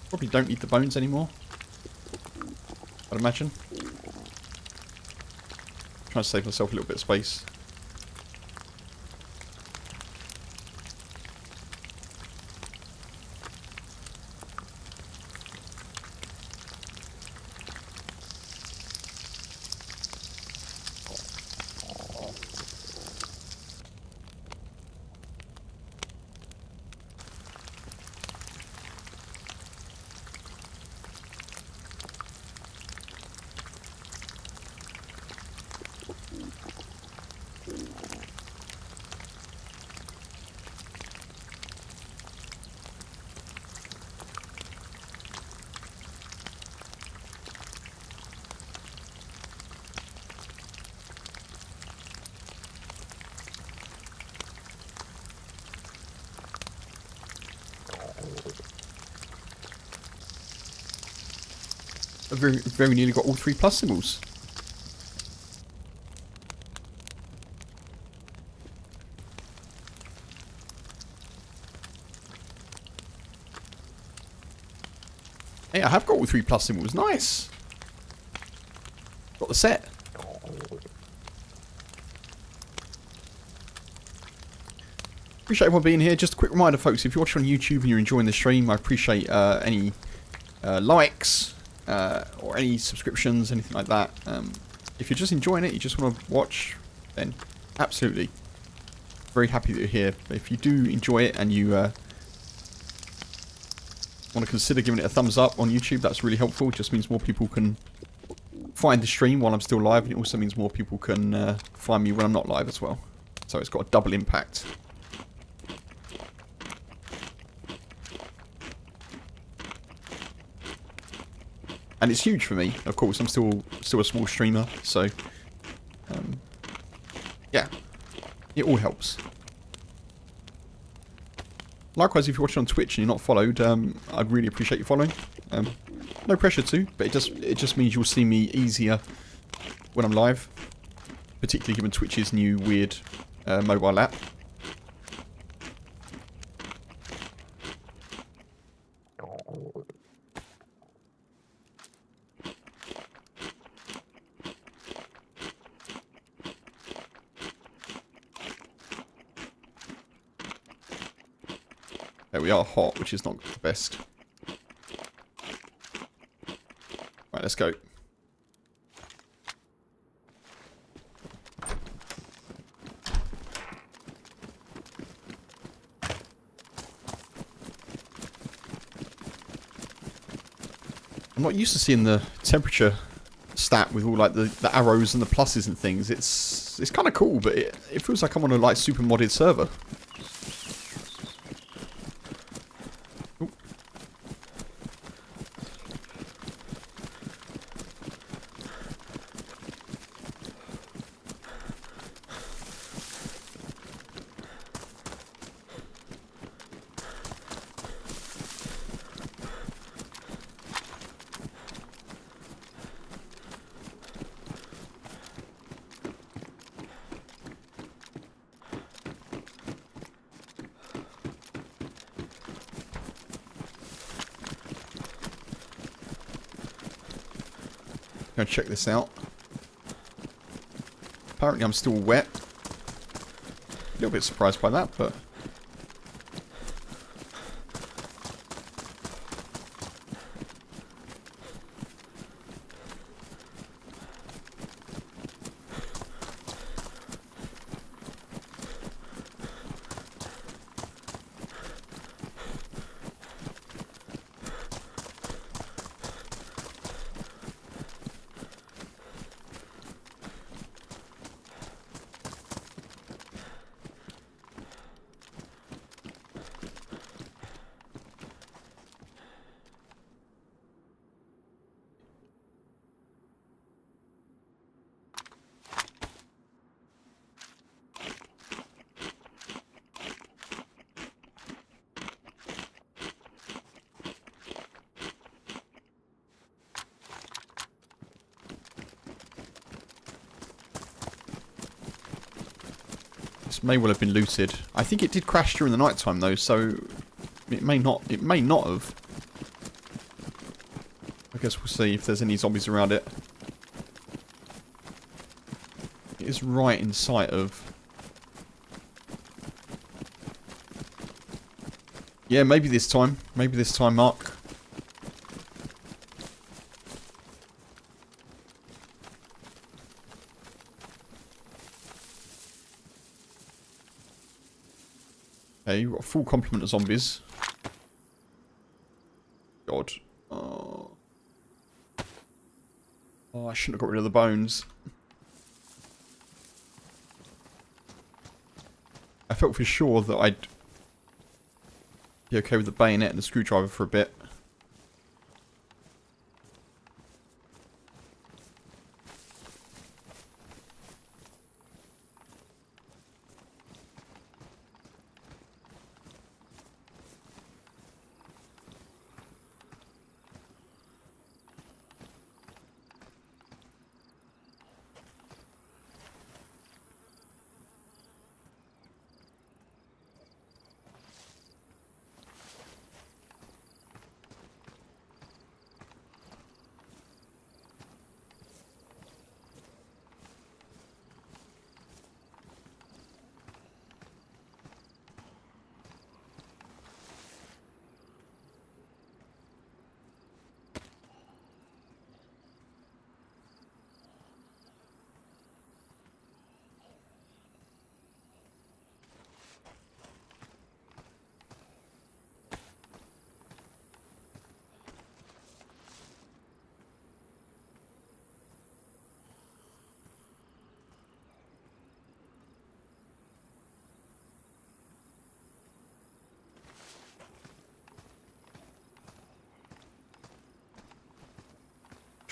Probably don't need the bones anymore, I'd imagine. Trying to save myself a little bit of space. I've very nearly got all 3 plus symbols. Hey, I have got all 3 plus symbols. Nice! Got the set. Appreciate everyone being here. Just a quick reminder, folks, if you're watching on YouTube and you're enjoying the stream, I appreciate any likes or any subscriptions, anything like that. If you're just enjoying it, you just want to watch, then absolutely. Very happy that you're here. But if you do enjoy it and you want to consider giving it a thumbs up on YouTube, that's really helpful. It just means more people can find the stream while I'm still live, and it also means more people can find me when I'm not live as well. So it's got a double impact. And it's huge for me, of course. I'm still a small streamer, so yeah, it all helps. Likewise, if you're watching on Twitch and you're not followed, I'd really appreciate you following. No pressure to, but it just means you'll see me easier when I'm live, particularly given Twitch's new weird mobile app. There we are, hot, which is not the best. Right, let's go. I'm not used to seeing the temperature stat with all like the arrows and the pluses and things. It's kind of cool, but it feels like I'm on a like super modded server. Go check this out. Apparently I'm still wet. A little bit surprised by that, but... This may well have been looted. I think it did crash during the night time though, so it may not have. I guess we'll see if there's any zombies around it. It is right in sight of... Yeah, maybe this time. Maybe this time, Mark. Okay, you've got a full complement of zombies. God. Oh, I shouldn't have got rid of the bones. I felt for sure that I'd be okay with the bayonet and the screwdriver for a bit.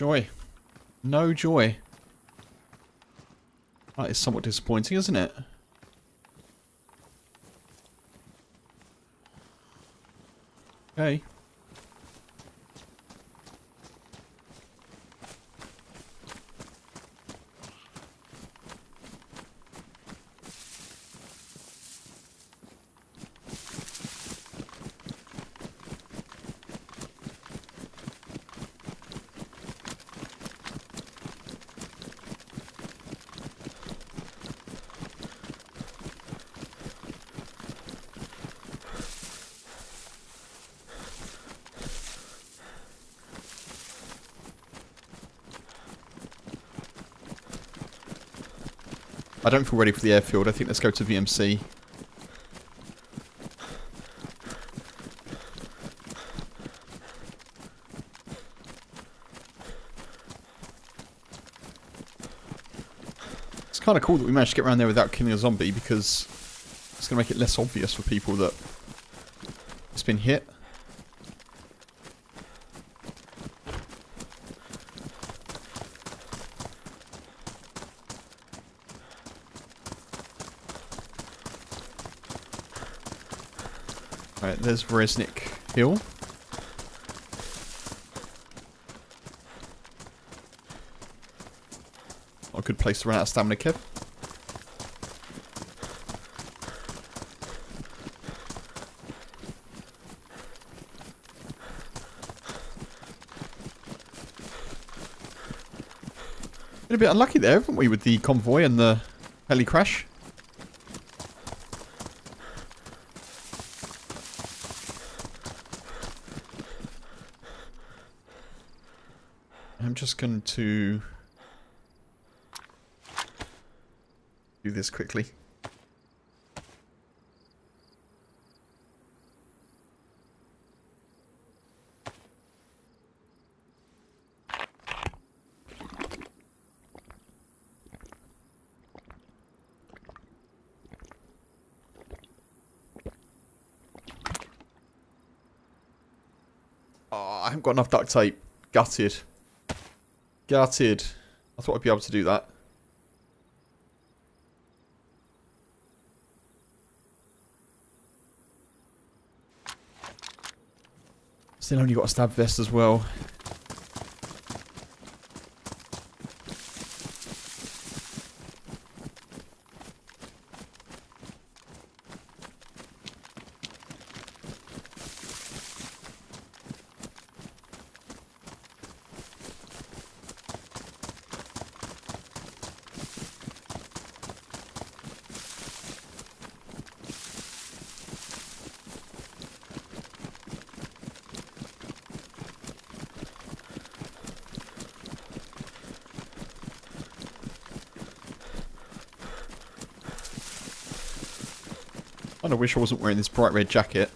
Joy. No joy. That is somewhat disappointing, isn't it? Okay. I don't feel ready for the airfield. I think let's go to VMC. It's kind of cool that we managed to get around there without killing a zombie, because it's going to make it less obvious for people that it's been hit. Right, there's Resnick Hill. Not a good place to run out of stamina, Kev. Been a bit unlucky there, haven't we, with the convoy and the heli crash? I'm just going to do this quickly. Oh, I haven't got enough duct tape. Gutted. Gutted. I thought I'd be able to do that. Still only got a stab vest as well. I wish I wasn't wearing this bright red jacket.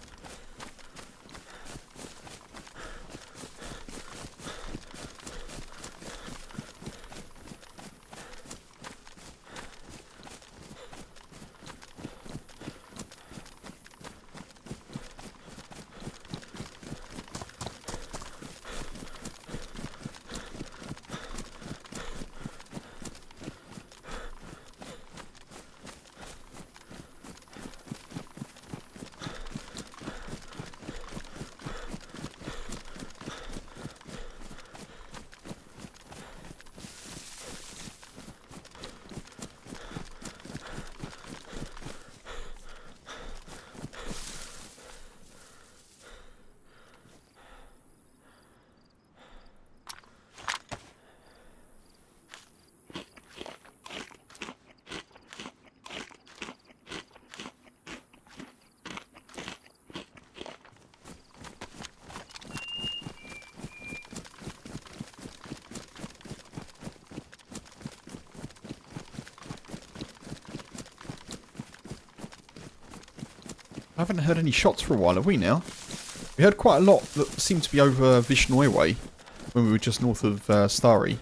I haven't heard any shots for a while, have we now? We heard quite a lot that seemed to be over Vishnoi way when we were just north of Starry.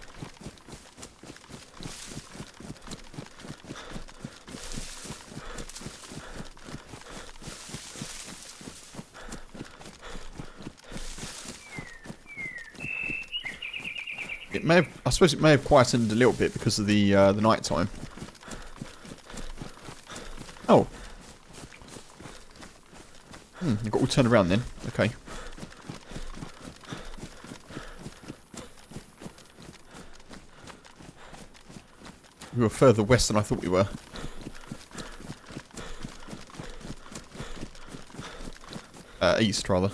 It may have, I suppose it may have quietened a little bit because of the night time. Oh. I've got all turned around then. Okay. We were further west than I thought we were. East, rather.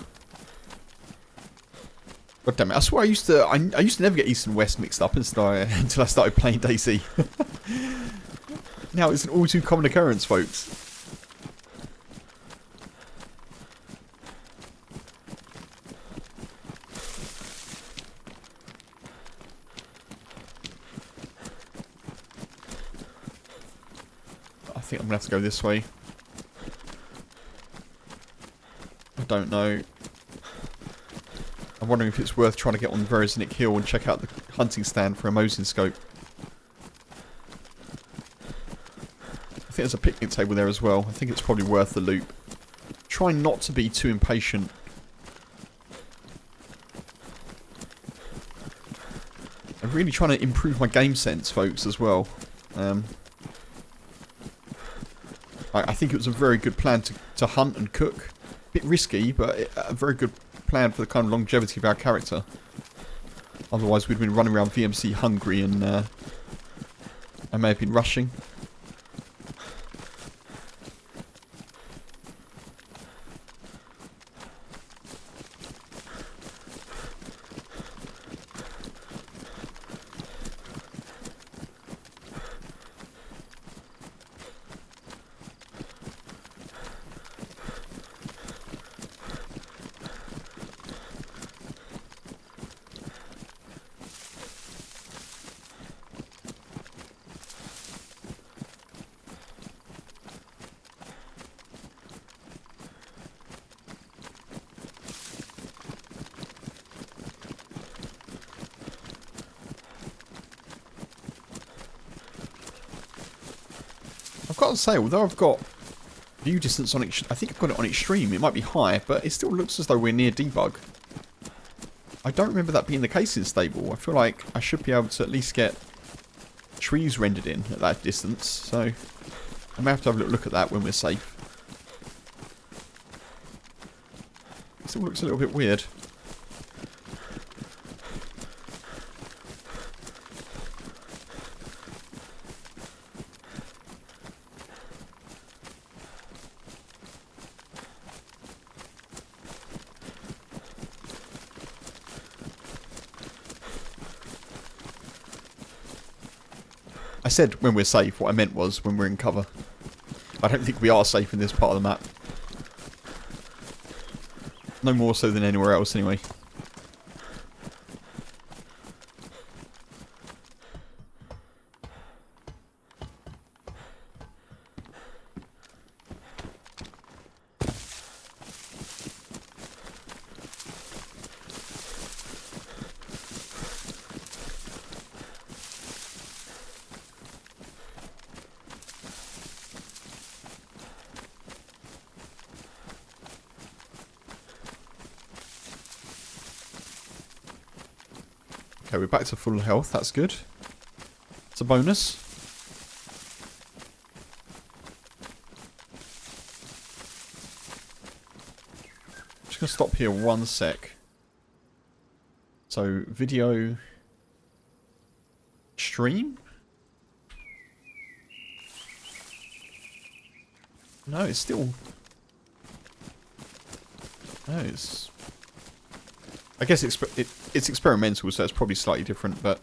God damn it! I swear I used to never get east and west mixed up until I started playing DayZ. Now it's an all too common occurrence, folks. I think I'm gonna have to go this way. I don't know. I'm wondering if it's worth trying to get on Veroznik Hill and check out the hunting stand for a Mosin scope. I think there's a picnic table there as well. I think it's probably worth the loop. Try not to be too impatient. I'm really trying to improve my game sense, folks, as well. I think it was a very good plan to hunt and cook. A bit risky, but a very good plan for the kind of longevity of our character. Otherwise we'd been running around VMC hungry and I may have been rushing. I've got to say, although I've got view distance on, I think I've got it on extreme. It might be high, but it still looks as though we're near debug. I don't remember that being the case in stable. I feel like I should be able to at least get trees rendered in at that distance. So I may have to have a little look at that when we're safe. It still looks a little bit weird. I said when we're safe, what I meant was when we're in cover. I don't think we are safe in this part of the map. No more so than anywhere else anyway. Okay, we're back to full health. That's good. It's a bonus. Just going to stop here 1 sec. So, video... stream? No, it's still... No, it's... I guess it's experimental, so it's probably slightly different, but...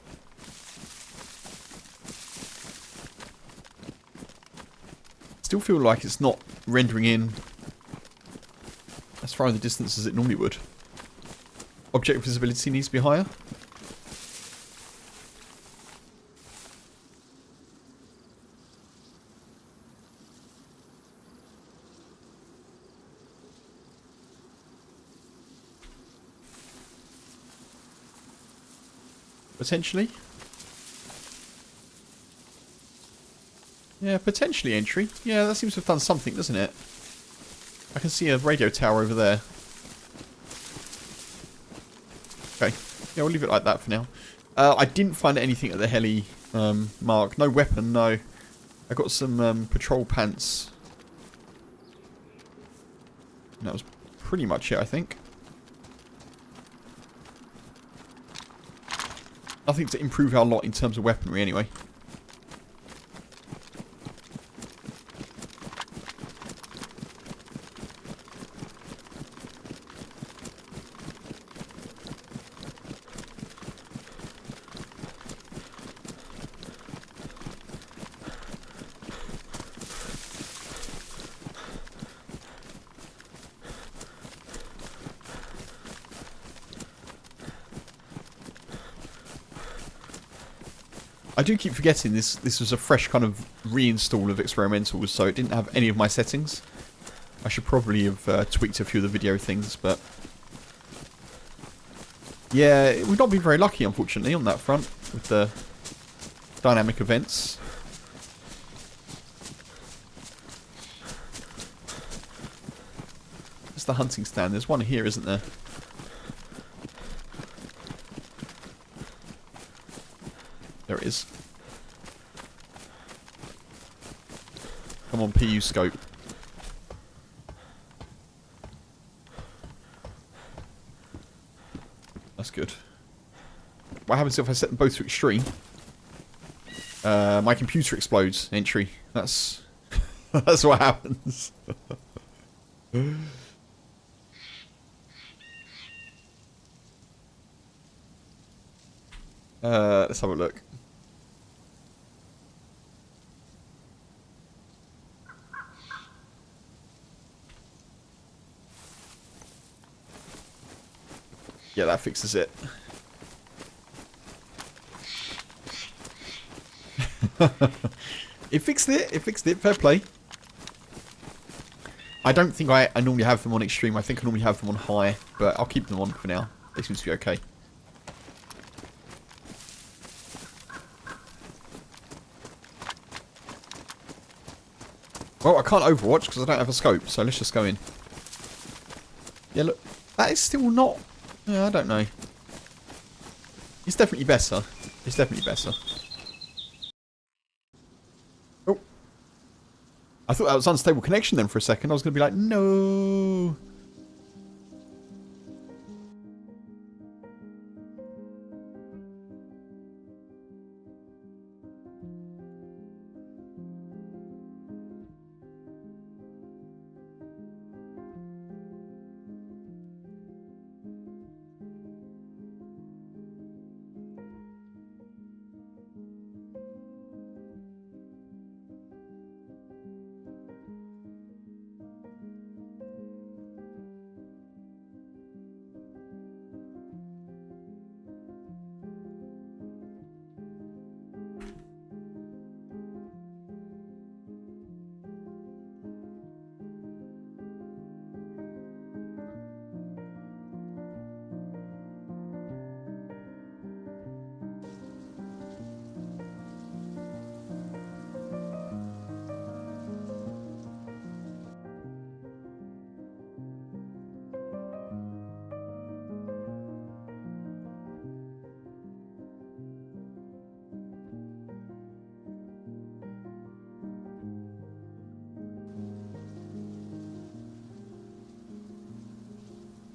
Still feel like it's not rendering in as far in the distance as it normally would. Object visibility needs to be higher. Potentially. Yeah, potentially entry. Yeah, that seems to have done something, doesn't it? I can see a radio tower over there. Okay. Yeah, we'll leave it like that for now. I didn't find anything at the heli, Mark. No weapon, no. I got some patrol pants. And that was pretty much it, I think. Nothing to improve our lot in terms of weaponry, anyway. I do keep forgetting this was a fresh kind of reinstall of experimentals, so it didn't have any of my settings. I should probably have tweaked a few of the video things, but yeah, we've not been very lucky, unfortunately, on that front with the dynamic events. It's the hunting stand. There's one here, isn't there? There it is. Come on, PU scope. That's good. What happens if I set them both to extreme? My computer explodes. Entry. That's that's what happens. Let's have a look. Yeah, that fixes it. It fixed it. It fixed it. Fair play. I don't think I normally have them on extreme. I think I normally have them on high, but I'll keep them on for now. They seem to be okay. Well, I can't overwatch because I don't have a scope, so let's just go in. Yeah, look. That is still not... Yeah, I don't know. It's definitely better. It's definitely better. Oh. I thought that was unstable connection then for a second. I was going to be like, no.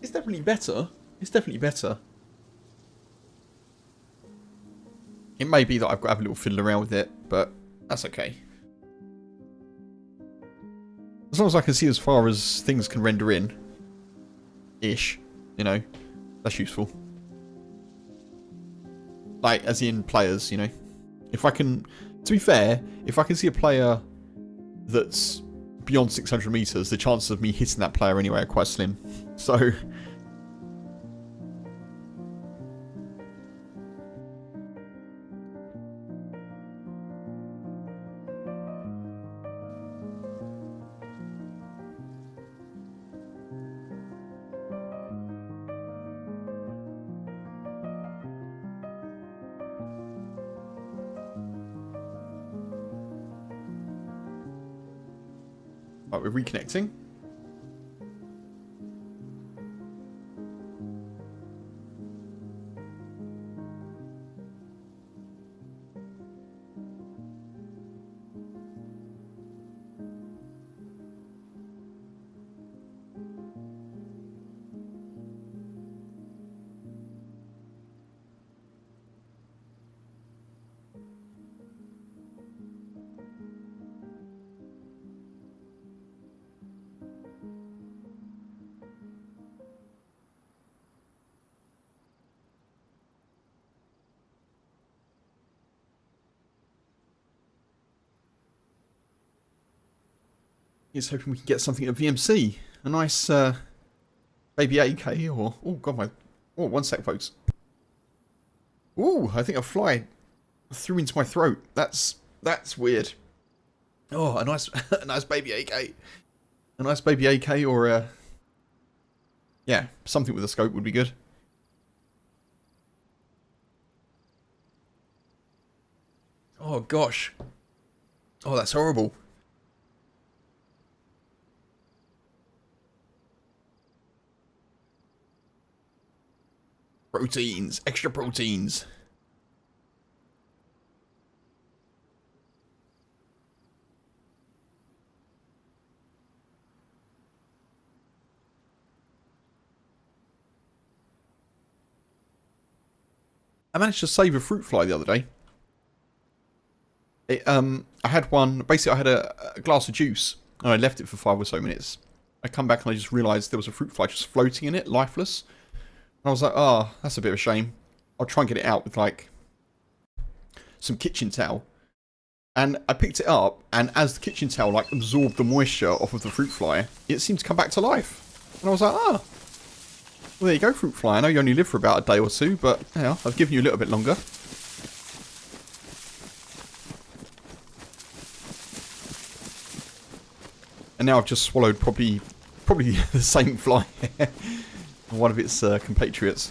It's definitely better. It's definitely better. It may be that I've got to have a little fiddle around with it, but that's okay. As long as I can see as far as things can render in. Ish. You know. That's useful. Like, as in players, you know. If I can... To be fair, if I can see a player that's beyond 600 meters, the chances of me hitting that player anyway are quite slim. So... Right, we're reconnecting. He's hoping we can get something at VMC. A nice baby AK or... Oh, God, my... Oh, one sec, folks. Ooh, I think a fly threw into my throat. That's weird. Oh, a nice a nice baby AK. A nice baby AK or a... Yeah, something with a scope would be good. Oh, gosh. Oh, that's horrible. Proteins. Extra proteins. I managed to save a fruit fly the other day. I had one... Basically, I had a glass of juice, and I left it for 5 or so minutes. I come back and I just realised there was a fruit fly just floating in it, lifeless. And I was like, oh, that's a bit of a shame. I'll try and get it out with, like, some kitchen towel. And I picked it up, and as the kitchen towel, like, absorbed the moisture off of the fruit fly, it seemed to come back to life. And I was like, ah. Well, there you go, fruit fly. I know you only live for about a day or two, but, you know, I've given you a little bit longer. And now I've just swallowed probably the same fly. One of its compatriots.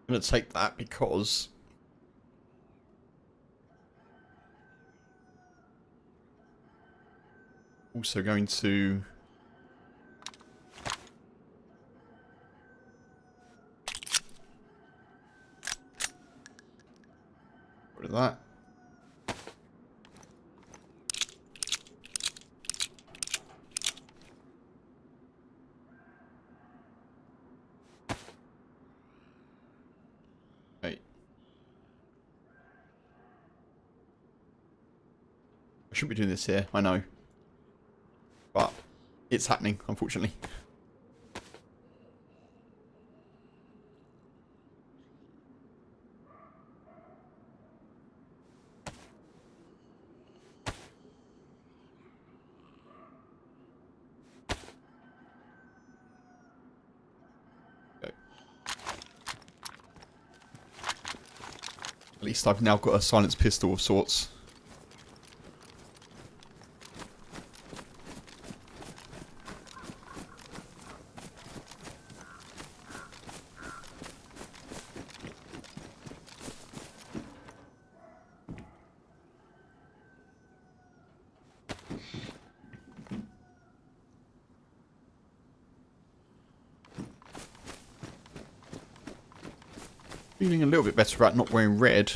I'm going to take that because... Also going to... Rid of that. Okay. I shouldn't be doing this here, I know. But it's happening, unfortunately. Okay. At least I've now got a silenced pistol of sorts. Feeling a little bit better about not wearing red.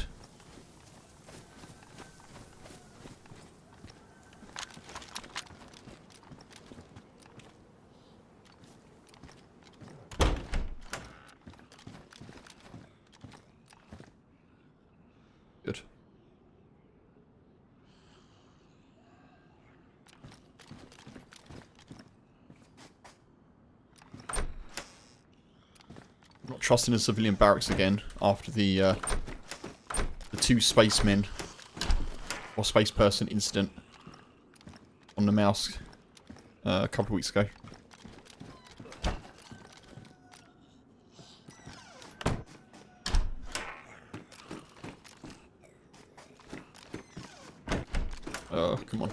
Good. Not trusting a civilian barracks again after the 2 spacemen or space person incident on the mouse a couple of weeks ago. Come on.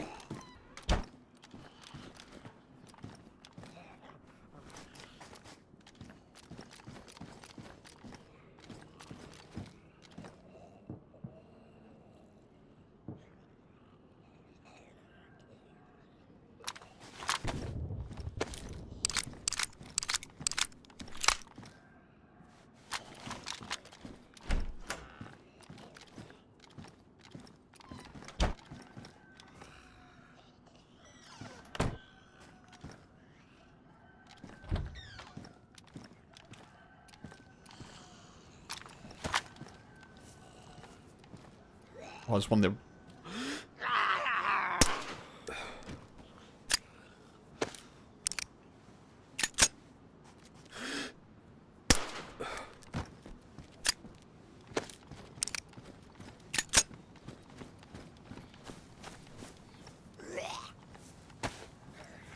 I just wonder.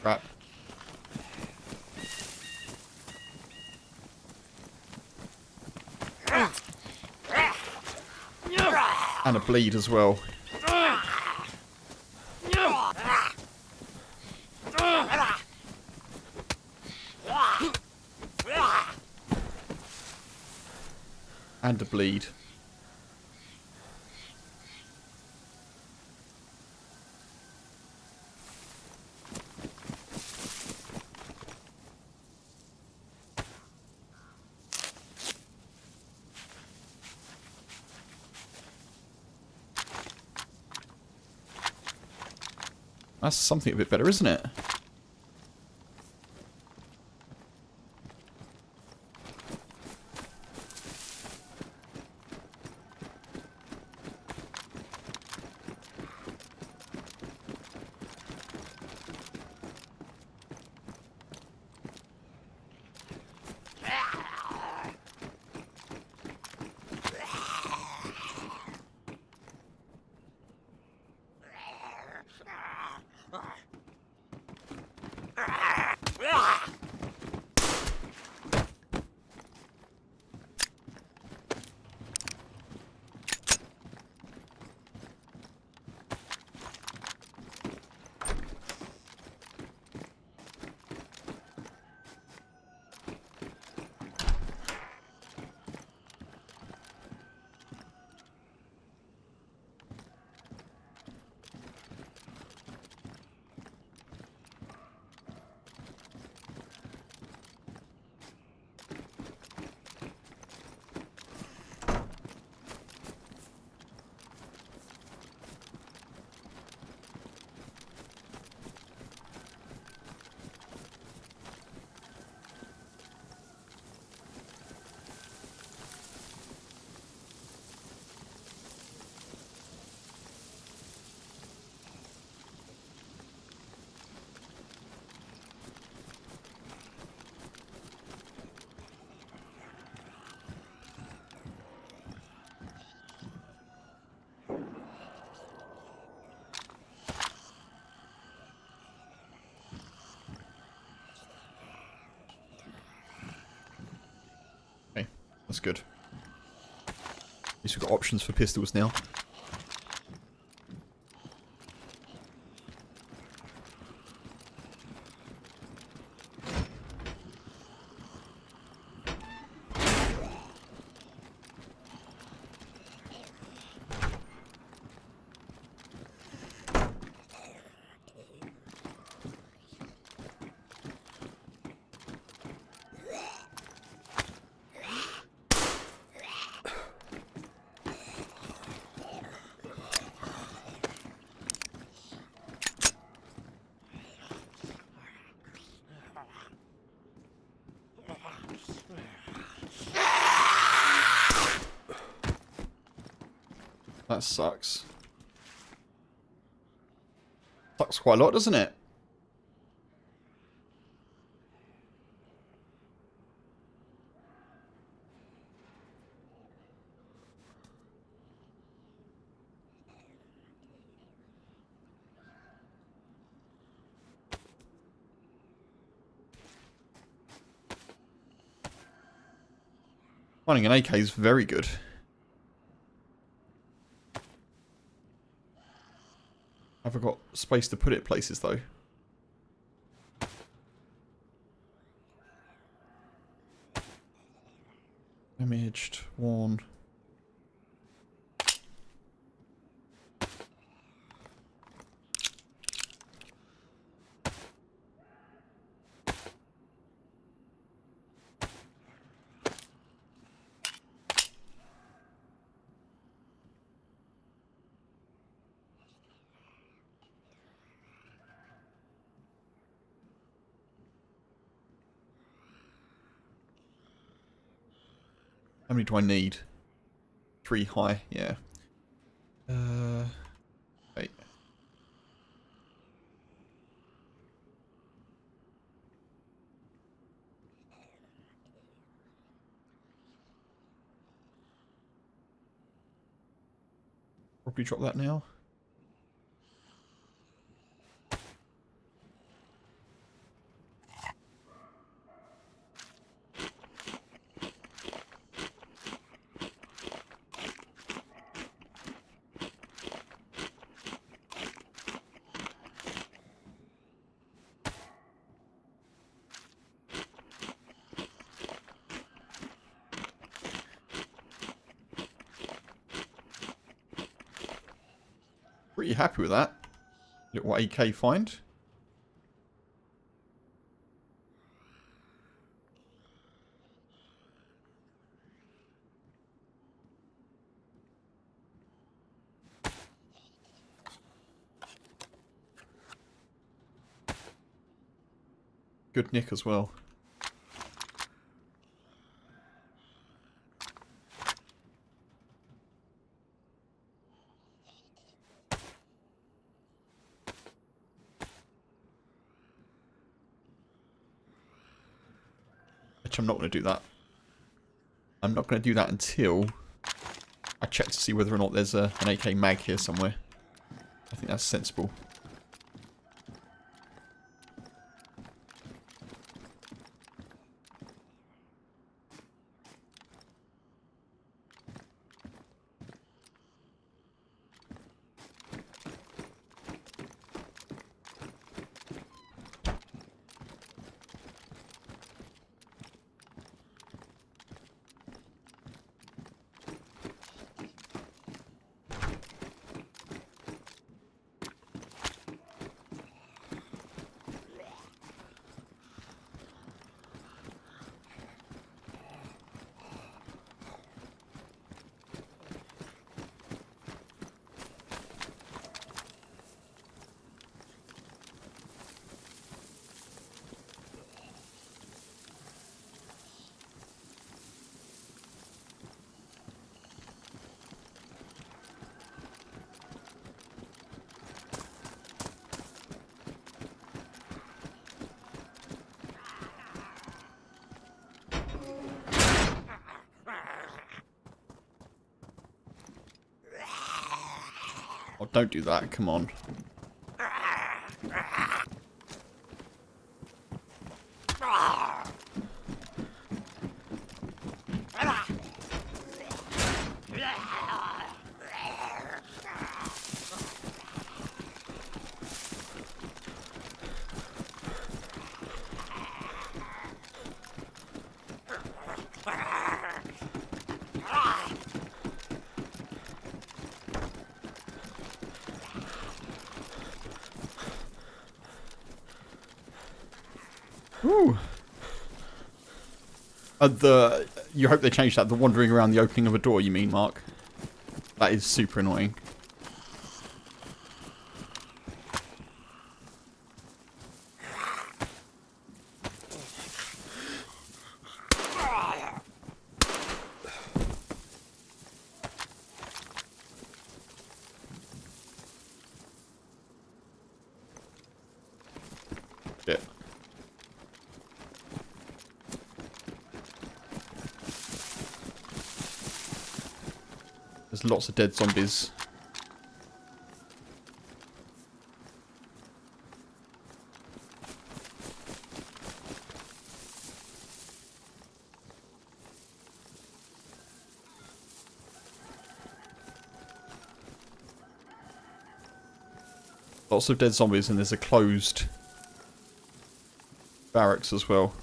Crap. And a bleed as well. And a bleed. That's something a bit better, isn't it? Okay, that's good. At least we've got options for pistols now. That sucks. Sucks quite a lot, doesn't it? Finding an AK is very good. Have I got space to put it places though? Damaged one. How many do I need? 3 high, yeah. Probably drop that now. Pretty happy with that. Little AK find. Good nick as well. Which I'm not going to do that. I'm not going to do that until I check to see whether or not there's an AK mag here somewhere. I think that's sensible. Oh, don't do that. Come on. Woo. You hope they changed that. The wandering around the opening of a door, you mean, Mark? That is super annoying. Shit. There's lots of dead zombies. Lots of dead zombies, and there's a closed barracks as well.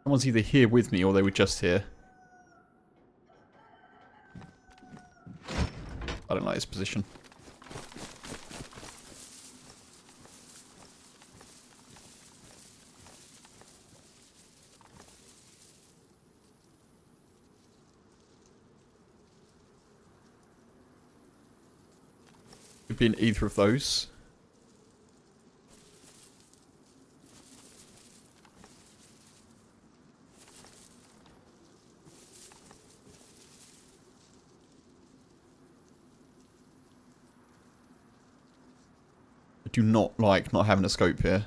Someone's either here with me or they were just here. I don't like this position. be in either of those. I do not like not having a scope here.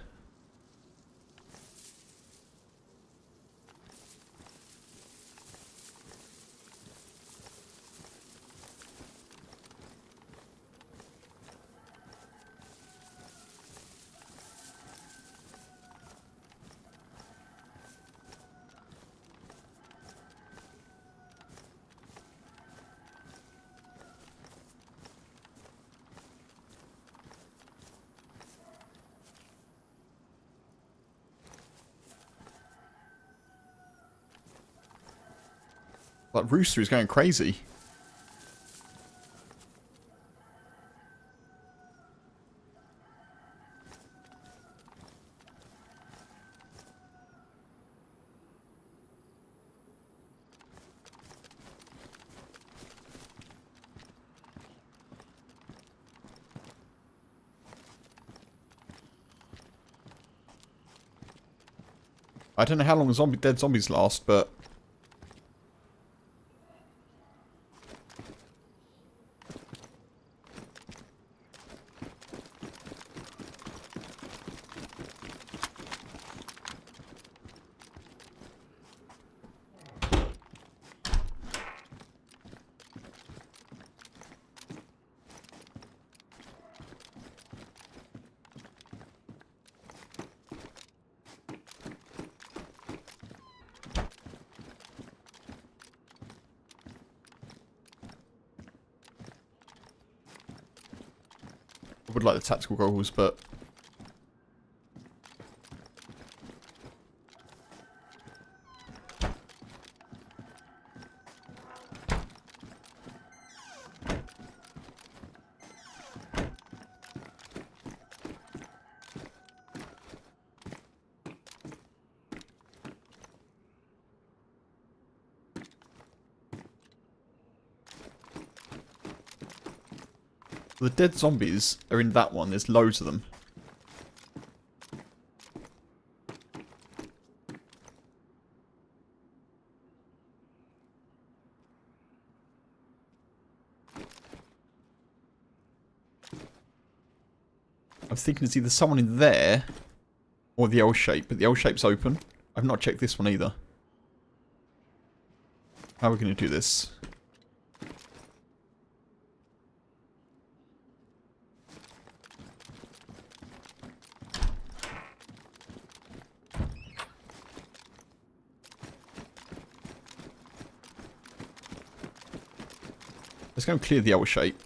Like, Rooster is going crazy. I don't know how long dead zombies last, but... I would like the tactical goggles, but... The dead zombies are in that one. There's loads of them. I'm thinking it's either someone in there or the L shape, but the L shape's open. I've not checked this one either. How are we going to do this? Let's go and clear the L shape.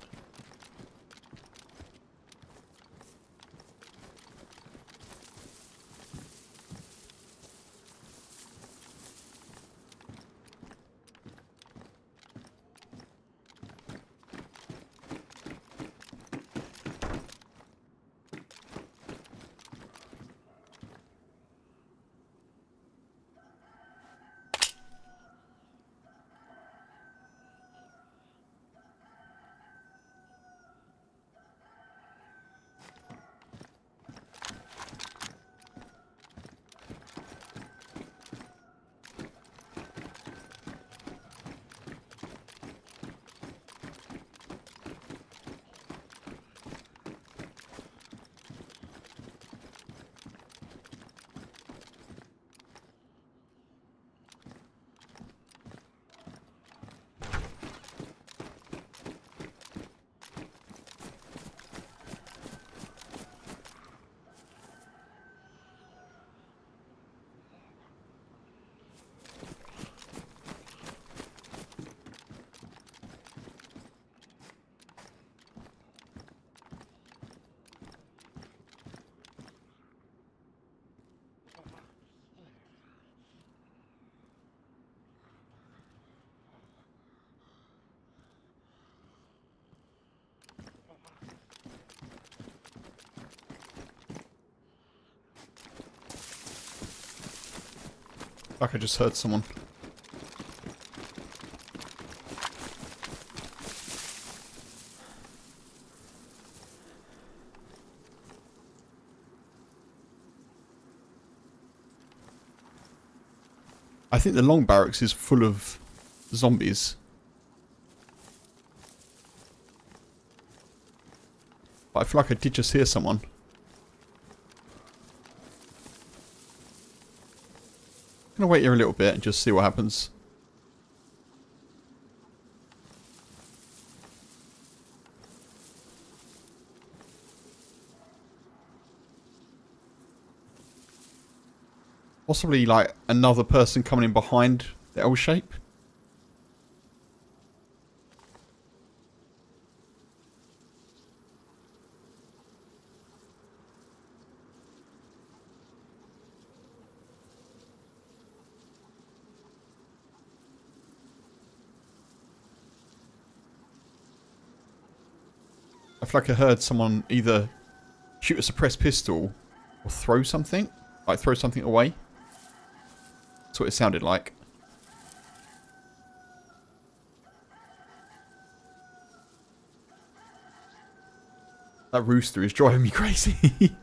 Fuck, I just heard someone. I think the long barracks is full of zombies. But I feel like I did just hear someone. I'm gonna wait here a little bit and just see what happens. Possibly like another person coming in behind the L shape. I feel like I heard someone either shoot a suppressed pistol or throw something. Like throw something away. That's what it sounded like. That rooster is driving me crazy.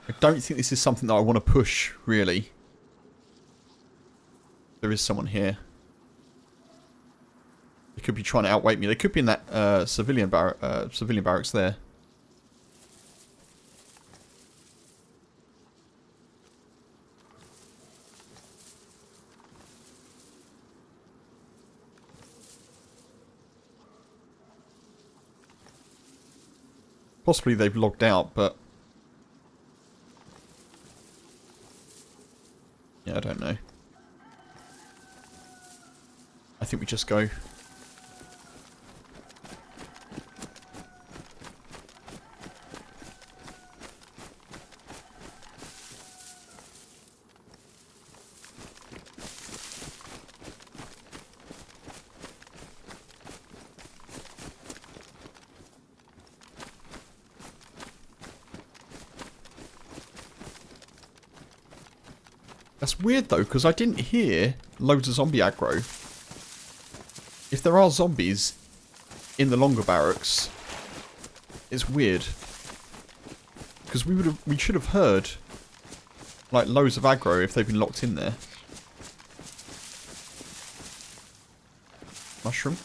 I don't think this is something that I want to push, really. There is someone here. They could be trying to outweight me. They could be in that civilian barracks there. Possibly they've logged out, but... yeah, I don't know. I think we just go. That's weird though, because I didn't hear loads of zombie aggro. If there are zombies in the longer barracks, it's weird. Because we should have heard like loads of aggro if they've been locked in there. Mushroom.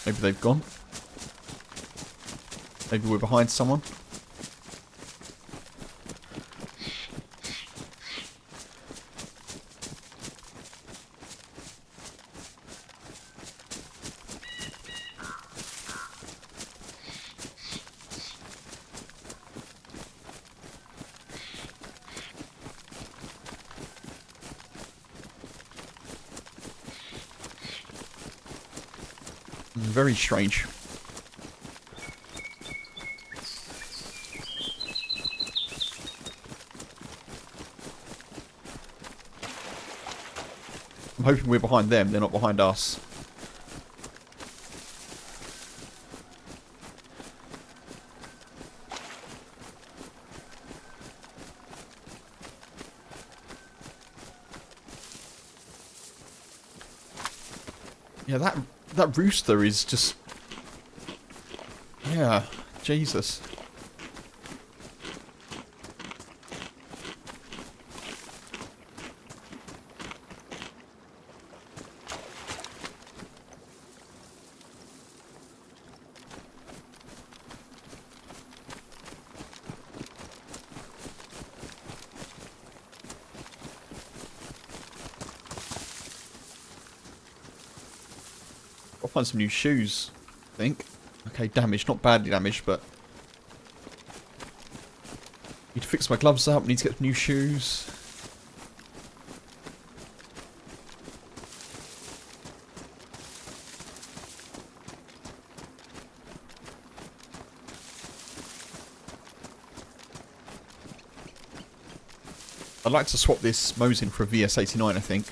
Maybe they've gone. Maybe we're behind someone. Very strange. I'm hoping we're behind them, they're not behind us. Yeah, that rooster is just... yeah, Jesus. find some new shoes, I think. Okay, damaged. Not badly damaged, but... Need to fix my gloves up. Need to get new shoes. I'd like to swap this Mosin for a VS89, I think.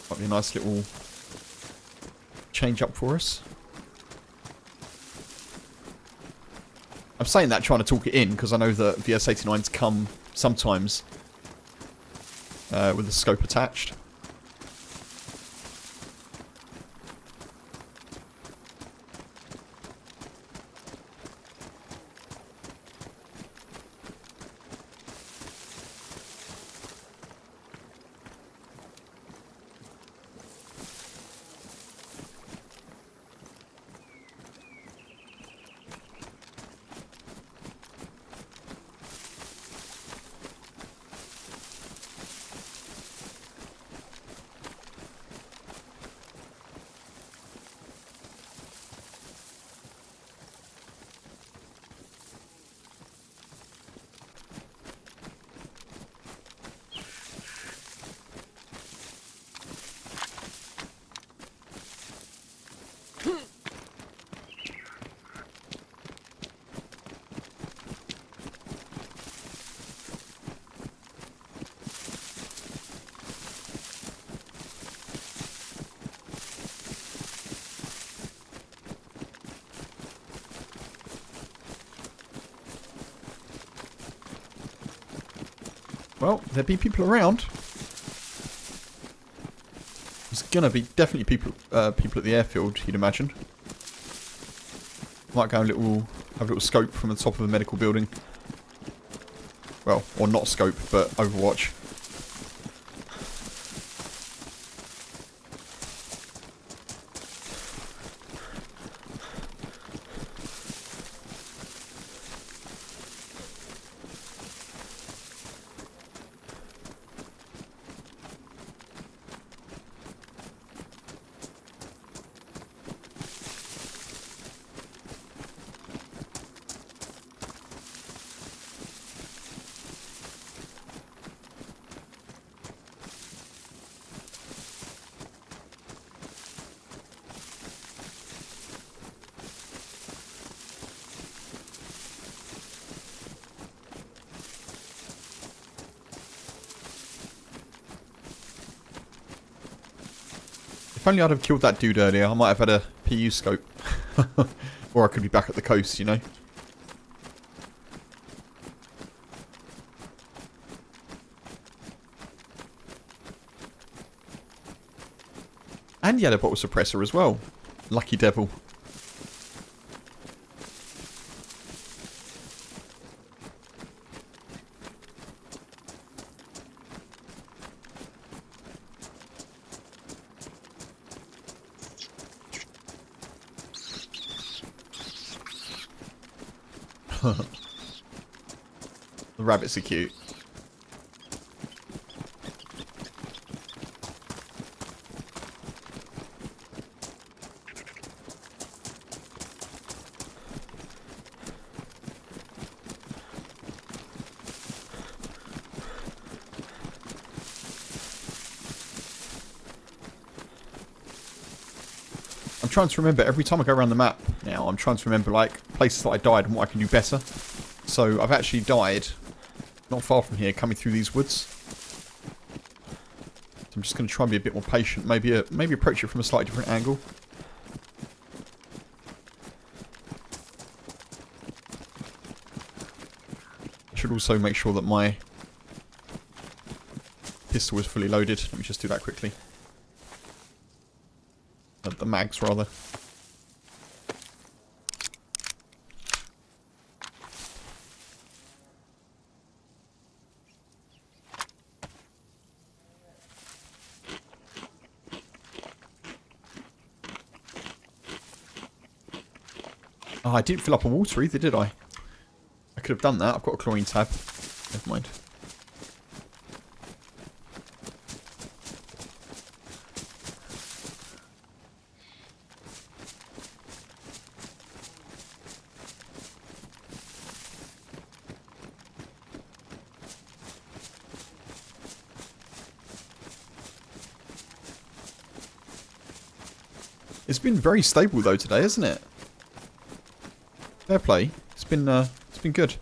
Might be a nice little change up for us. I'm saying that trying to talk it in because I know that VS89s come sometimes with the scope attached. Well, there'll be people around. There's gonna be definitely people at the airfield, you'd imagine. Might go have a little scope from the top of a medical building. Well, or not scope, but Overwatch. If only I'd have killed that dude earlier, I might have had a PU scope. Or I could be back at the coast, you know. And he had a bottle suppressor as well. Lucky devil. The rabbits are cute. I'm trying to remember, every time I go around the map now, I'm trying to remember like places that I died and what I can do better. So I've actually died not far from here, coming through these woods. So I'm just going to try and be a bit more patient, maybe approach it from a slightly different angle. I should also make sure that my pistol is fully loaded. Let me just do that quickly. The mags, rather. Oh, I didn't fill up on water either, did I? I could have done that. I've got a chlorine tab. Never mind. It's been very stable though today, isn't it? Fair play. It's been good.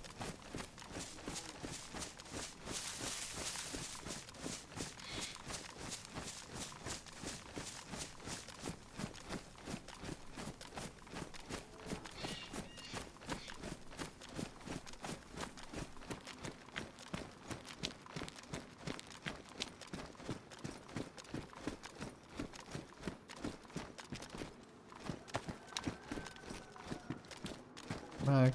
Mag.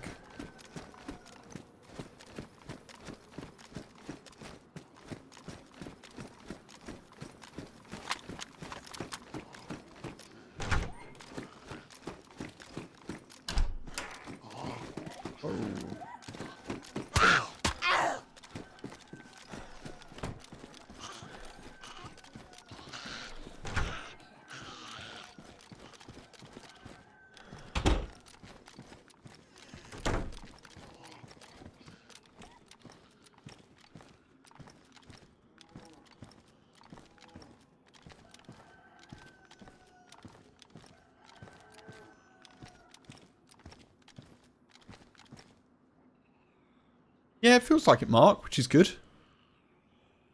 Yeah, it feels like it, Mark, which is good.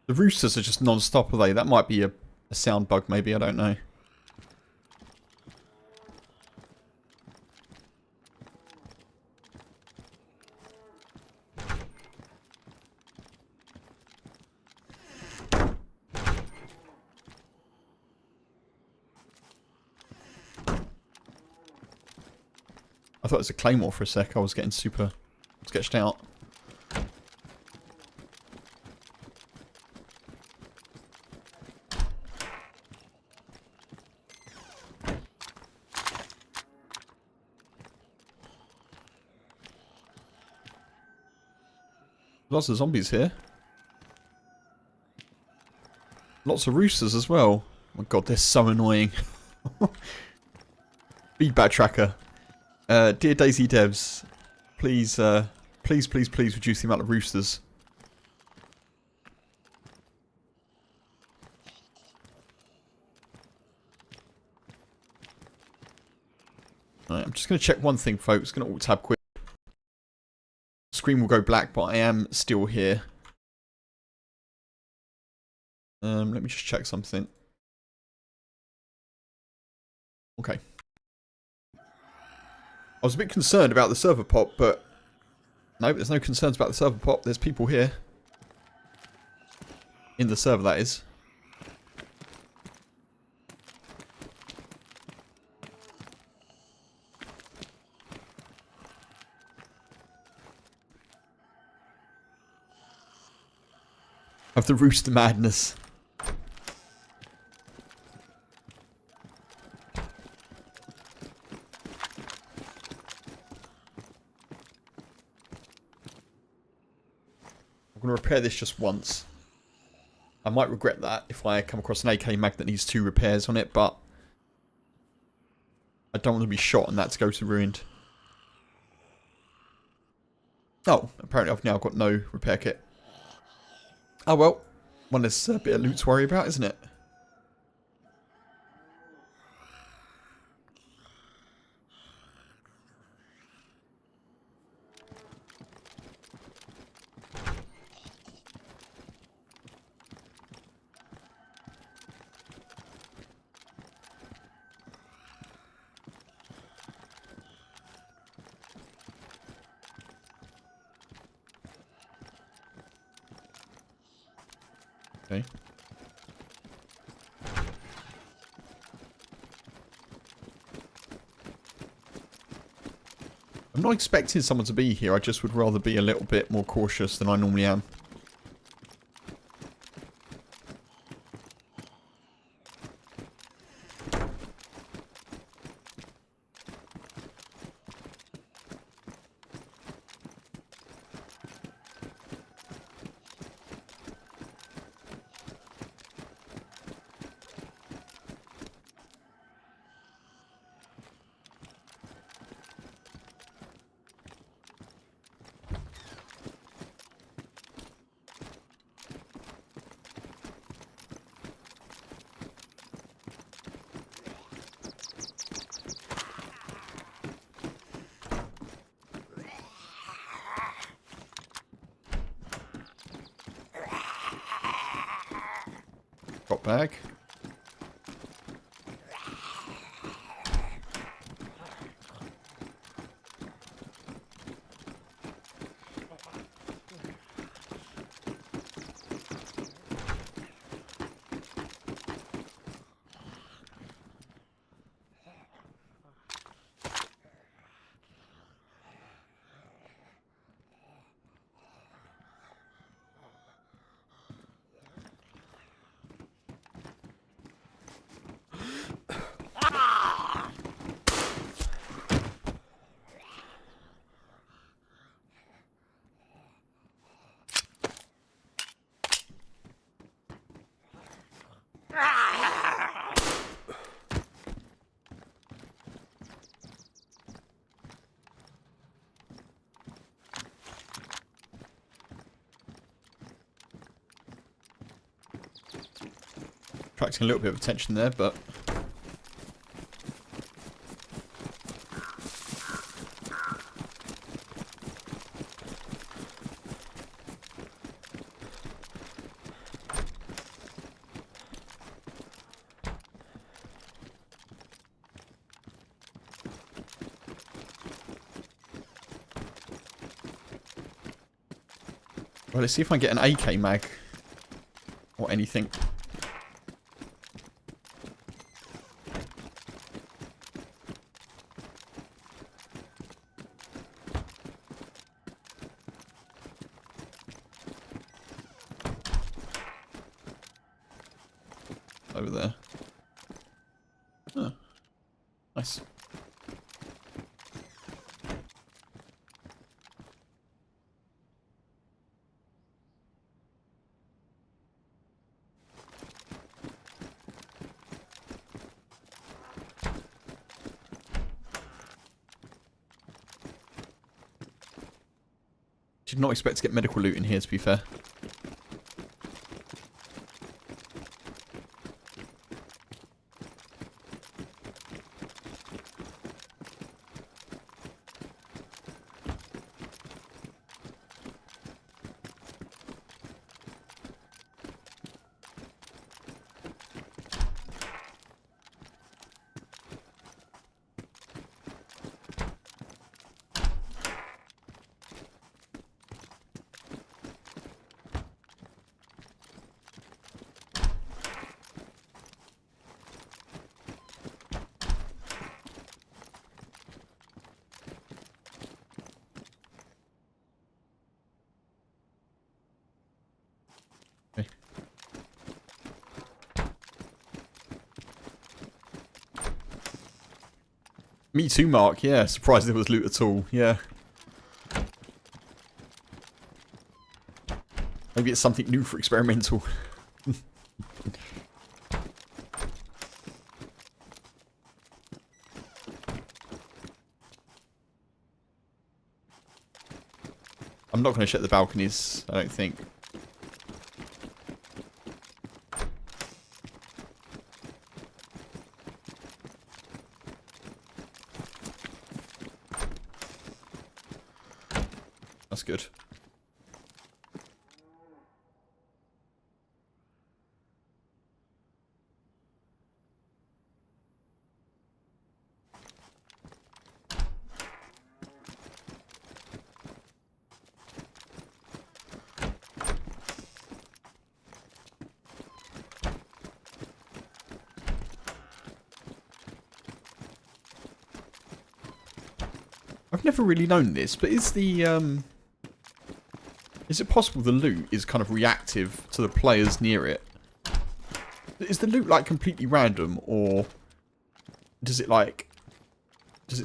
The roosters are just non-stop, are they? That might be a sound bug, maybe. I don't know. I thought it was a claymore for a sec. I was getting super sketched out. Lots of zombies here. Lots of roosters as well. Oh my god, they're so annoying. Feedback tracker. Dear DayZ devs, please, please reduce the amount of roosters. Right, I'm just going to check one thing, folks. Going to alt-tab quick. Screen will go black, but I am still here. Let me just check something. Okay. I was a bit concerned about the server pop, but no, there's no concerns about the server pop. There's people here. In the server, that is. Of the rooster madness. I'm going to repair this just once. I might regret that if I come across an AK mag that needs 2 repairs on it, but I don't want to be shot and that to go to ruined. Oh, apparently I've now got no repair kit. Oh well, one less bit of loot to worry about, isn't it? Okay. I'm not expecting someone to be here, I just would rather be a little bit more cautious than I normally am. Drop bag. Attracting a little bit of attention there, but well, let's see if I can get an AK mag or anything. Over there. Oh, nice. Did not expect to get medical loot in here, to be fair. Okay. Me too, Mark. Yeah, surprised there was loot at all. Yeah. Maybe it's something new for experimental. I'm not going to check the balconies, I don't think. That's good. I've never really known this, but is the is it possible the loot is kind of reactive to the players near it? Is the loot like completely random, or does it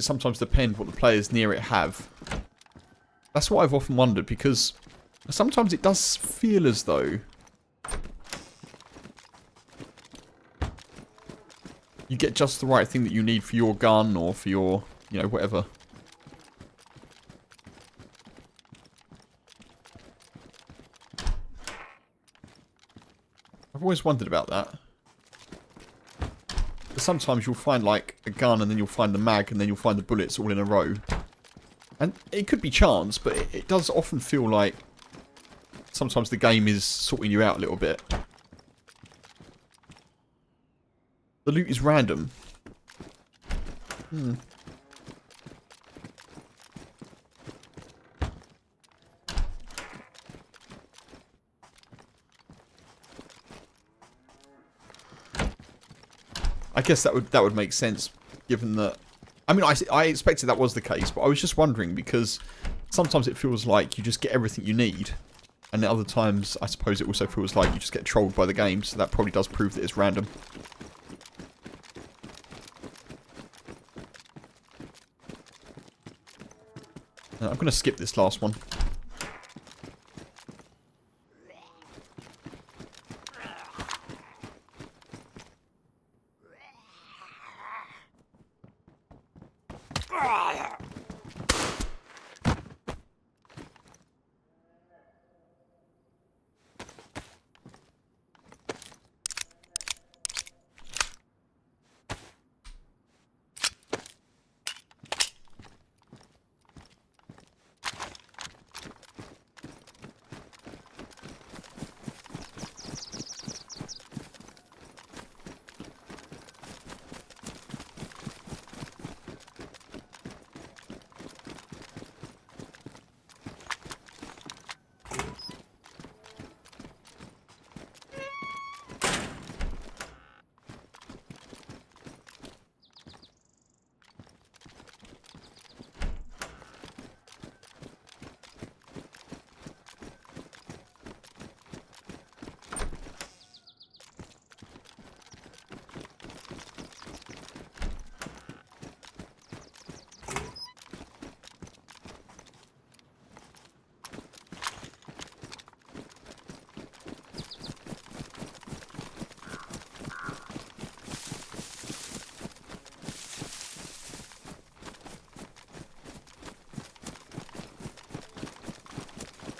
sometimes depend what the players near it have? That's what I've often wondered, because sometimes it does feel as though you get just the right thing that you need for your gun or for your, you know, whatever. I've always wondered about that. But sometimes you'll find like a gun and then you'll find the mag and then you'll find the bullets all in a row. And it could be chance, but it does often feel like sometimes the game is sorting you out a little bit. The loot is random. I guess that would make sense, given that. I mean, I expected that was the case, but I was just wondering because sometimes it feels like you just get everything you need, and at other times, I suppose it also feels like you just get trolled by the game. So that probably does prove that it's random. I'm going to skip this last one.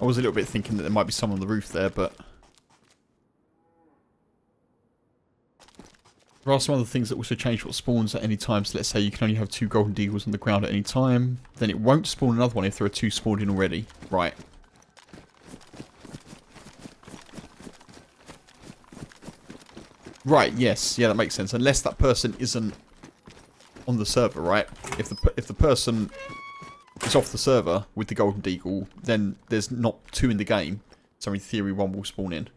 I was a little bit thinking that there might be someone on the roof there, but there are some other things that also change what spawns at any time. So let's say you can only have 2 golden deagles on the ground at any time. Then it won't spawn another one if there are 2 spawned in already. Right. Right, yes. Yeah, that makes sense. Unless that person isn't on the server, right? If the person is off the server with the golden deagle, then there's not 2 in the game. So in theory, 1 will spawn in.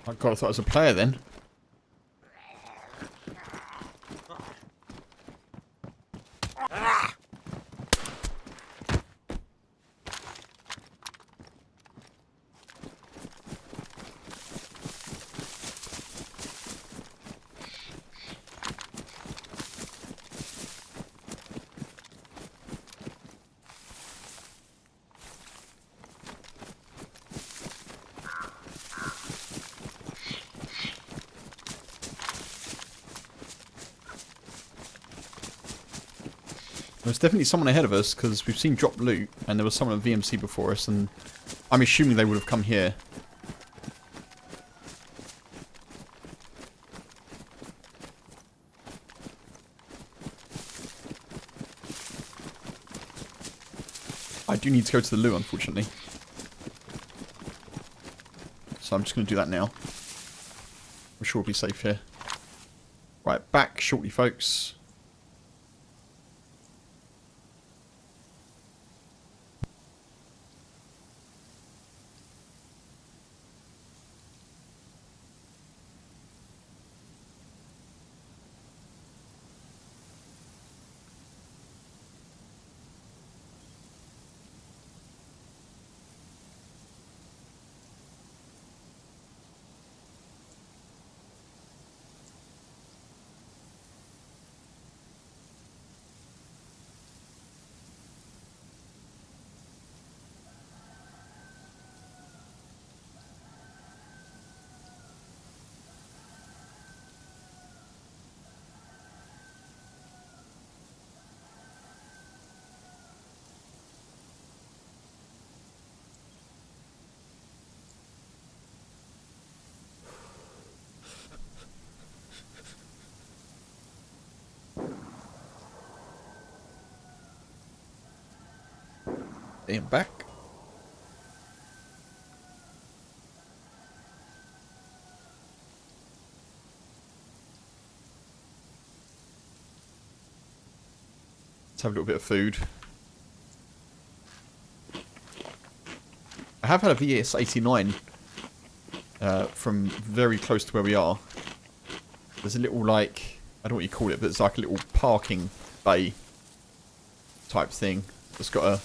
Oh god, I thought I was a player then. There's definitely someone ahead of us because we've seen drop loot and there was someone at VMC before us and I'm assuming they would have come here. I do need to go to the loo, unfortunately. So I'm just going to do that now. I'm sure we'll be safe here. Right, back shortly, folks. And back. Let's have a little bit of food. I have had a VS-89 from very close to where we are. There's a little, like, I don't know what you call it, but it's like a little parking bay type thing. It's got a...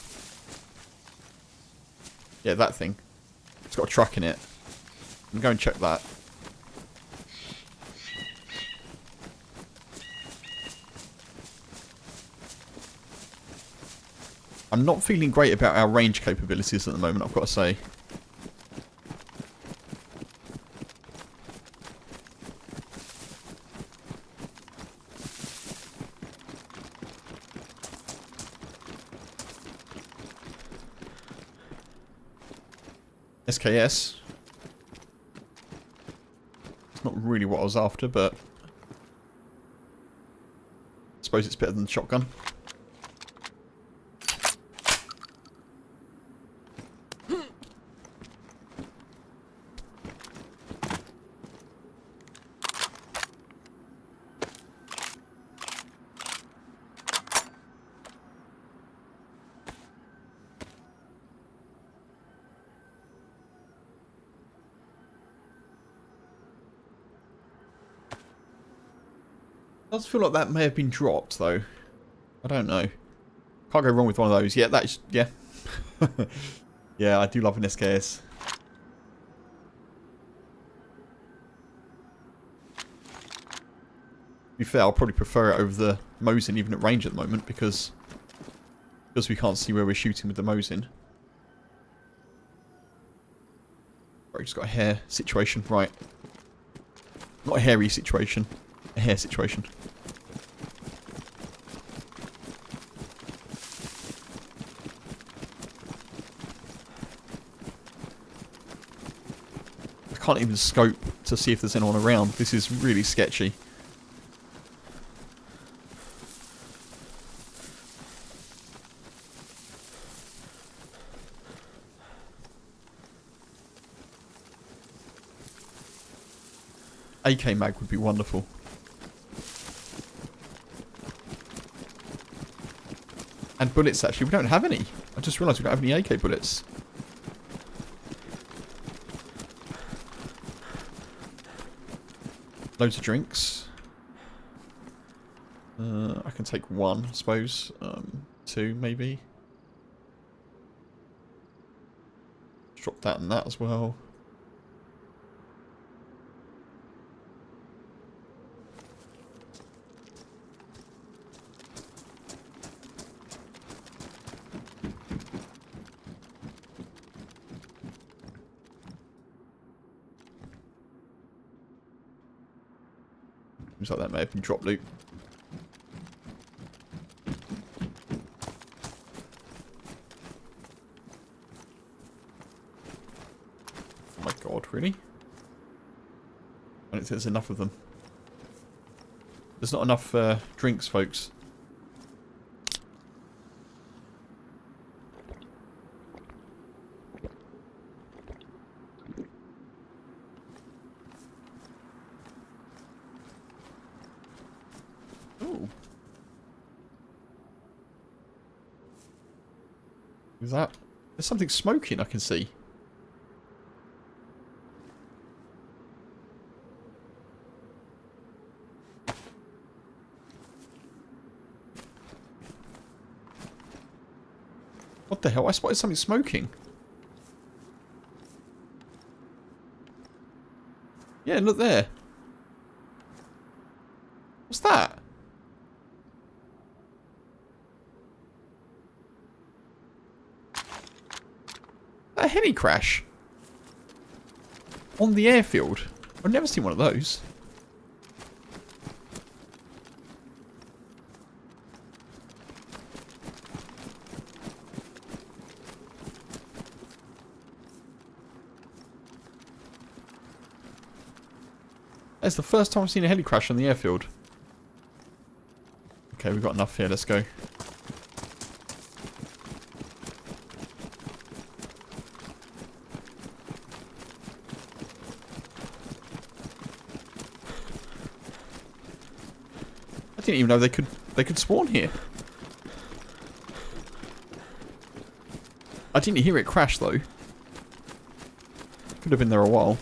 Yeah, that thing. It's got a truck in it. I'm going to check that. I'm not feeling great about our range capabilities at the moment, I've got to say. SKS. It's not really what I was after, but I suppose it's better than the shotgun. It does feel like that may have been dropped, though. I don't know. Can't go wrong with one of those. Yeah, that is... Yeah. Yeah, I do love an SKS. To be fair, I'll probably prefer it over the Mosin, even at range at the moment, because we can't see where we're shooting with the Mosin. Right, just got a hair situation. Right. Not a hairy situation. A hair situation. I can't even scope to see if there's anyone around. This is really sketchy. AK mag would be wonderful. And bullets, actually. We don't have any. I just realised we don't have any AK bullets. Loads of drinks. I can take one, I suppose. Two, maybe. Drop that and that as well. Seems like that may have been drop loot. I don't think there's enough of them. There's not enough drinks, folks. Ooh. Is that... There's something smoking I can see. What the hell? I spotted something smoking. Yeah, look there. What's that? A heli crash. On the airfield. I've never seen one of those. That's the first time I've seen a heli crash on the airfield. Okay, we've got enough here. Let's go. I didn't even know they could spawn here. I didn't hear it crash though. Could have been there a while.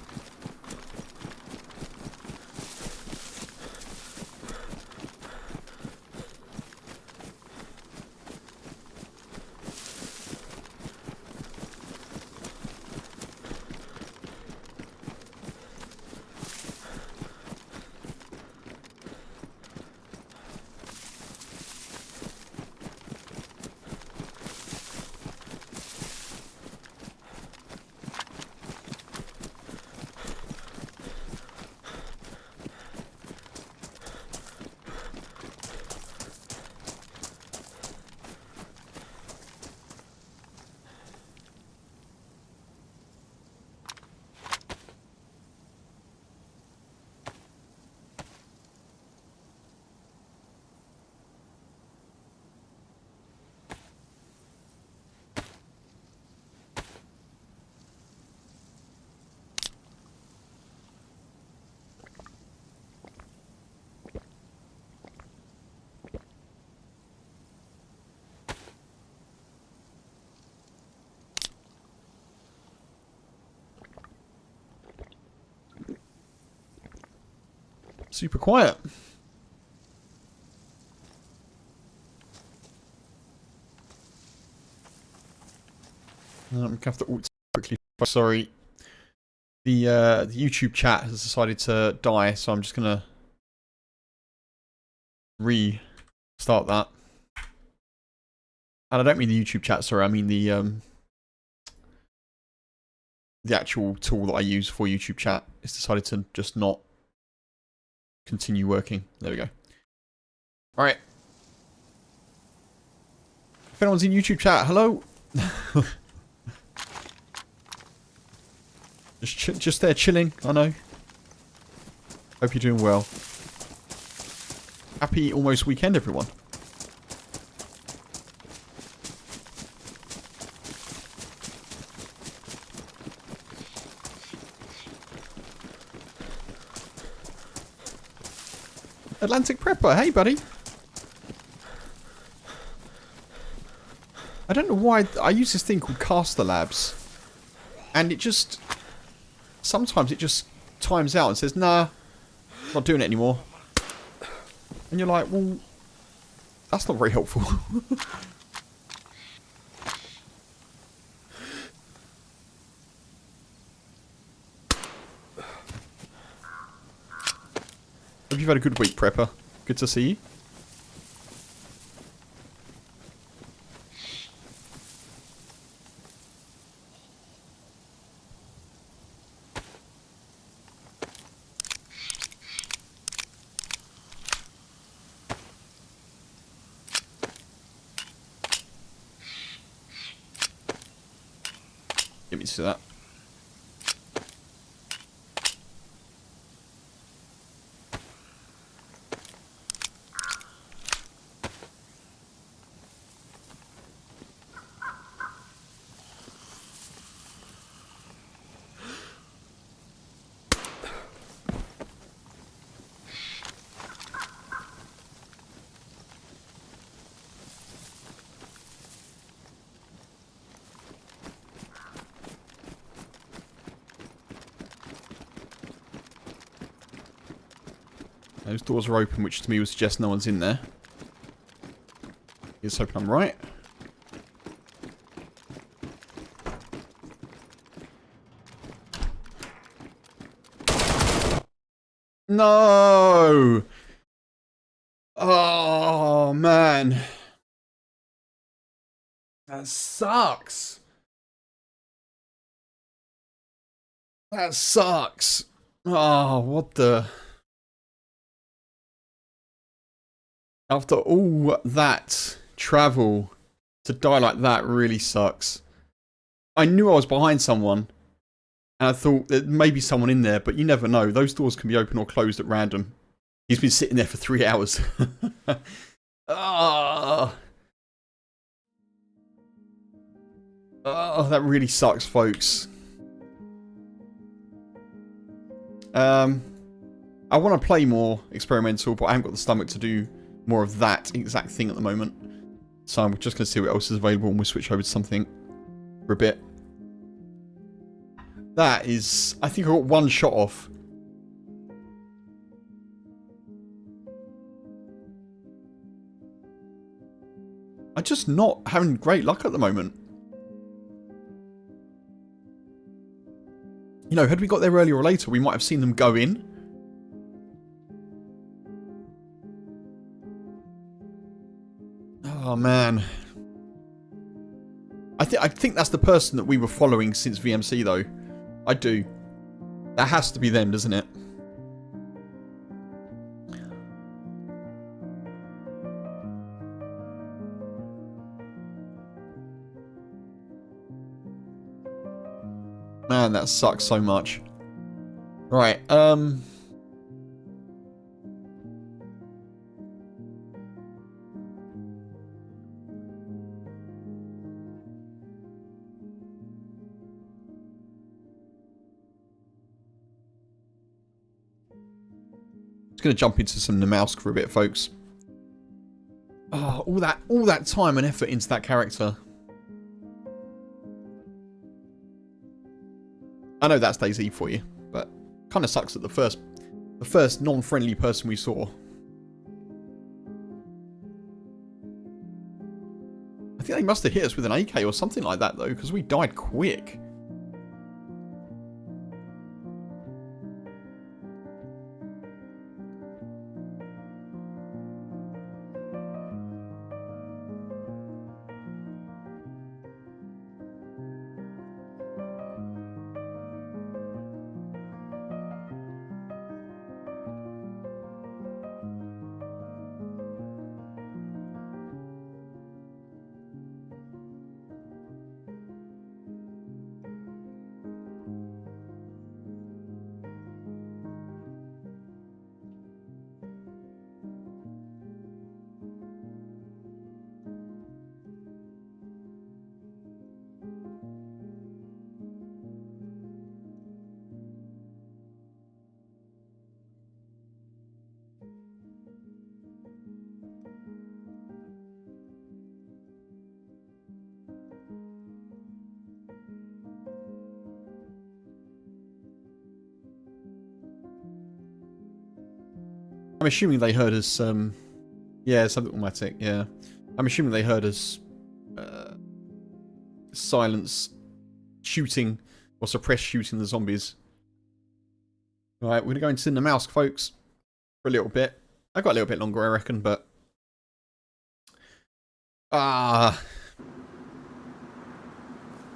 Super quiet. I'm going to have to quickly. Sorry. The YouTube chat has decided to die, so I'm just going to restart that. And I don't mean the YouTube chat, sorry, I mean the actual tool that I use for YouTube chat. It's decided to just not continue working. There we go. Alright. If anyone's in YouTube chat, hello. just there chilling, I know. Hope you're doing well. Happy almost weekend, everyone. Atlantic Prepper, hey buddy. I don't know why I use this thing called Caster Labs, and it just sometimes it just times out and says, nah, not doing it anymore. And you're like, well, that's not very helpful. Hope you've had a good week, Prepper. Good to see you. Get me to that. Those doors are open, which to me would suggest no one's in there. Let's hope I'm right. No! Oh, man. That sucks. That sucks. Oh, what the... After all that travel, to die like that really sucks. I knew I was behind someone, and I thought there may be someone in there, but you never know. Those doors can be open or closed at random. He's been sitting there for 3 hours. Ah. Oh, that really sucks, folks. I want to play more experimental, but I haven't got the stomach to do more of that exact thing at the moment. So I'm just going to see what else is available and we'll switch over to something for a bit. That is... I think I got one shot off. I'm just not having great luck at the moment. You know, had we got there earlier or later, we might have seen them go in. Oh, man. I think that's the person that we were following since VMC, though. I do. That has to be them, doesn't it? Man, that sucks so much. Right, just gonna jump into some Namalsk for a bit, folks. Oh, all that time and effort into that character. I know that's DayZ for you, but kind of sucks that the first non-friendly person we saw. I think they must have hit us with an AK or something like that, though, because we died quick. I'm assuming they heard us, yeah, something automatic, yeah. I'm assuming they heard us silence shooting or suppress shooting the zombies. Alright, we're going to go into the Namalsk, folks, for a little bit. I've got a little bit longer, I reckon, but...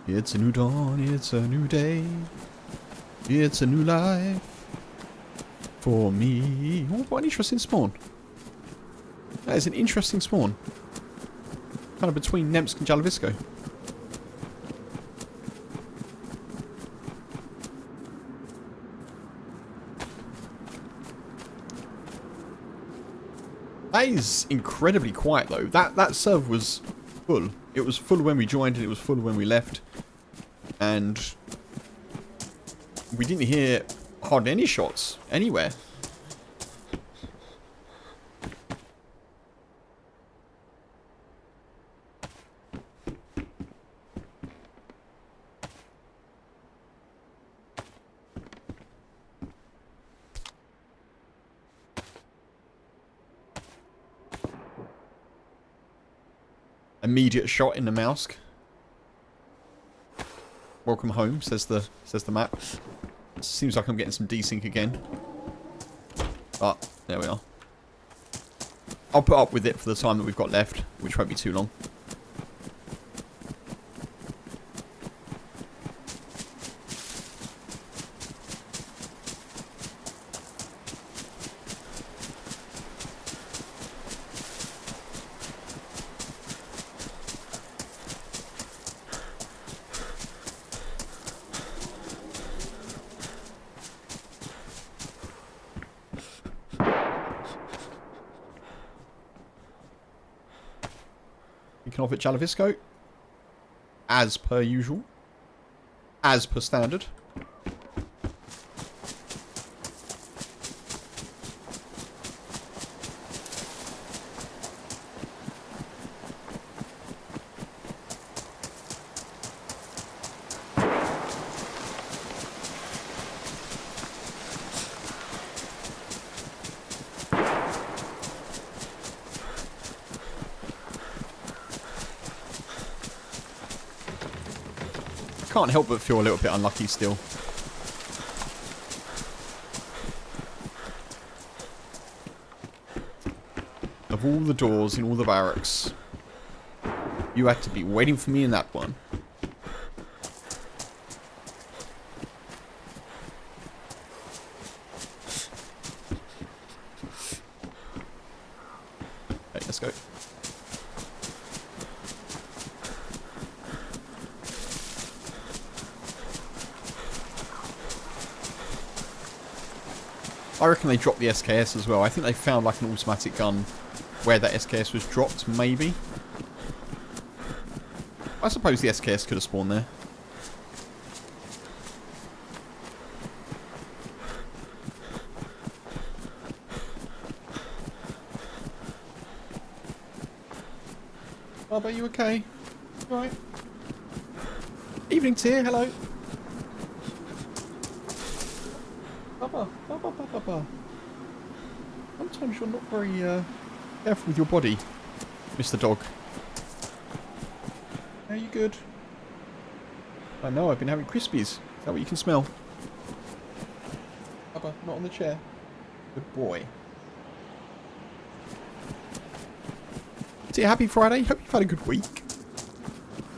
It's a new dawn, it's a new day. It's a new life. For me. Oh, what an interesting spawn. That is an interesting spawn. Kind of between Nemsk and Jalovisko. That is incredibly quiet, though. That server was full. It was full when we joined and it was full when we left. And we didn't hear hardly any shots anywhere. immediate shot in the mouse. Welcome home, says the map. Seems like I'm getting some desync again. But there we are. I'll put up with it for the time that we've got left, which won't be too long. Off at Jalavisco, as per usual, as per standard. Can't help but feel a little bit unlucky still. Of all the doors in all the barracks, you had to be waiting for me in that one. Okay, let's go. I reckon they dropped the SKS as well. I think they found like an automatic gun where that SKS was dropped, maybe. I suppose the SKS could have spawned there. Oh, are you okay? Right. Evening, Tier. Hello. Papa. Sometimes you're not very careful with your body, Mr. Dog. Are you good? I know, I've been having Crispies. Is that what you can smell? Papa, not on the chair. Good boy. Dear, happy Friday. Hope you've had a good week.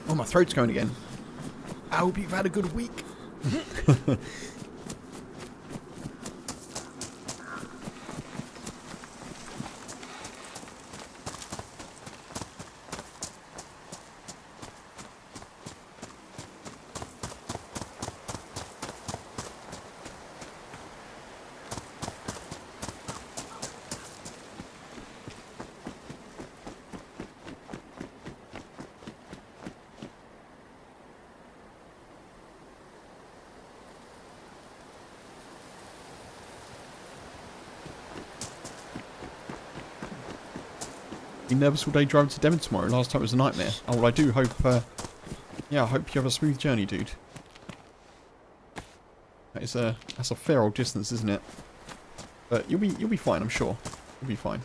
Oh, my throat's going again. I hope you've had a good week. Been nervous all day driving to Devon tomorrow. Last time it was a nightmare. Oh, well, I do hope, yeah, I hope you have a smooth journey, dude. That's a fair old distance, isn't it? But you'll be fine, I'm sure. You'll be fine.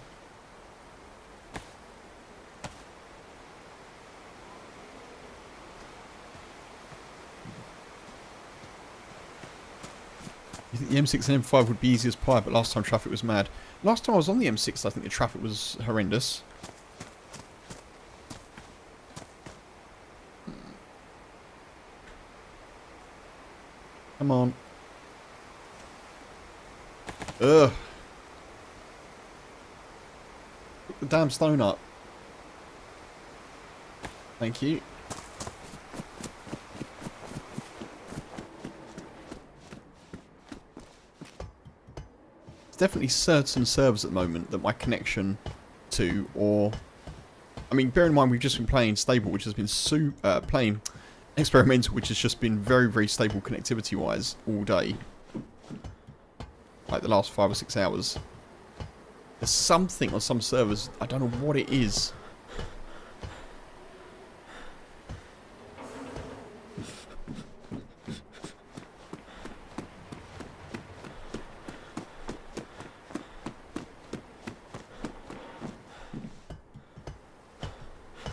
You think the M6 and M5 would be easy as pie, but last time traffic was mad. Last time I was on the M6, I think the traffic was horrendous. Come on. Ugh. Pick the damn stone up. Thank you. There's definitely certain servers at the moment that my connection to, or... I mean, bear in mind we've just been playing stable, which has been playing experimental, which has just been very, very stable connectivity-wise all day. Like the last 5 or 6 hours. There's something on some servers, I don't know what it is.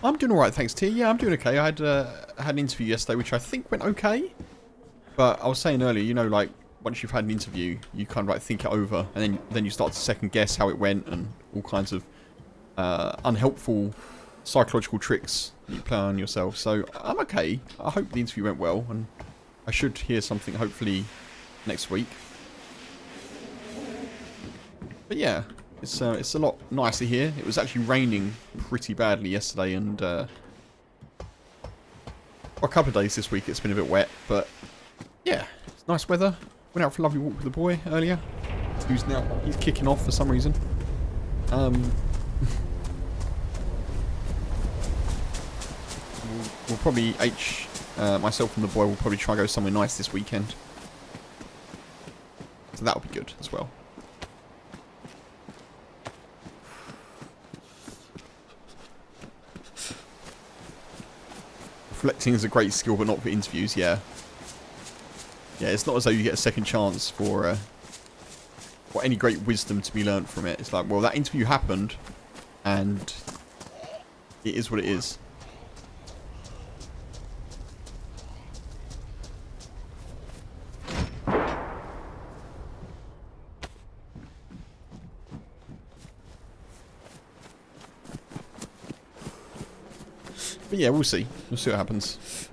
I'm doing alright, thanks, T. Yeah, I'm doing okay. I had an interview yesterday, which I think went okay. But I was saying earlier, you know, like, once you've had an interview, you kind of like think it over, and then you start to second guess how it went, and all kinds of unhelpful psychological tricks that you play on yourself. So I'm okay. I hope the interview went well, and I should hear something hopefully next week. But yeah, it's a lot nicer here. It was actually raining pretty badly yesterday, and a couple of days this week it's been a bit wet, but yeah, it's nice weather. Went out for a lovely walk with the boy earlier. He's kicking off for some reason. We'll probably myself and the boy will probably try and go somewhere nice this weekend. So that'll be good as well. Reflecting is a great skill, but not for interviews, yeah. Yeah, it's not as though you get a second chance for any great wisdom to be learnt from it. It's like, well, that interview happened, and it is what it is. But yeah, we'll see. We'll see what happens.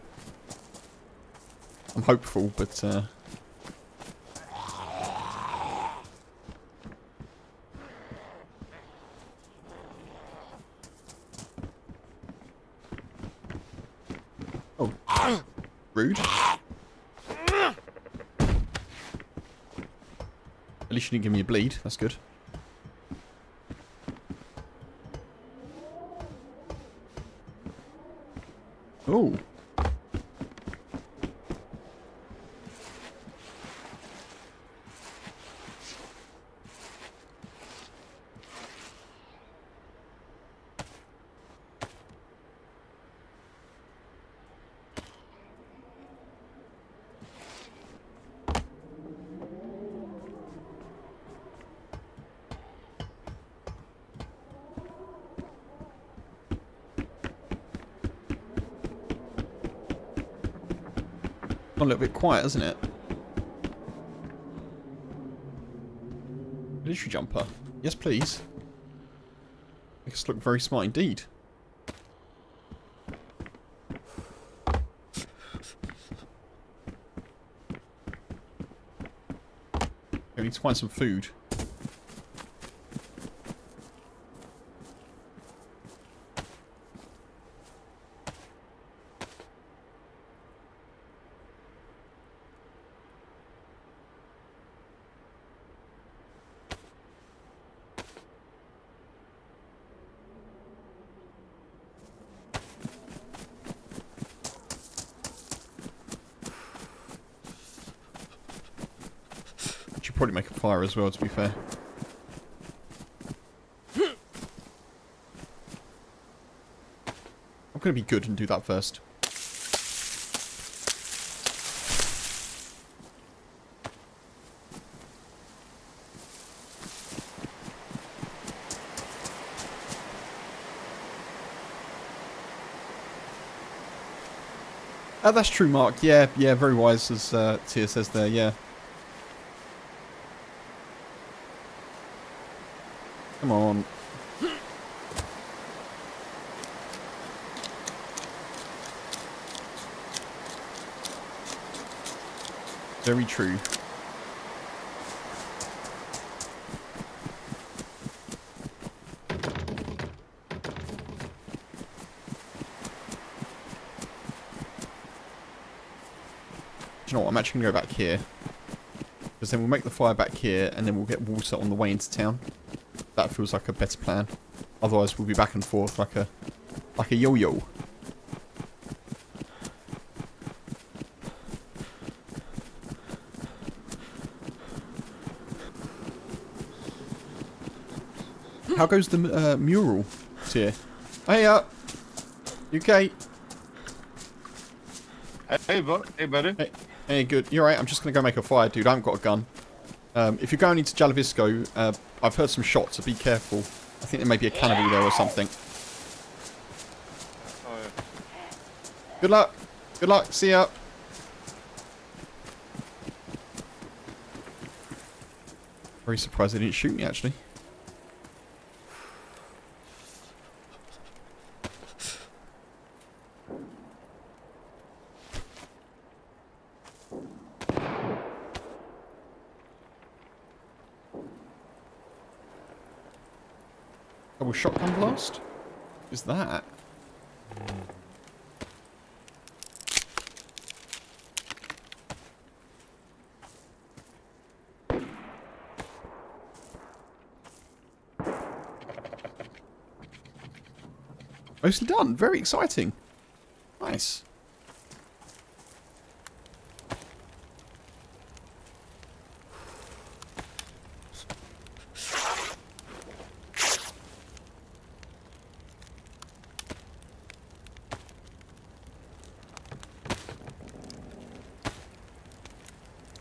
I'm hopeful, but oh, rude. At least you didn't give me a bleed. That's good. Oh. A little bit quiet, isn't it? Military jumper. Yes, please. Makes us look very smart indeed. We need to find some food. Probably make a fire as well, to be fair. I'm going to be good and do that first. That's true, Mark. Yeah, very wise, as Tia says there, yeah. Come on. Very true. Do you know what? I'm actually going to go back here. Because then we'll make the fire back here, and then we'll get water on the way into town. That feels like a better plan. Otherwise, we'll be back and forth like a yo-yo. How goes the mural, Tier? Hey, you okay? Hey, buddy. Hey, good. You're right. I'm just gonna go make a fire, dude. I haven't got a gun. If you're going into Jalavisco, I've heard some shots, so be careful. I think there may be a cannibal there or something. Good luck. Good luck. See ya. Very surprised they didn't shoot me, actually. Double shotgun blast? What is that? Mostly done. Very exciting. Nice.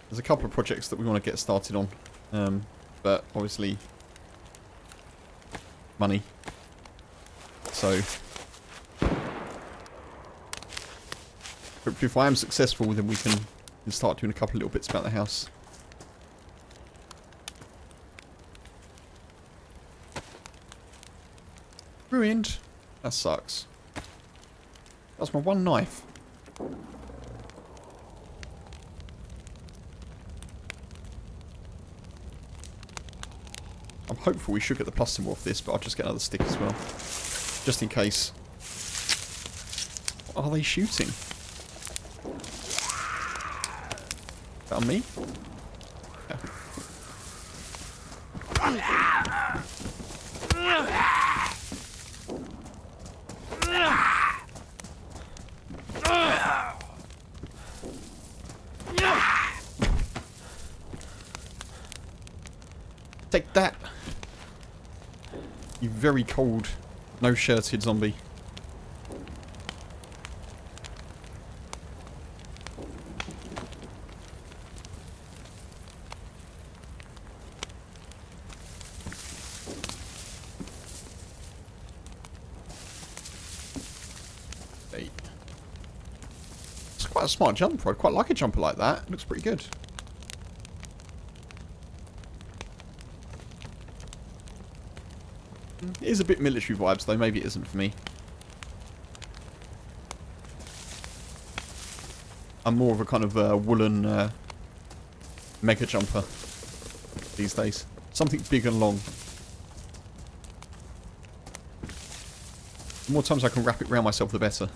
There's a couple of projects that we want to get started on, but obviously money. So hopefully if I am successful, then we can start doing a couple of little bits about the house. Ruined. That sucks. That's my one knife. I'm hopeful we should get the plus symbol off this, but I'll just get another stick as well. Just in case. What are they shooting? Is that on me? Yeah. Take that! You very cold, no-shirted zombie. Hey. It's quite a smart jumper. I'd quite like a jumper like that. It looks pretty good. It is a bit military vibes though, maybe it isn't for me. I'm more of a kind of woolen mega jumper these days. Something big and long. The more times I can wrap it around myself, the better.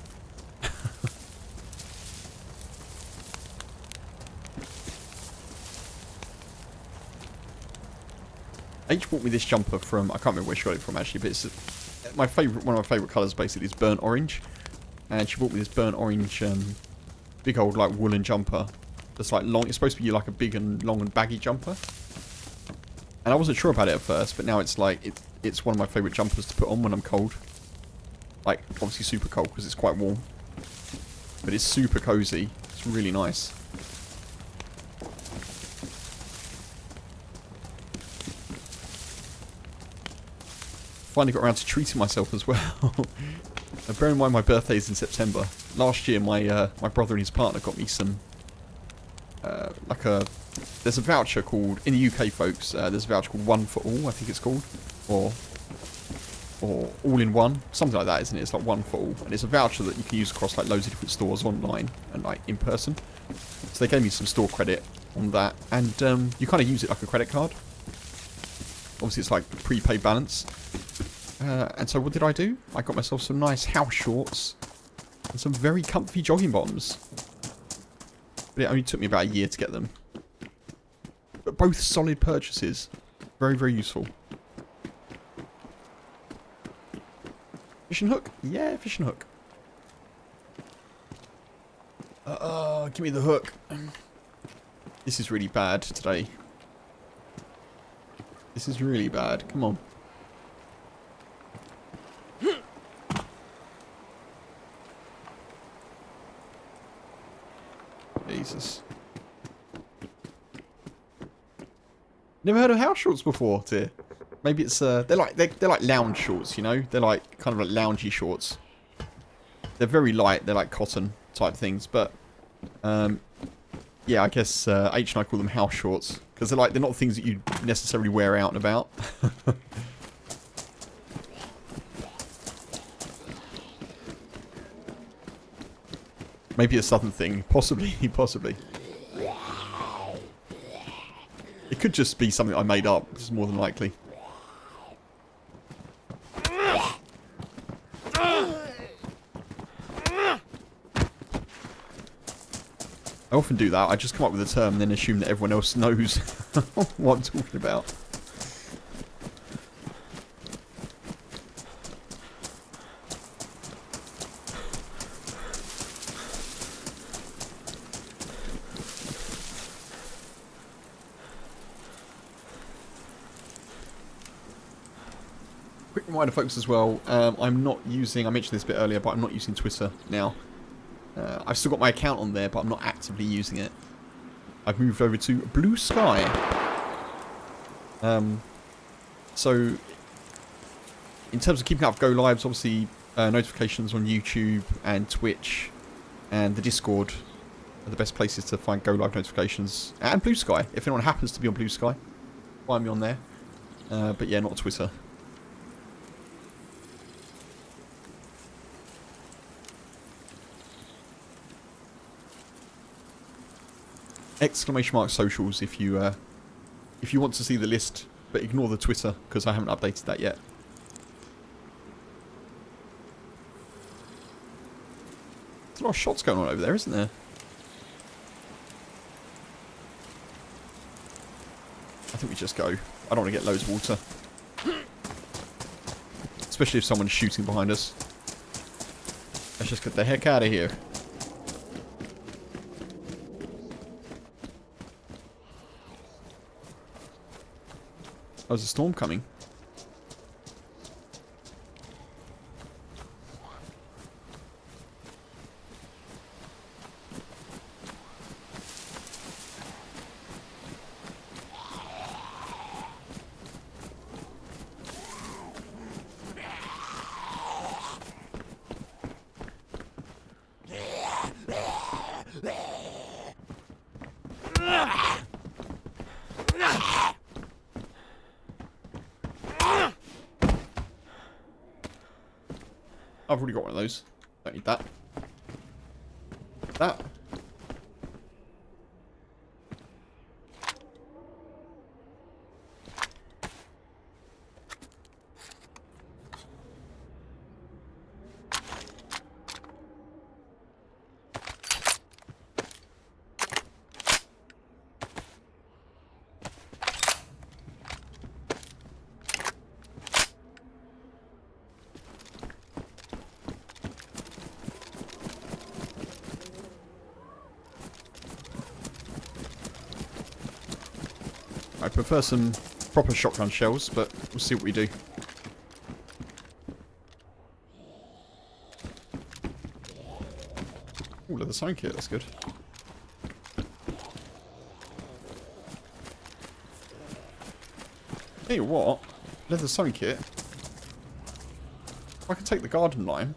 H bought me this jumper from, I can't remember where she got it from actually, but it's my favourite, one of my favourite colours basically is burnt orange. And she bought me this burnt orange, big old like woolen jumper. That's like long, it's supposed to be like a big and long and baggy jumper. And I wasn't sure about it at first, but now it's like, it's one of my favourite jumpers to put on when I'm cold. Like, obviously super cold because it's quite warm. But it's super cosy, it's really nice. Finally got around to treating myself as well. Bear in mind my birthday is in September. Last year my my brother and his partner got me some there's a voucher called, in the UK folks, there's a voucher called One for All, I think it's called, or All in One, something like that, isn't it? It's like One for All, and it's a voucher that you can use across like loads of different stores online and like in person. So they gave me some store credit on that, and you kind of use it like a credit card. Obviously it's like prepaid balance. And so what did I do? I got myself some nice house shorts and some very comfy jogging bottoms. But it only took me about a year to get them. But both solid purchases. Very, very useful. Fishing hook? Yeah, fishing hook. Give me the hook. This is really bad today. This is really bad. Come on. Jesus. Never heard of house shorts before, dear. Maybe it's they're like lounge shorts, you know? They're like kind of like loungy shorts. They're very light. They're like cotton type things. But yeah, I guess H and I call them house shorts because they're not things that you necessarily wear out and about. Maybe a southern thing. Possibly, possibly. It could just be something I made up, which is more than likely. I often do that. I just come up with a term and then assume that everyone else knows what I'm talking about. Quick reminder, folks, as well. I'm not using... I mentioned this a bit earlier, but I'm not using Twitter now. I've still got my account on there, but I'm not actively using it. I've moved over to Blue Sky. So, in terms of keeping up with Go Lives, obviously notifications on YouTube and Twitch and the Discord are the best places to find Go Live notifications. And Blue Sky, if anyone happens to be on Blue Sky, find me on there. But yeah, not Twitter. ! Socials if you want to see the list, but ignore the Twitter because I haven't updated that yet. There's a lot of shots going on over there, isn't there? I think we just go. I don't want to get loads of water. Especially if someone's shooting behind us. Let's just get the heck out of here. Oh, there's a storm coming. I've already got one of those. Don't need that. That. I prefer some proper shotgun shells, but we'll see what we do. Ooh, leather sign kit, that's good. Hey, what? Leather sewing kit? I can take the garden lime.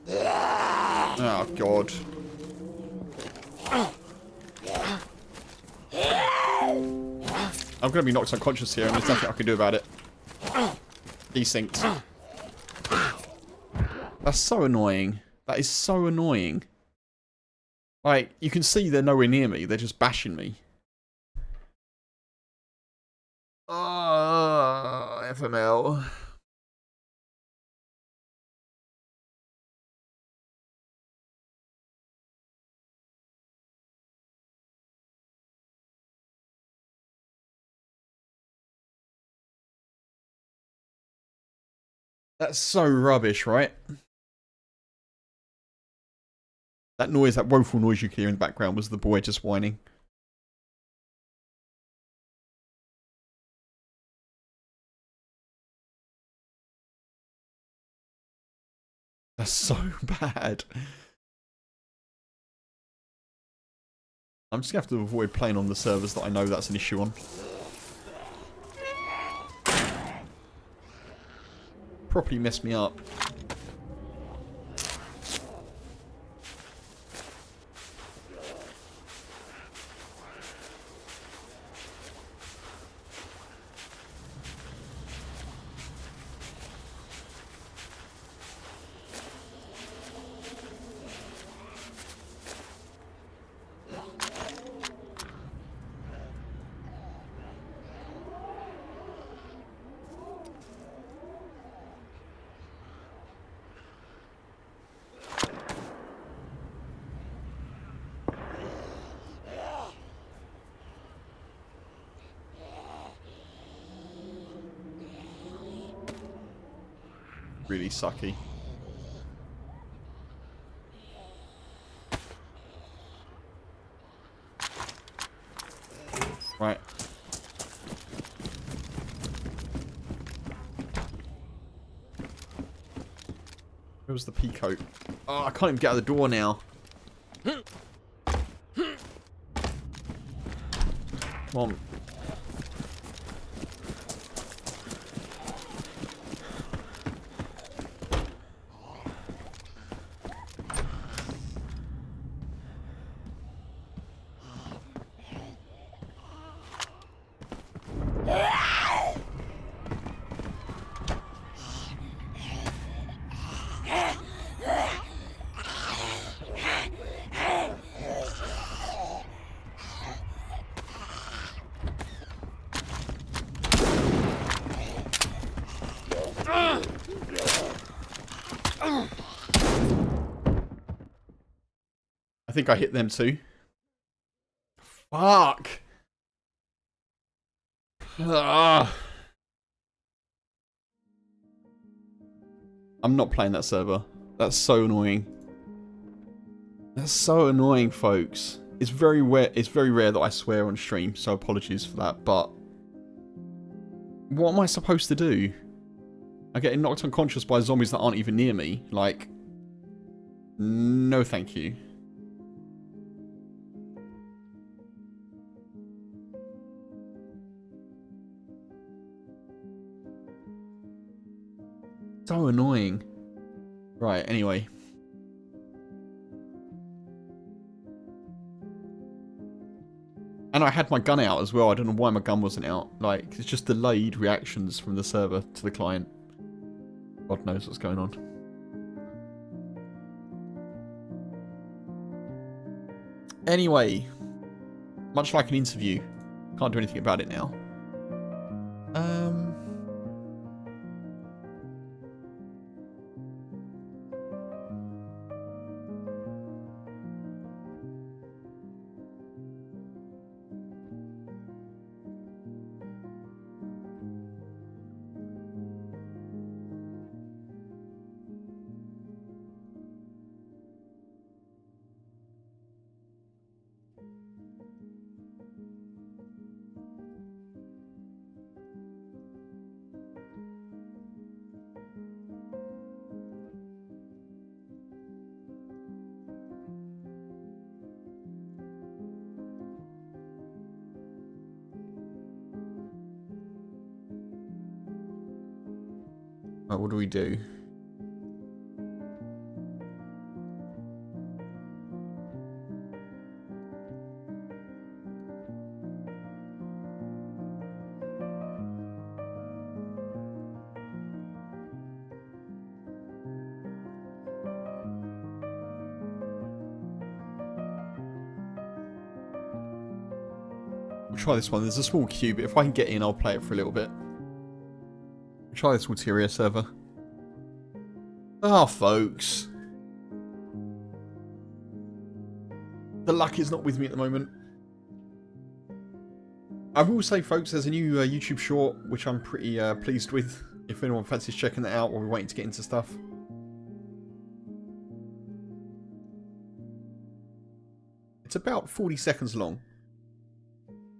Oh, God. I'm going to be knocked unconscious here, and there's nothing I can do about it. Desynced. That's so annoying. That is so annoying. Like, you can see they're nowhere near me. They're just bashing me. Oh, FML. That's so rubbish, right? That noise, that woeful noise you could hear in the background was the boy just whining. That's so bad. I'm just going to have to avoid playing on the servers that I know that's an issue on. Properly messed me up. really sucky. Right. Where was the peacoat? Oh, I can't even get out of the door now. Come on. I think I hit them too. Fuck. Ah. I'm not playing that server. That's so annoying. That's so annoying, folks. It's very rare. It's very rare that I swear on stream, so apologies for that. But what am I supposed to do? I'm getting knocked unconscious by zombies that aren't even near me. Like, no, thank you. So annoying. Right, anyway. And I had my gun out as well. I don't know why my gun wasn't out. Like, it's just delayed reactions from the server to the client. God knows what's going on. Anyway. Much like an interview. Can't do anything about it now. Right, what do we do? We'll try this one. There's a small queue, but if I can get in, I'll play it for a little bit. We'll try this Ulterior server. Ah, folks. The luck is not with me at the moment. I will say, folks, there's a new YouTube short, which I'm pretty pleased with. If anyone fancies checking that out while we're waiting to get into stuff. It's about 40 seconds long.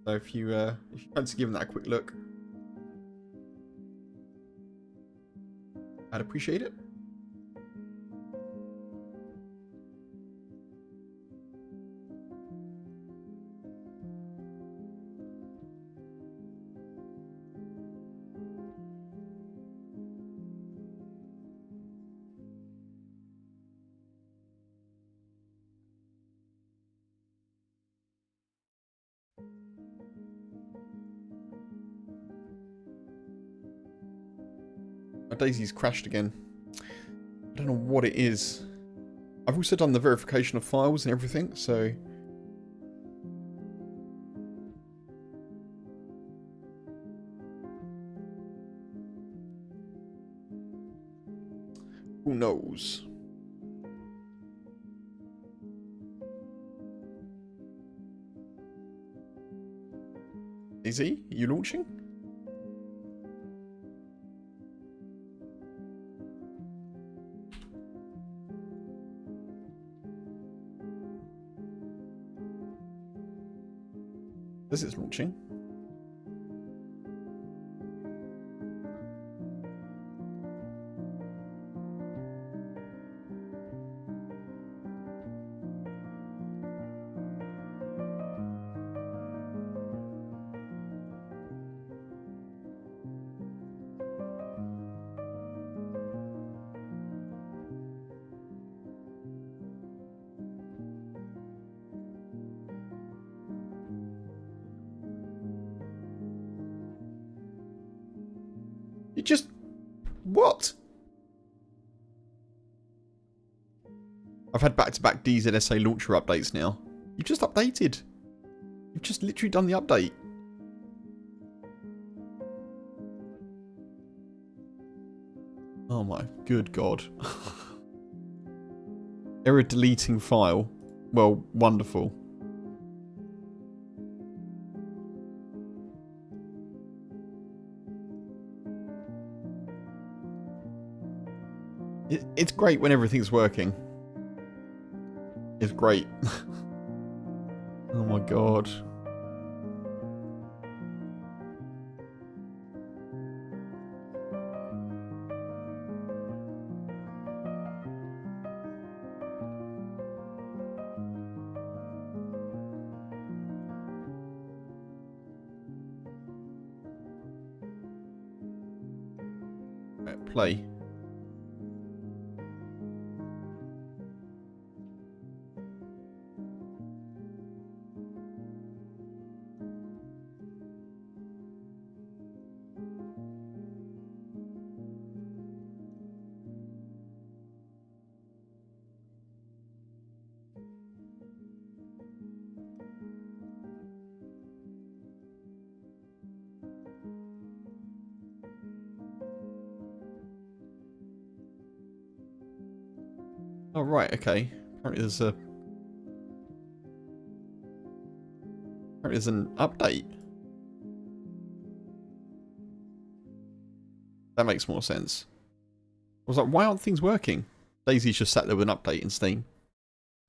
So if you fancy giving that a quick look, I'd appreciate it. My DayZ's crashed again. I don't know what it is. I've also done the verification of files and everything, so... who knows? DayZ, are you launching? This is launching. You just... What? I've had back-to-back DZSA launcher updates now. You've just updated. You've just literally done the update. Oh my good god. Error deleting file. Well, wonderful. It's great when everything's working. It's great. Oh my god. Right, play. Oh right, okay. Apparently there's an update. That makes more sense. I was like, why aren't things working? DayZ's just sat there with an update in Steam.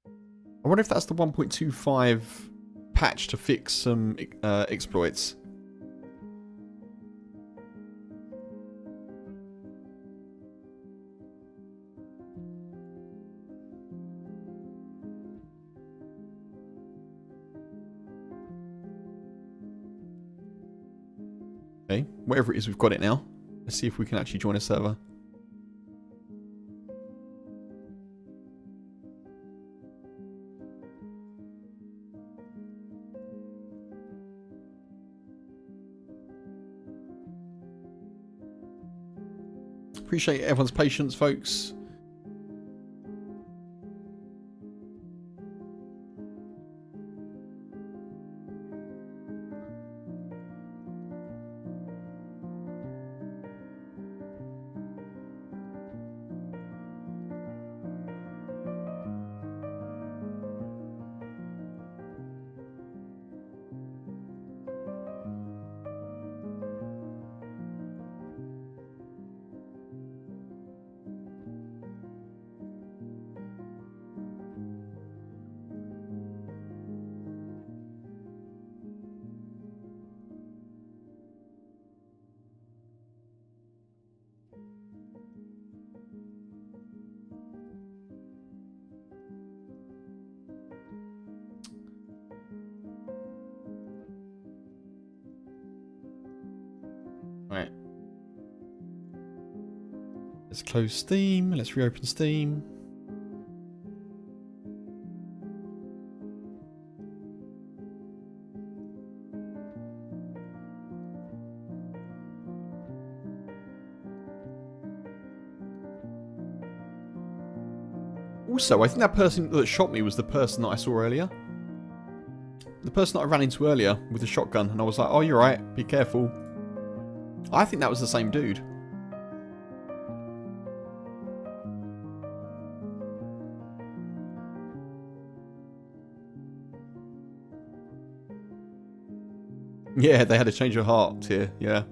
I wonder if that's the 1.25 patch to fix some exploits. Okay, whatever it is, we've got it now. Let's see if we can actually join a server. Appreciate everyone's patience, folks. Right. Let's close Steam. Let's reopen Steam. Also, I think that person that shot me was the person that I saw earlier. The person that I ran into earlier with the shotgun, and I was like, oh, you're right, be careful. I think that was the same dude. Yeah, they had a change of heart here, yeah.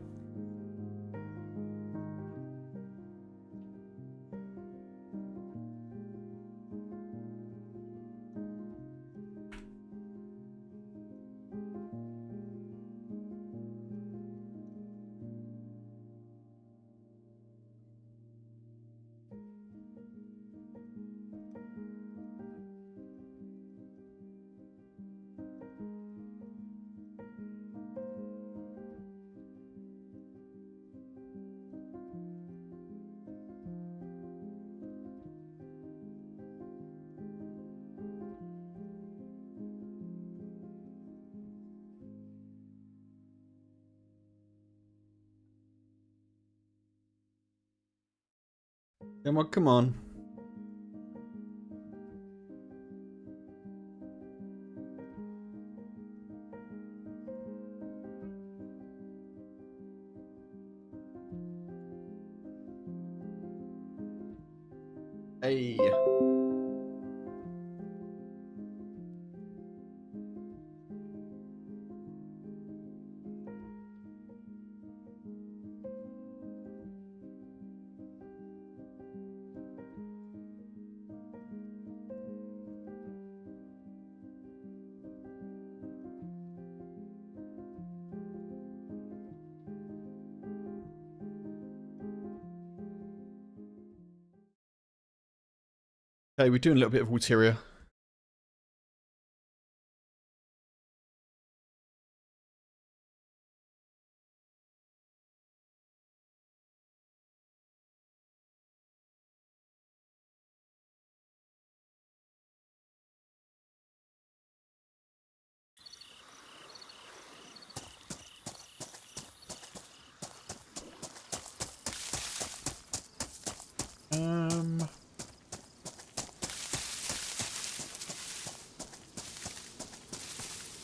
Come on, come on. Hey. Okay, we're doing a little bit of ulterior.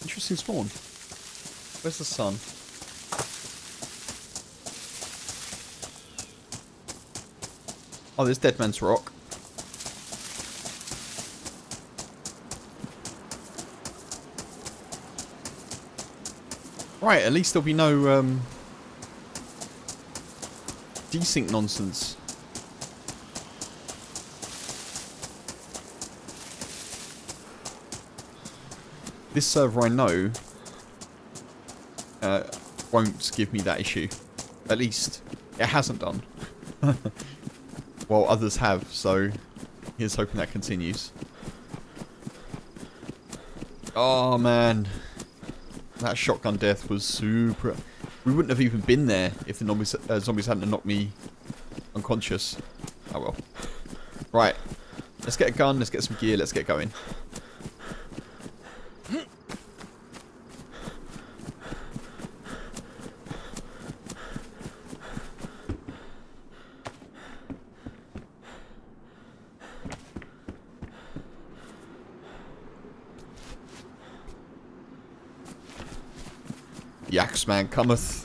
Interesting spawn. Where's the sun? Oh, there's Dead Man's Rock. Right, at least there'll be no desync nonsense. This server I know won't give me that issue. At least it hasn't done. While others have, so here's hoping that continues. Oh man. That shotgun death was super... We wouldn't have even been there if the zombies hadn't knocked me unconscious. Oh well. Right. Let's get a gun, let's get some gear, let's get going. The Axeman cometh.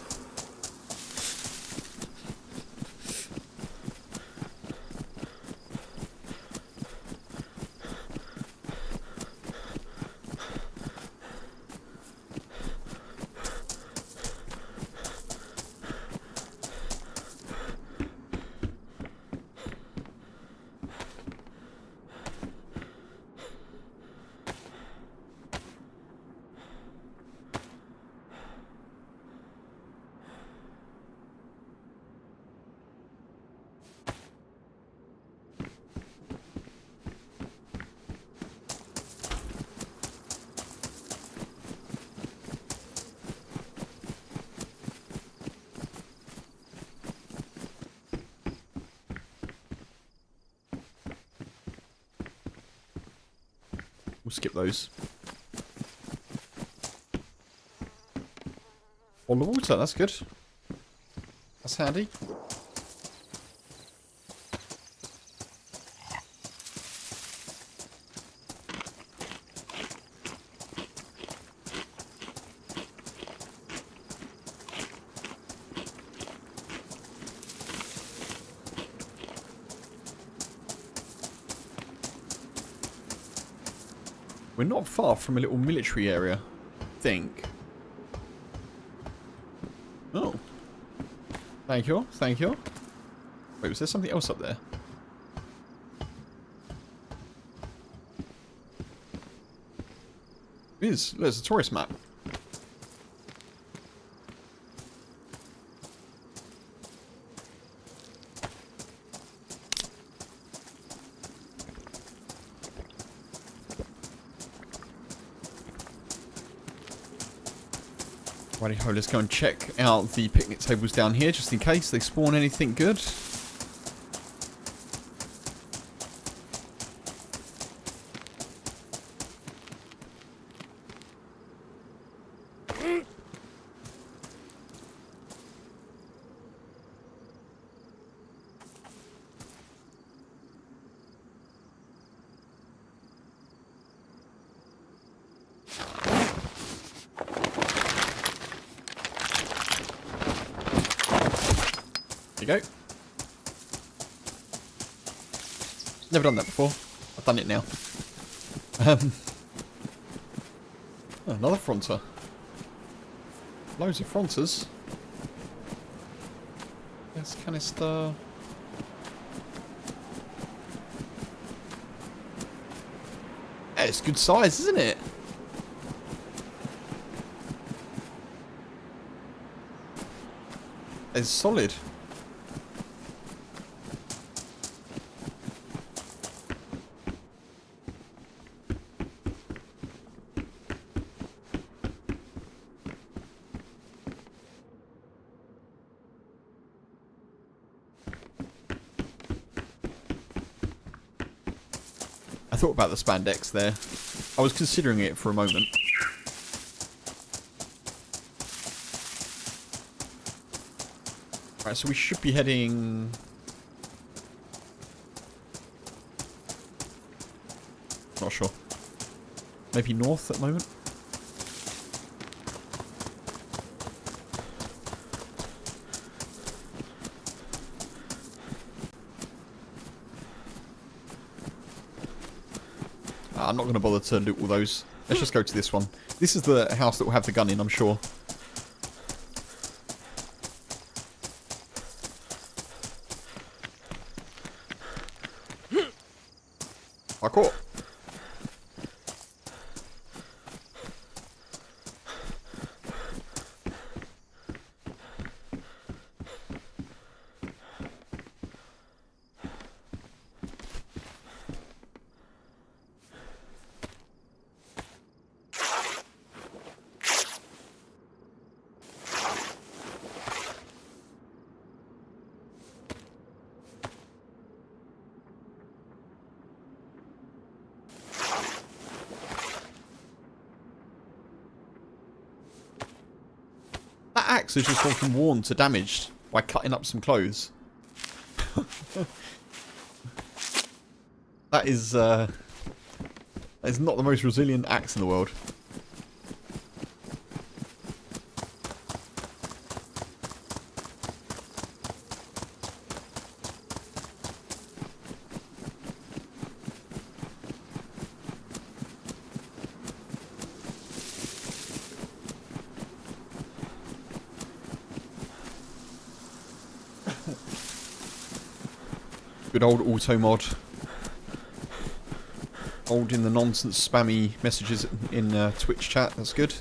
We'll skip those. On the water, that's good. That's handy. We're not far from a little military area, I think. Oh. Thank you, thank you. Wait, was there something else up there? It is. Look, there's a tourist map. Righty-ho, let's go and check out the picnic tables down here, just in case they spawn anything good. There you go. Never done that before. I've done it now. Another fronter. Loads of fronters. Gas canister. Yeah, it's good size, isn't it? It's solid. I thought about the spandex there. I was considering it for a moment. Right, so we should be heading... Not sure. Maybe north at the moment? I'm not going to bother to loot all those. Let's just go to this one. This is the house that will have the gun in, I'm sure. Parkour. That axe has just gone from worn to damaged by cutting up some clothes. That is not the most resilient axe in the world. Good old auto mod. Holding the nonsense spammy messages in Twitch chat, that's good.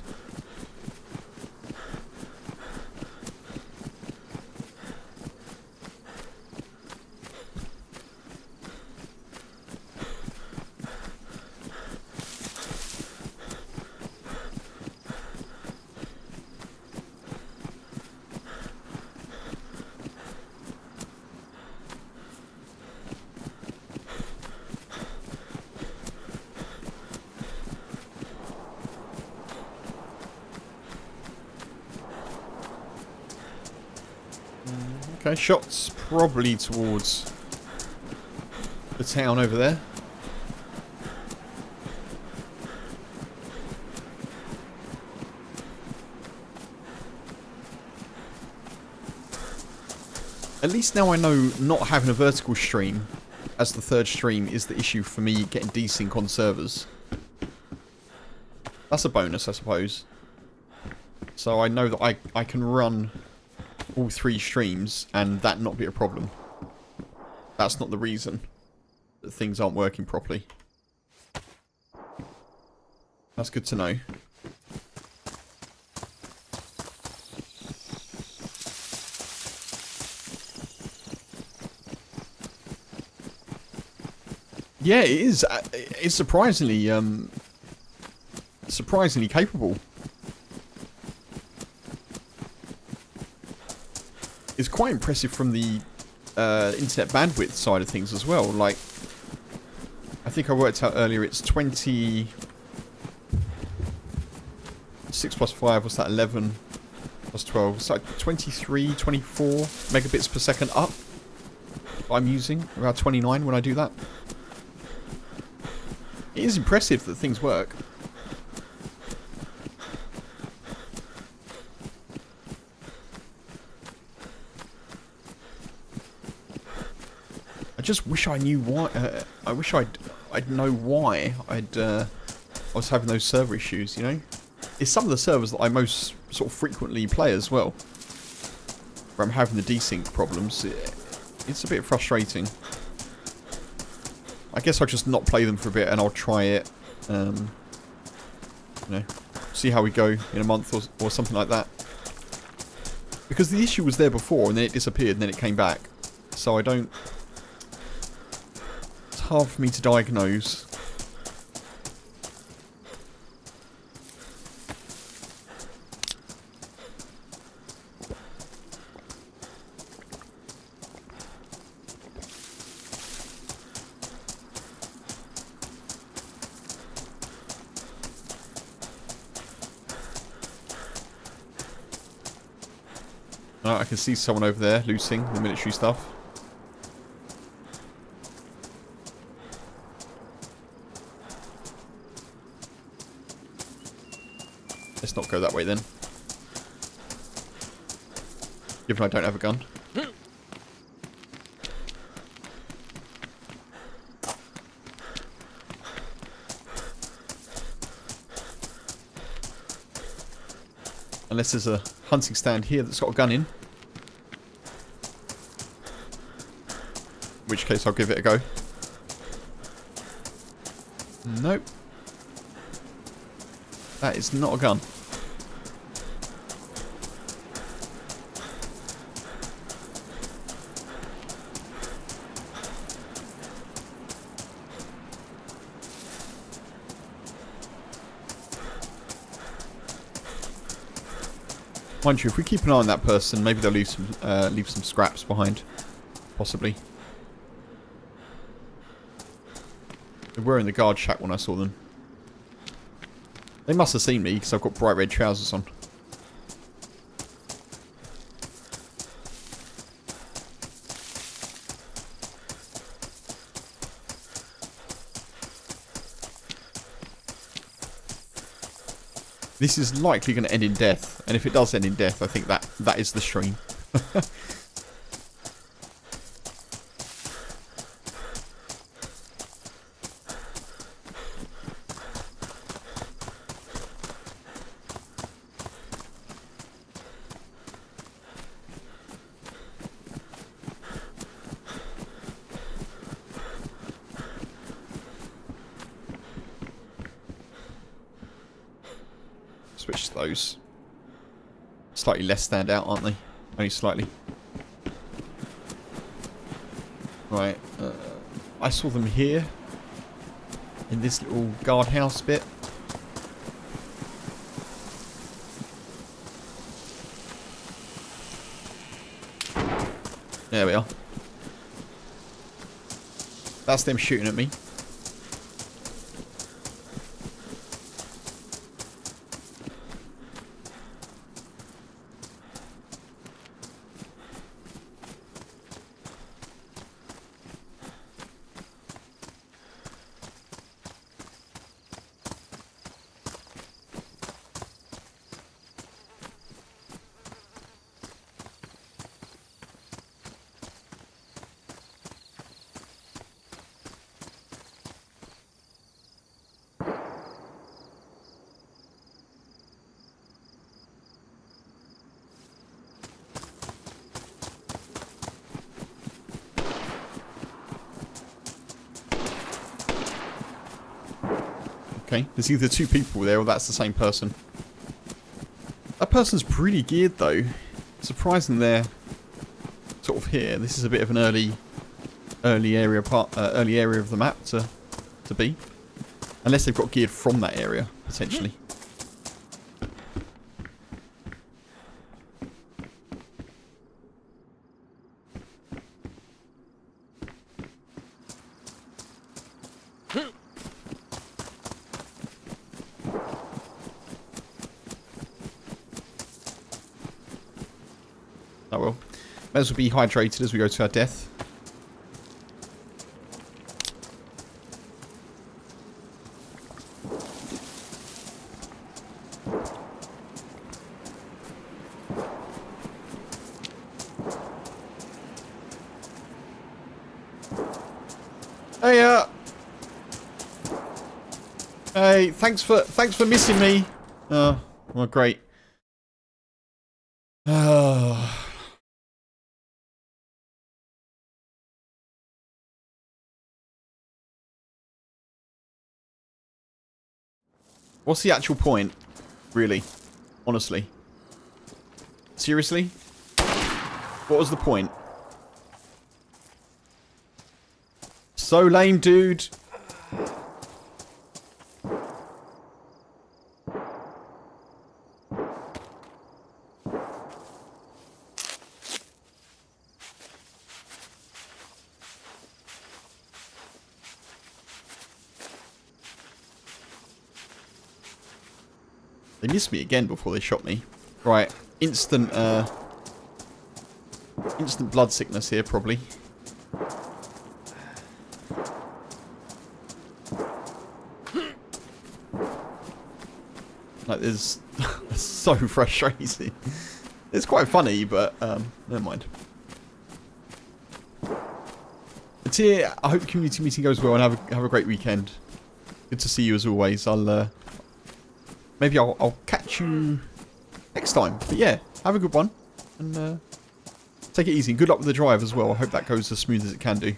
Okay, shots probably towards the town over there. At least now I know not having a vertical stream as the third stream is the issue for me getting desync on servers. That's a bonus, I suppose. So I know that I can run all three streams and that not be a problem. That's not the reason that things aren't working properly. That's good to know. Yeah, it is. It's surprisingly capable. It's quite impressive from the internet bandwidth side of things as well. Like, I think I worked out earlier, it's 20... 6 plus 5, what's that, 11 plus 12? It's like 23, 24 megabits per second up. I'm using about 29 when I do that. It is impressive that things work. I just wish I knew why. I wish I'd know why I was having those server issues. You know, it's some of the servers that I most sort of frequently play as well, where I'm having the desync problems. It's a bit frustrating. I guess I'll just not play them for a bit and I'll try it. You know, see how we go in a month or something like that. Because the issue was there before and then it disappeared and then it came back. So I don't... It's hard for me to diagnose. I can see someone over there looting the military stuff. Let's not go that way then. Given I don't have a gun. Unless there's a hunting stand here that's got a gun in. In which case I'll give it a go. Nope. That is not a gun. Mind you, if we keep an eye on that person, maybe they'll leave some scraps behind. Possibly. They were in the guard shack when I saw them. They must have seen me because I've got bright red trousers on. This is likely going to end in death, and if it does end in death, I think that is the stream. Switch to those. Slightly less stand out, aren't they? Only slightly. Right. I saw them here. In this little guardhouse bit. There we are. That's them shooting at me. Okay, there's either two people there or that's the same person. That person's pretty geared though. Surprising they're sort of here. This is a bit of an early area of the map to be. Unless they've got geared from that area, potentially. Oh well. May as well be hydrated as we go to our death. Hey, hey, thanks for missing me. Oh, well, great. Oh. What's the actual point, really? Honestly. Seriously? What was the point? So lame, dude. They missed me again before they shot me. Right, instant blood sickness here, probably. Like, there's so frustrating. It's quite funny, but never mind. It's here. I hope the community meeting goes well and have a great weekend. Good to see you as always. Maybe I'll catch you next time. But yeah, have a good one and take it easy. Good luck with the drive as well. I hope that goes as smooth as it can do.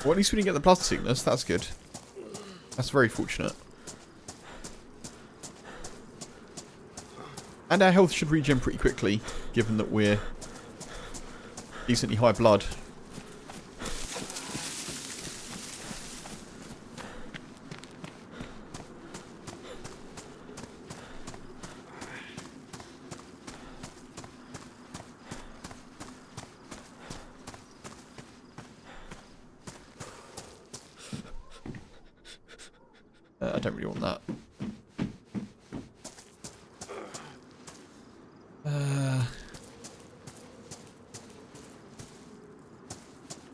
Well, at least we didn't get the blood sickness. That's good. That's very fortunate. And our health should regen pretty quickly, given that we're decently high blood. I don't really want that.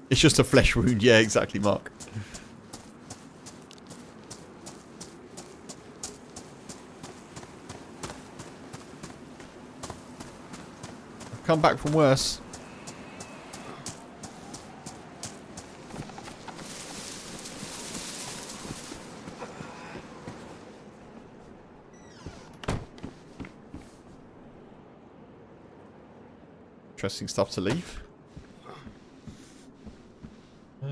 It's just a flesh wound. Yeah, exactly, Mark. I've come back from worse. Interesting stuff to leave. I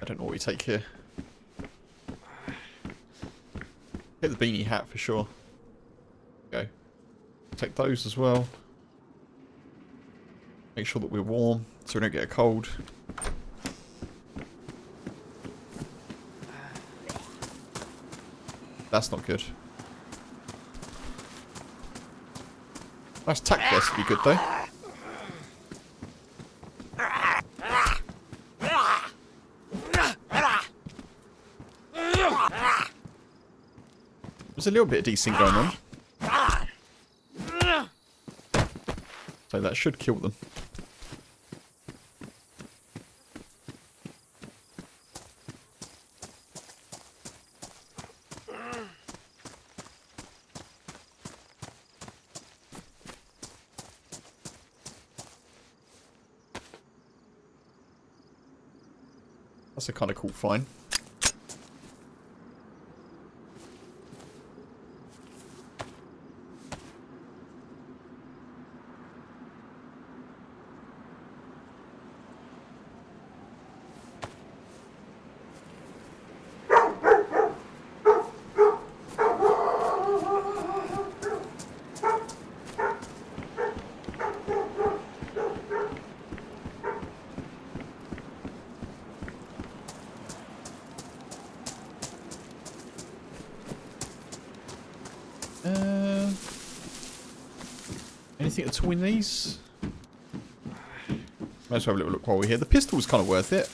don't know what we take here. Get the beanie hat for sure. Go. Take those as well. Make sure that we're warm so we don't get a cold. That's not good. Nice tack vest would be good though. There's a little bit of desync going on. So that should kill them. That's a kind of cool find. anything at all in these? Let's have a little look while we're here. The pistol's kind of worth it.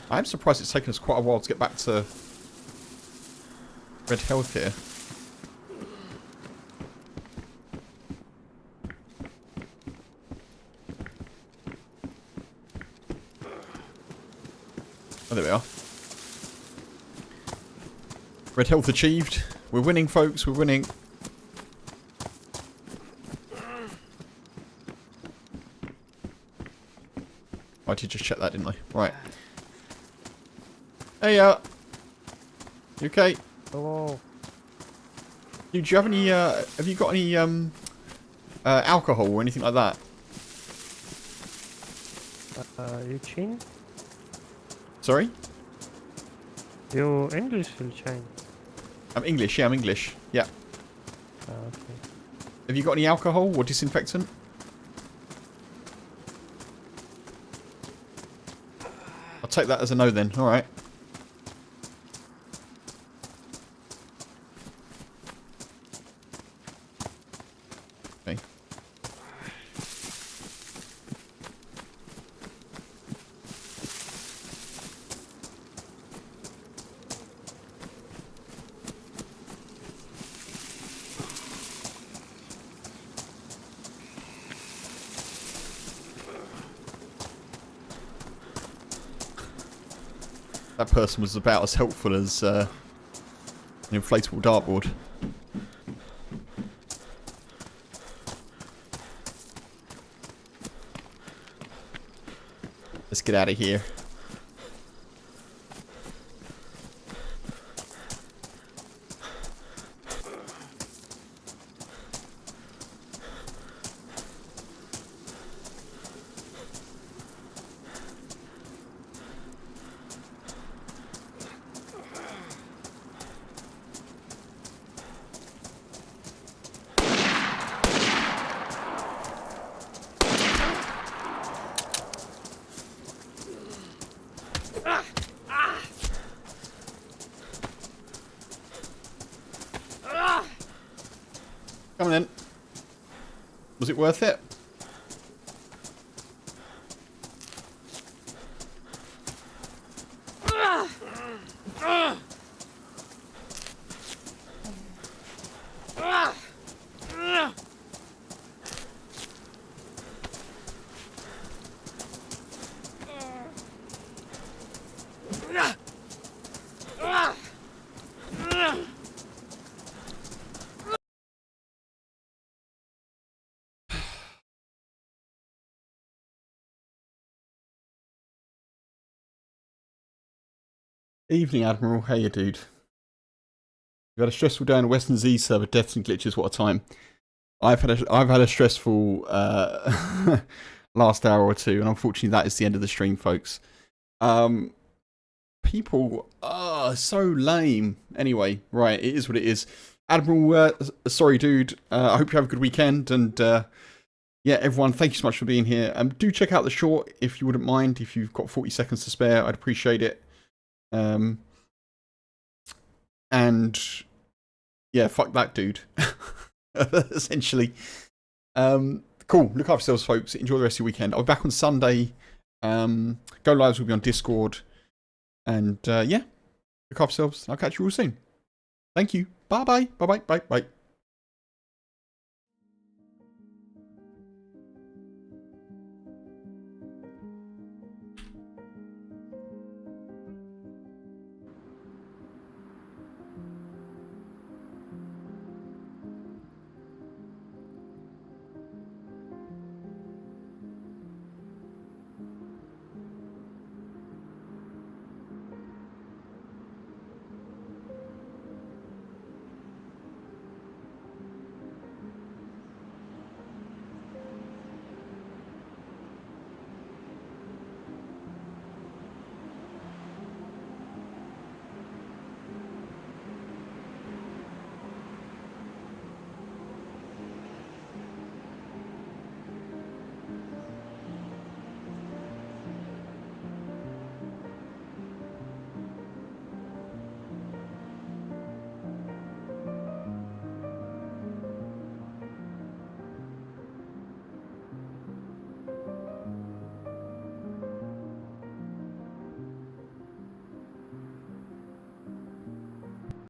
I'm surprised it's taken us quite a while to get back to red health here. Oh, there we are. Red health achieved. We're winning, folks. We're winning. I did just check that, didn't I? Right. Hey, you okay? Hello. Do you have any, have you got any, alcohol or anything like that? You Chin? Sorry? You English will Chin? I'm English, yeah, I'm English. Yeah. Okay. Have you got any alcohol or disinfectant? I'll take that as a no then, alright. Okay. That person was about as helpful as an inflatable dartboard. Let's get out of here. Come on in. Was it worth it? Evening, Admiral. How you, dude? You had a stressful day on the Western Z server. Deaths and glitches. What a time! I've had a stressful last hour or two, and unfortunately, that is the end of the stream, folks. People are so lame. Anyway, right, it is what it is. Admiral, sorry, dude. I hope you have a good weekend, and yeah, everyone, thank you so much for being here. Do check out the short if you wouldn't mind. If you've got 40 seconds to spare, I'd appreciate it. And yeah, fuck that dude. Essentially. Cool. Look after yourselves, folks. Enjoy the rest of your weekend. I'll be back on Sunday. Go lives will be on Discord. And yeah, look after yourselves. I'll catch you all soon. Thank you. Bye bye. Bye bye. Bye bye.